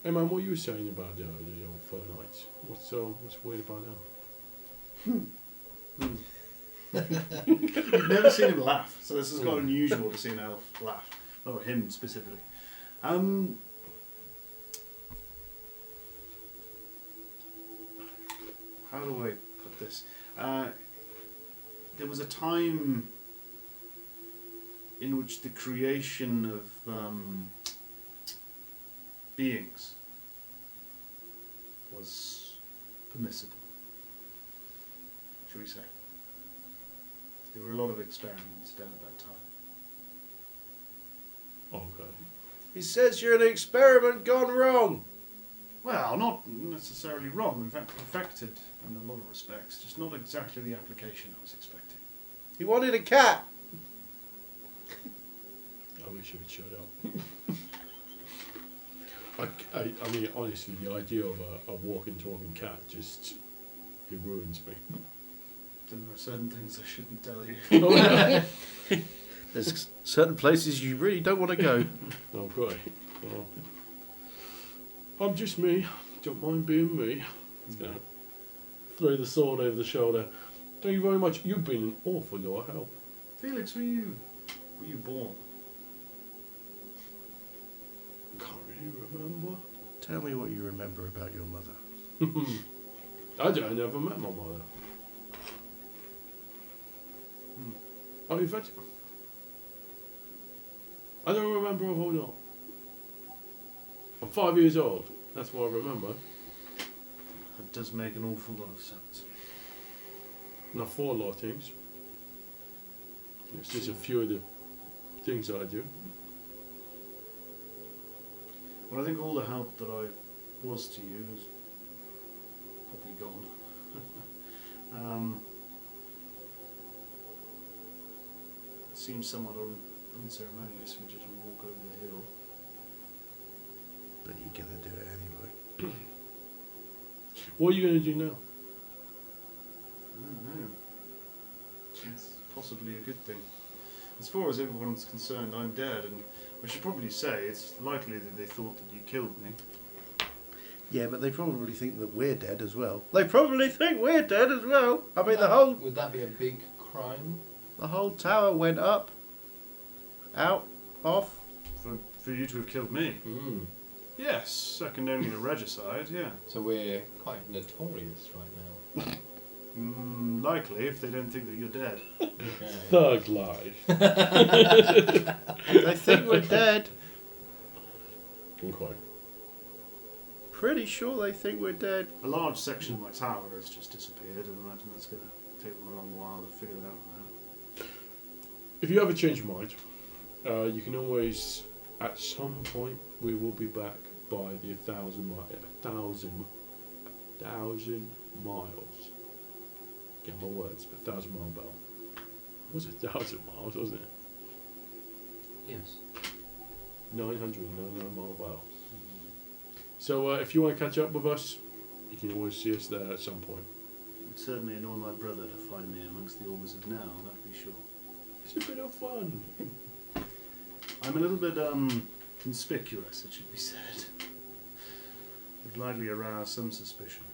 Hey man, what you were saying about the old fur knights? What's weird about them? You've never seen him laugh, so this is quite unusual to see an elf laugh. Or him specifically. How do I put this? There was a time in which the creation of beings was permissible, shall we say. There were a lot of experiments done at that time. Okay. he says you're an experiment gone wrong. Well, not necessarily wrong, in fact perfected in a lot of respects, just not exactly the application I was expecting. He wanted a cat. I wish you would shut up. I mean, honestly, the idea of a walking, talking cat just, it ruins me. There are certain things I shouldn't tell you. There's certain places you really don't want to go. Oh, great. Well, I'm just me. Don't mind being me. You know, throw the sword over the shoulder. Thank you very much. You've been an awful lot of help. Felix, were you born? Can't really remember. Tell me what you remember about your mother. I never met my mother. Oh, in fact, I don't remember a whole lot. I'm 5 years old. That's what I remember. That does make an awful lot of sense. Not for a lot of things. It's just a few of the things that I do. Well, I think all the help that I was to you is probably gone. It seems somewhat unceremonious if we just walk over the hill. But you're gonna do it anyway. What are you going to do now? I don't know. It's possibly a good thing. As far as everyone's concerned, I'm dead, and I should probably say it's likely that they thought that you killed me. Yeah, but they probably think that we're dead as well. They probably think we're dead as well. I mean, Would that be a big crime? the whole tower went up, out, off. For you to have killed me? Yes, second only to regicide, yeah. So we're quite notorious right now. Likely, if they don't think that you're dead. Okay. Thug life. They think we're dead. Okay. Pretty sure they think we're dead. A large section of my tower has just disappeared, and I imagine that's going to take them a long while to figure it out now. If you ever change your mind, you can always, at some point, we will be back by the 1,000 miles. Get my words, 1,000 mile bell. Was it 1,000 miles, wasn't it? Yes. 999 mile bell. So if you want to catch up with us, you can always see us there at some point. It would certainly annoy my brother to find me amongst the Albers of now, that'd be sure. It's a bit of fun. I'm a little bit conspicuous, it should be said. Would likely arouse some suspicion.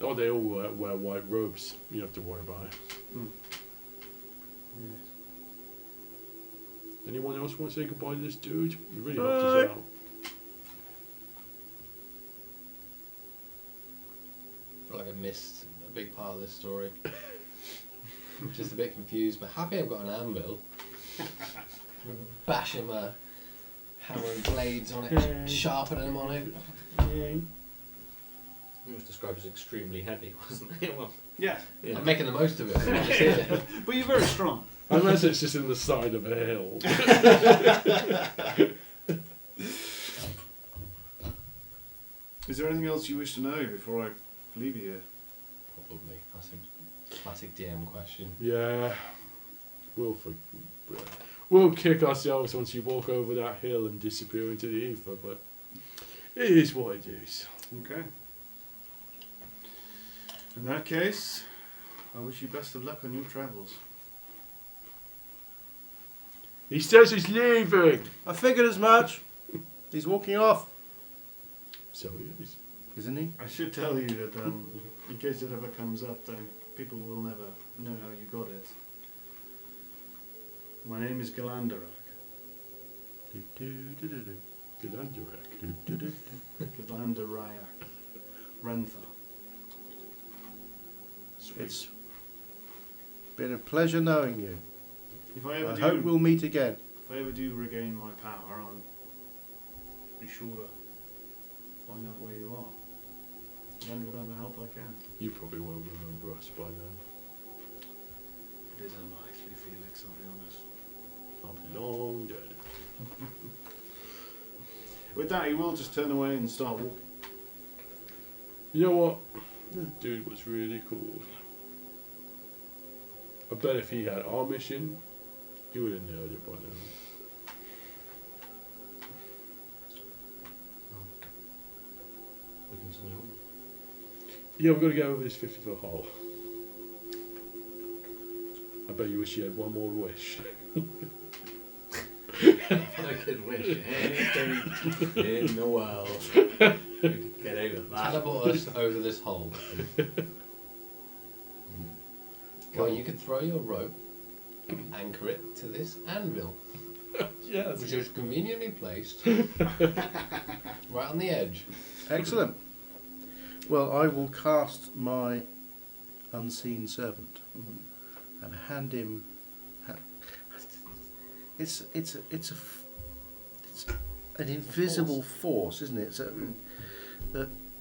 Oh, they all wear white robes. You don't have to worry about it. Yes. Anyone else want to say goodbye to this dude? You really Bye. helped us out. I feel like I missed a big part of this story. Just a bit confused, but happy I've got an anvil. Bashing my hammer and blades on it, sharpening them on it. It was described as extremely heavy, wasn't it? Well, Yeah, yeah. I'm making the most of it. I want to see it. but you're very strong. Unless it's just in the side of a hill. Is there anything else you wish to know before I leave you here? Probably. That's a classic DM question. Yeah. We'll kick ourselves once you walk over that hill and disappear into the ether, but it is what it is. Okay. In that case, I wish you best of luck on your travels. He says he's leaving! I figured as much. He's walking off, So he is. isn't he? I should tell you that in case it ever comes up, then people will never know how you got it. My name is Galandarak. Galandarak. Galandarayak. Rentha. It's been a pleasure knowing you. If I ever I do, hope we'll meet again. if I ever do regain my power, I'll be sure to find out where you are. Lend whatever help I can. You probably won't remember us by then. It is unlikely, Felix, I'll be honest. I'll be long dead. With that, he will just turn away and start walking. You know what? That dude was really cool. I bet if he had our mission, he would have nailed it by now. We continue on. Yeah, we've got to get over this 50-foot hole. I bet you wish you had one more wish. I could wish anything in the world to get over that. Teleport us over this hole. Well, you could throw your rope, anchor it to this anvil, Yeah, that's which good. is conveniently placed right on the edge. Excellent. Well, I will cast my unseen servant and hand him. It's an invisible force, isn't it? It's a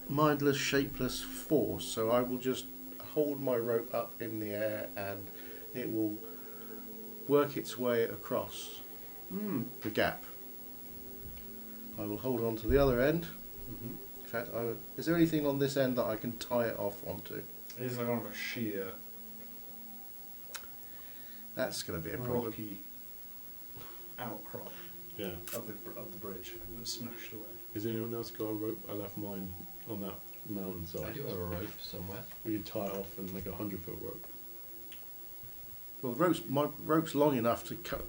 mindless, shapeless force. So I will just hold my rope up in the air, and it will work its way across the gap. I will hold on to the other end. In fact, is there anything on this end that I can tie it off onto? It is like on a sheer, That's going to be a problem. rocky outcrop Yeah. of the bridge. It was smashed away. Has anyone else got a rope? I left mine on that mountainside. I do have a rope somewhere. We could tie it off and make a 100-foot rope. Well, my rope's long enough to cut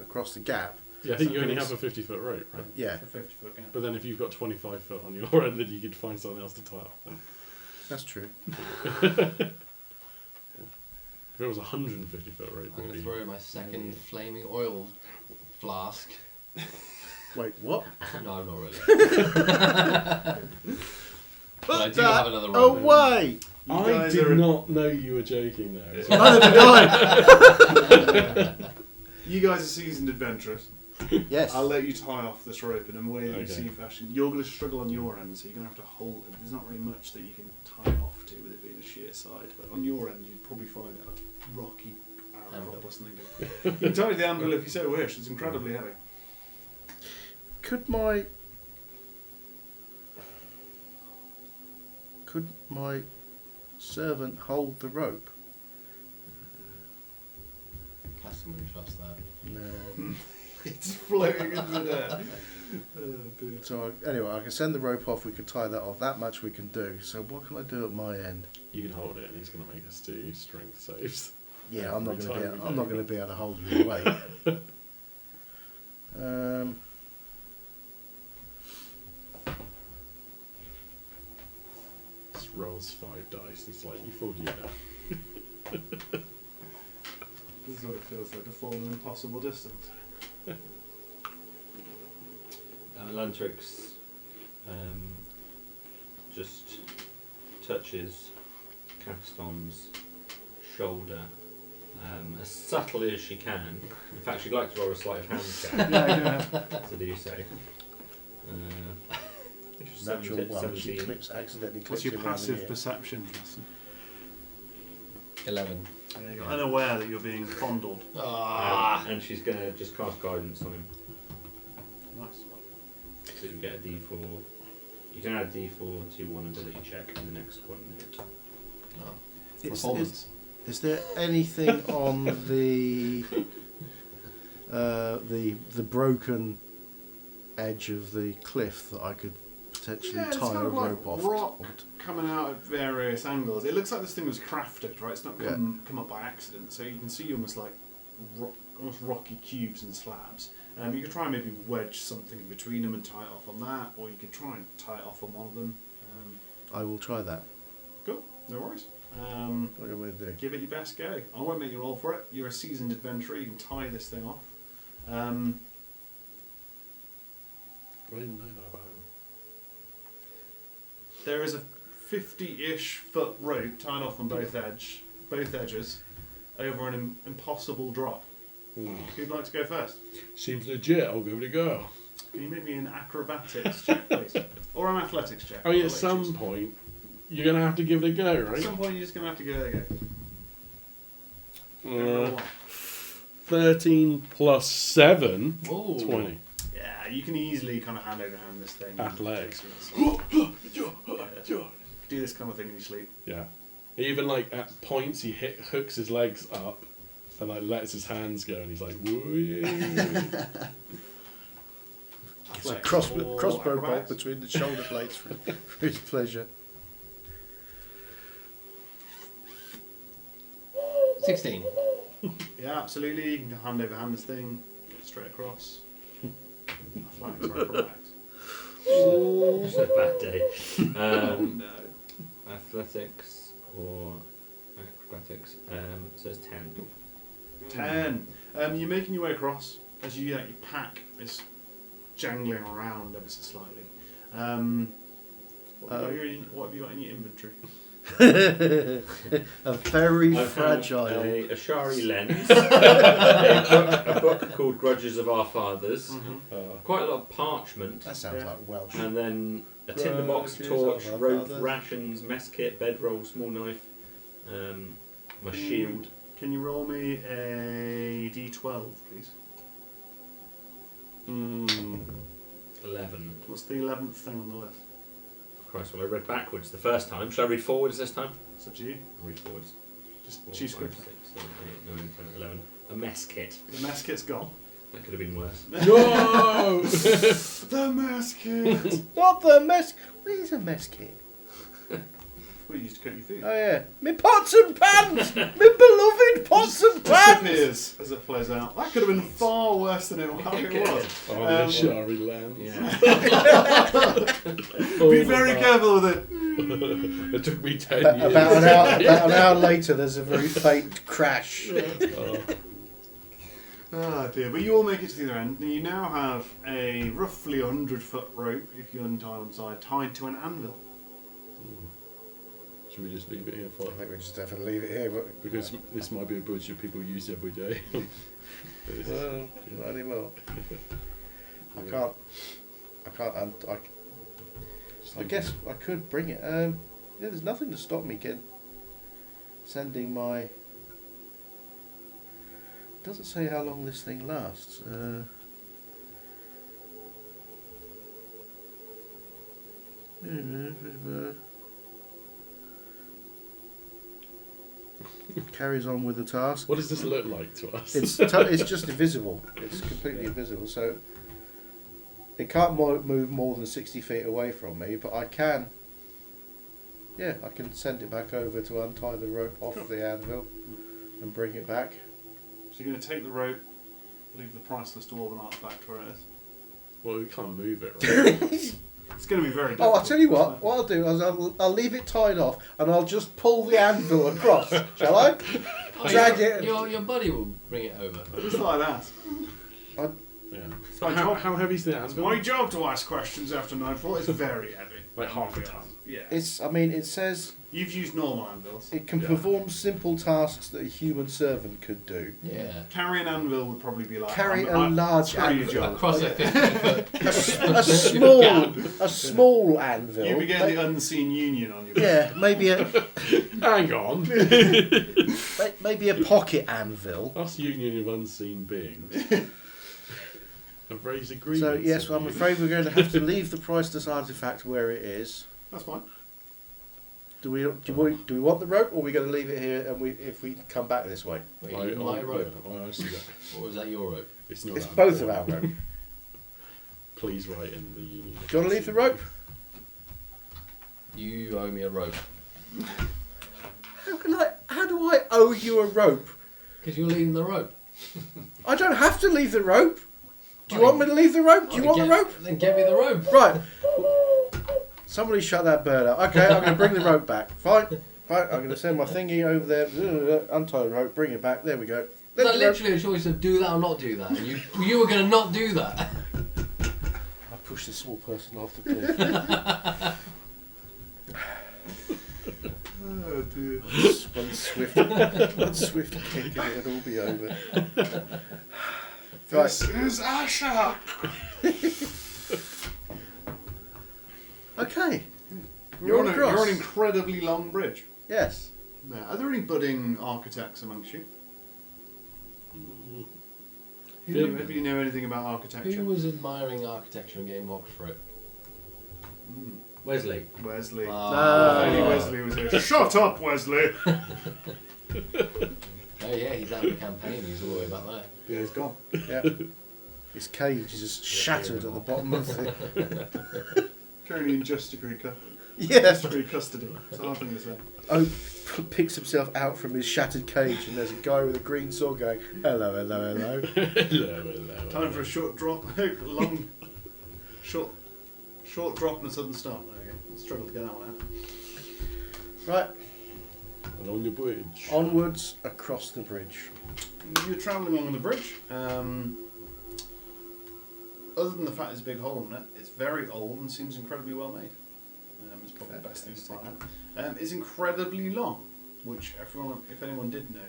across the gap. Yeah, I think you only Something have a 50-foot rope, right? Yeah, It's a 50-foot gap. But then if you've got 25 foot on your end, then you could find something else to tie off. that's true. If it was a 150-foot rope, I'm it going would to be... throw my second flaming oil flask. Wait, what? No, I'm not really. But I do have another rope. away! You I guys did are- not know you were joking there. Neither did I. You guys are seasoned adventurers. Yes. I'll let you tie off this rope in a way Okay. you see fashion. You're going to struggle on your end, so you're going to have to hold it. There's not really much that you can tie it off to with it being a sheer side. But on your end, you'd probably find a rocky outcrop Anvil. or something. You can tie the anvil if you so wish. It's incredibly heavy. Could my servant hold the rope? Caston wouldn't trust that. No. It's floating into there. Oh dear. So anyway, I can send the rope off. We can tie that off. That much we can do. So what can I do at my end? You can hold it, and he's going to make us do strength saves. Yeah, I'm not Every going to time be. we I'm go. not going to be able to hold you away. Just rolls 5 dice. It's like, you fooled you now. This is what it feels like to fall an impossible distance. Lantrix just touches Caston's shoulder as subtly as she can. In fact, she'd like to roll a sleight of hand check Yeah. to do so. Natural one. She 17. accidentally clips What's your him around the passive ear. perception, Caston? 11. You're unaware that you're being fondled. And she's going to just cast guidance on him. Nice. So you get a d4. You can add a d4 to one ability check in the next 1 minute. Oh. Is, Performance. is there anything on the broken edge of the cliff that I could potentially Yeah, it's tie kind a of like rope off? rock coming out at various angles. It looks like this thing was crafted, right? It's not come up by accident. So you can see almost like almost rocky cubes and slabs. You could try and maybe wedge something in between them and tie it off on that, or you could try and tie it off on one of them. I will try that. Cool, no worries. What am I going to do? Give it your best go. I won't make you roll for it. You're a seasoned adventurer. You can tie this thing off. I didn't know that about him. There is a 50-ish foot rope tied off on both edges, over an impossible drop. Who'd like to go first? Seems legit, I'll give it a go. Can you make me an acrobatics check, please? Or an athletics check? I mean, I'll at let you some choose. point, you're going to have to give it a go, At right? some point, you're just going to have to give it a go. Uh, Roll one. 13 plus 7, Ooh. 20. Yeah, you can easily kind of hand over hand this thing. Athletics. Do this kind of thing in your sleep. Yeah. Even like at points, he hooks his legs up and like lets his hands go, and he's like, woo yeah. It's a Athletics or crossbow bolt acrobatics? between the shoulder blades for his pleasure. 16. Yeah, absolutely. You can hand over hand this thing, get straight across. Athletics or acrobatics? It's a bad day. No. Athletics or acrobatics. So it's 10. 10. You're making your way across as your pack is jangling around ever so slightly. What have you got in your inventory? A very I've fragile. found a Ashari lens, a book called Grudges of Our Fathers, quite a lot of parchment, That sounds Yeah. like Welsh. and then a tinderbox, Grudges torch, of Our rope, Fathers. rations, mess kit, bedroll, small knife, my shield. Can you roll me a d12, please? 11. What's the 11th thing on the list? Christ, well, I read backwards the first time. Should I read forwards this time? It's up to you. I'll read forwards. Just 4, choose 5, quickly. 6, 7, 8, 9, 10, 11. A mess kit. The mess kit's gone. That could have been worse. No! The mess kit! Not the mess. What is a mess kit? We used to cook your food. Oh yeah, me pots and pans, me beloved pots and pans. Disappears as it flows out. That could have been far worse than it was. Oh, the Ashari lens. Yeah. Be very careful with it. It took me 10 years. About an hour later, there's a very faint crash. Oh. Oh dear, but you all make it to the other end, and you now have a roughly 100-foot rope, if you untie one side, tied to an anvil. Should we just leave it here for? I think we just have to leave it here. But Because this might be a butcher people use every day. well, not anymore. I guess I could bring it. Yeah, there's nothing to stop me sending my. Doesn't say how long this thing lasts. Carries on with the task. What does this look like to us? It's just invisible. It's completely invisible. So it can't move more than 60 feet away from me, but I can. Yeah, I can send it back over to untie the rope off the anvil and bring it back. So you're going to take the rope, leave the priceless dwarven artifact where it is. Well, we can't move it, right? It's going to be very Oh, difficult. I'll tell you what I'll do is I'll leave it tied off and I'll just pull the anvil across, shall I? Oh, Drag your, it. Your buddy will bring it over. I just thought I'd ask. Yeah. my How, job. how heavy's the It's anvil? my job to ask questions after nightfall. It's very heavy. Like half a ton. Yeah. It says You've used normal anvils. it can Yeah. perform simple tasks that a human servant could do. Yeah. Carry an anvil would probably be like... Carry a large screw your anvil. job. Across a 50-foot. A small anvil. You begin the unseen union on your Yeah, maybe Hang on. maybe a pocket anvil. Us union of unseen beings have raised agreements. So yes, with I'm you. afraid we're going to have to leave the priceless artifact where it is. That's fine. Do we want the rope, or are we going to leave it here and if we come back this way? Wait, you my rope. Yeah, I see that. Or was that your rope? It's not. It's that both of our important. rope. Please write in the union. Do you want to leave the rope? You owe me a rope. How do I owe you a rope? Because you're leaving the rope. I don't have to leave the rope. Do you want me to leave the rope? Do you want the rope? Then get me the rope. Right. Somebody shut that bird up. Okay, I'm going to bring the rope back. Fine. Right, I'm going to send my thingy over there. Untie the rope. Bring it back. There we go. Is There's that the rope. literally a choice of do that or not do that? And you were going to not do that. I pushed this small person off the cliff. Oh dear. One swift kick and it'll all be over. Right. This is Asha! Okay. We're You're all on across. an incredibly long bridge. Yes. Now, are there any budding architects amongst you? Do you know anything about architecture? Who was admiring architecture and getting mocked for it? Wesley. Wesley. Ah. Only Wesley was here. Shut up, Wesley! Oh yeah, he's out of the campaign. He's all the way back there. Yeah, he's gone. Yeah. His cage is just shattered at the bottom of the. Currently in just degree Yes. custody. It's a hard thing to say. Oh, picks himself out from his shattered cage, and there's a guy with a green sword going, "Hello, hello, hello." Hello. Time for a short drop. Long. Short drop and a sudden stop. There we go. Struggle to get that one out. Right. Along the bridge. Onwards across the bridge. You're travelling along the bridge. Other than the fact there's a big hole in it, it's very old and seems incredibly well made. It's probably the best thing to find out. It's incredibly long, which everyone, if anyone did know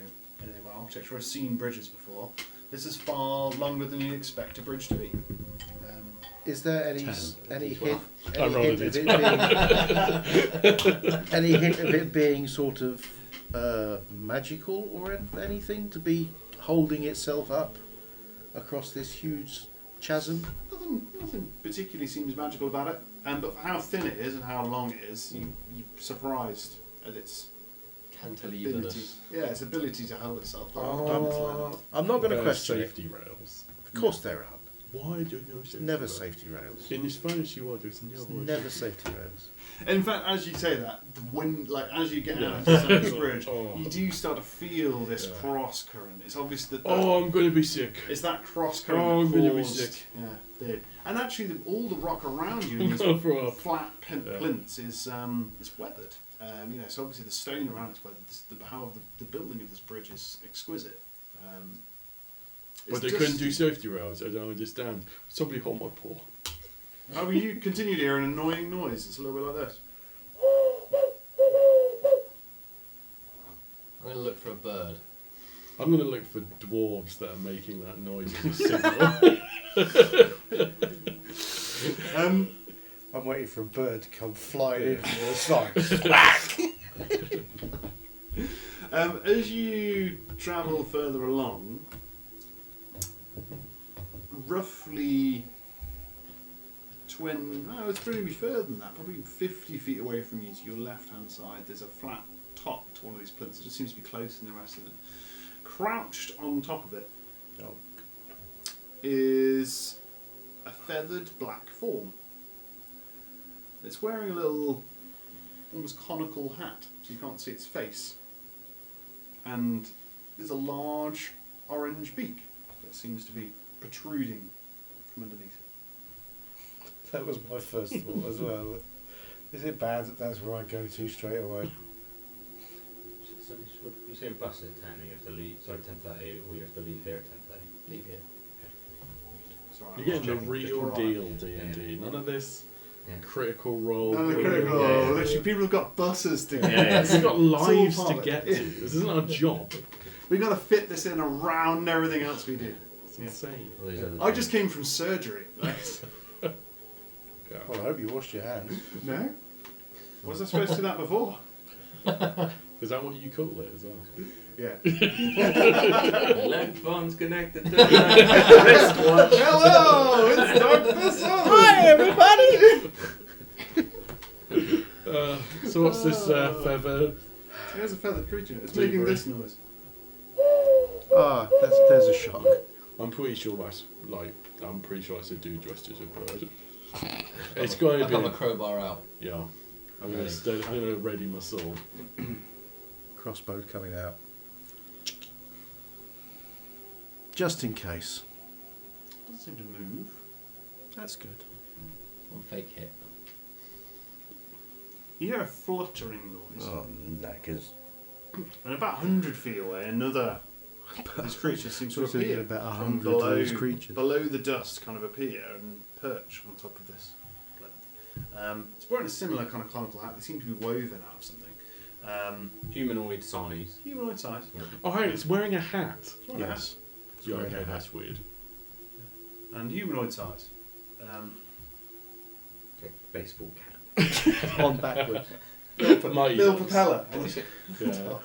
anything about architecture or has seen bridges before, this is far longer than you'd expect a bridge to be. Is there any 10, any 12. hint I rolled of it. it being any hint of it being sort of magical or anything to be holding itself up across this huge chasm? Nothing particularly seems magical about it, but for how thin it is and how long it is, you're surprised at its ability. Cantileverous. Yeah, its ability to hold itself up. I'm not going to There are question it. safety rails. Of course there are. Why do you know safety Never rails? safety rails. In this fantasy world, there's never Never safety rails. In fact, as you say that, the wind, like as you get Yeah. out of the bridge, Oh. you do start to feel this Yeah. cross current. It's obvious that Oh, I'm going to be sick. it's that cross current. Oh, I'm that gonna be caused- sick. Yeah, did. And actually, all the rock around you, I'm in these going to throw up. flat Yeah. plinths, is weathered. So obviously the stone around it's weathered. How the building of this bridge is exquisite. But they couldn't do safety rails. I don't understand. Somebody hold my paw. Oh, you continue to hear an annoying noise. It's a little bit like this. I'm going to look for a bird. I'm going to look for dwarves that are making that noise as a signal. I'm waiting for a bird to come flying in from the side. As you travel further along, roughly it's probably further than that, probably 50 feet away from you to your left-hand side, there's a flat top to one of these plinths. It just seems to be closer than the rest of them. Crouched on top of it Oh, is a feathered black form. It's wearing a little, almost conical hat, so you can't see its face. And there's a large orange beak that seems to be protruding from underneath it. that was my first thought as well. Is it bad that that's where I go to straight away? So you say bus at 10 and you have to leave, sorry, 10:30, or you have to leave here at 10:30? Leave here. Sorry, You're getting the I'm checking. real Alright. deal D&D. None of this Yeah. critical role. No, thing. critical. Yeah. Literally, people have got buses to get. Yeah. We've got lives part to of it. get to. This isn't our job. We've got to fit this in around everything else we do. It's insane. All these other I just things. came from surgery. Right? Yeah. Well, I hope you washed your hands. No? Was I supposed to do that before? Is that what you call it as well? Yeah. Leg phone's connected to the wristwatch. Hello! It's Dr. Sun! Hi, everybody! So what's this feather? There's a feathered creature. It's Delivery. making this noise. Ah, there's a shock. I'm pretty sure that's like. I'm pretty sure that's a dude dressed as a bird. It's going I've got my to crowbar out. be. Yeah. I'm Ready. gonna ready my sword. Crossbow coming out. Just in case. Doesn't seem to move. That's good. One fake hit. You hear a fluttering noise. Oh, knackers. And about 100 feet away, another this creature seems to Sort of appear. about from 100 of those creatures. Below the dust kind of appear and perch on top of this plinth. It's wearing a similar kind of conical hat. They seem to be woven out of something. Humanoid size. Humanoid size. Oh, hey, it's wearing a hat. It's wearing a hat. Yes. Yeah, wearing okay, a hat. that's weird. And humanoid size. Okay, baseball cap. On backwards. My Bill ears. Propeller. Yeah.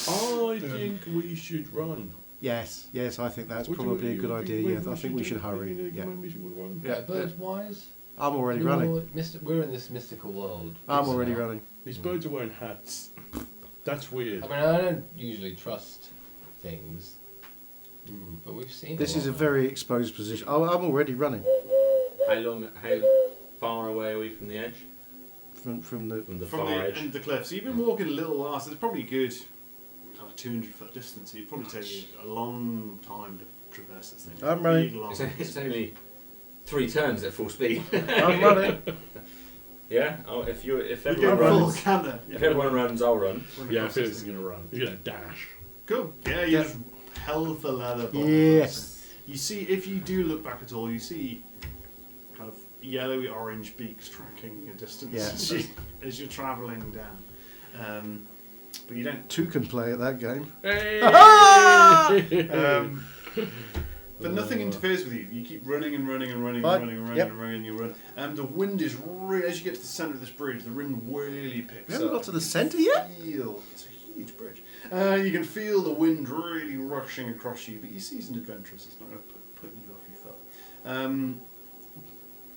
I think we should run. Yes, I think that's Would you- probably a you good think idea. maybe Yeah, I think we should hurry. Yeah, Maybe we should run. Yeah. Birds wise. I'm already Any running. more we're in this mystical world. I'm It's already not. running. These birds are wearing hats. That's weird. I mean, I don't usually trust things, Mm. but we've seen. This is a lot. very exposed position. Oh, I'm already running How far away are we from the edge? from the. From the From far the edge? end of the cliff. So you've been walking a little while, so it's probably a good kind of 200-foot distance. So it'd probably take you a long time to traverse this thing. I'm running. Big, long- It's only 3 turns at full speed. I'm running. Yeah. Oh, if You everyone go full runs, canter. if everyone runs, I'll run. Yeah, Felix is going to run. He's going to dash. Cool. Yeah, you just hell for leather. Yes. You see, if you do look back at all, you see kind of yellowy orange beaks tracking your distance Yeah. as you're travelling down. But you don't. Two can play at that game. Hey! But nothing interferes with you. You keep running and running and running Fine. and running and running Yep. and running. And you run. And the wind is really, as you get to the centre of this bridge, the wind really picks We haven't up. got to the centre yet. It's a huge bridge. You can feel the wind really rushing across you, but you're seasoned adventurers. It's not going to put you off your foot.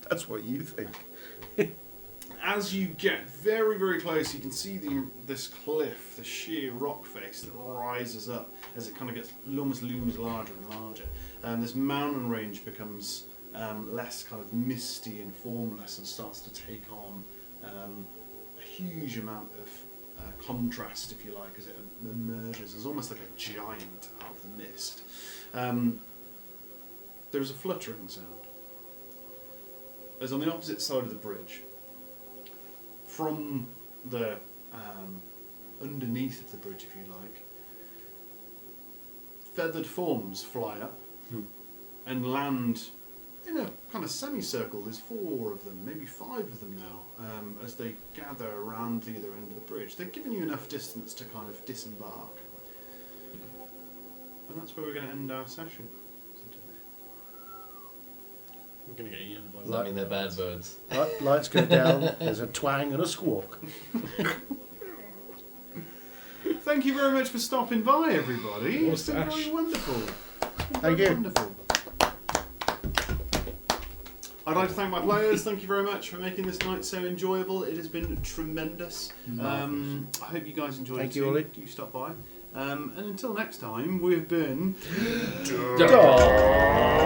That's what you think. As you get very, very close, you can see this cliff, the sheer rock face that rises up as it kind of gets almost looms larger and larger. This mountain range becomes less kind of misty and formless and starts to take on a huge amount of contrast, if you like, as it emerges as almost like a giant out of the mist. There's a fluttering sound. As on the opposite side of the bridge, from the underneath of the bridge, if you like, feathered forms fly up and land in a kind of semicircle. There's 4 of them, maybe 5 of them now, as they gather around the other end of the bridge. They've given you enough distance to kind of disembark. And that's where we're going to end our session. I'm going to get eaten by Does that mean they're bad birds? Lights go down. There's a twang and a squawk. Thank you very much for stopping by, everybody. What's It's been Ash? really wonderful. Thank you. Wonderful. I'd like to thank my players. Thank you very much for making this night so enjoyable. It has been tremendous. I hope you guys enjoyed Thank it you, too. Ollie. Do stop by. And until next time, we've been... Dog.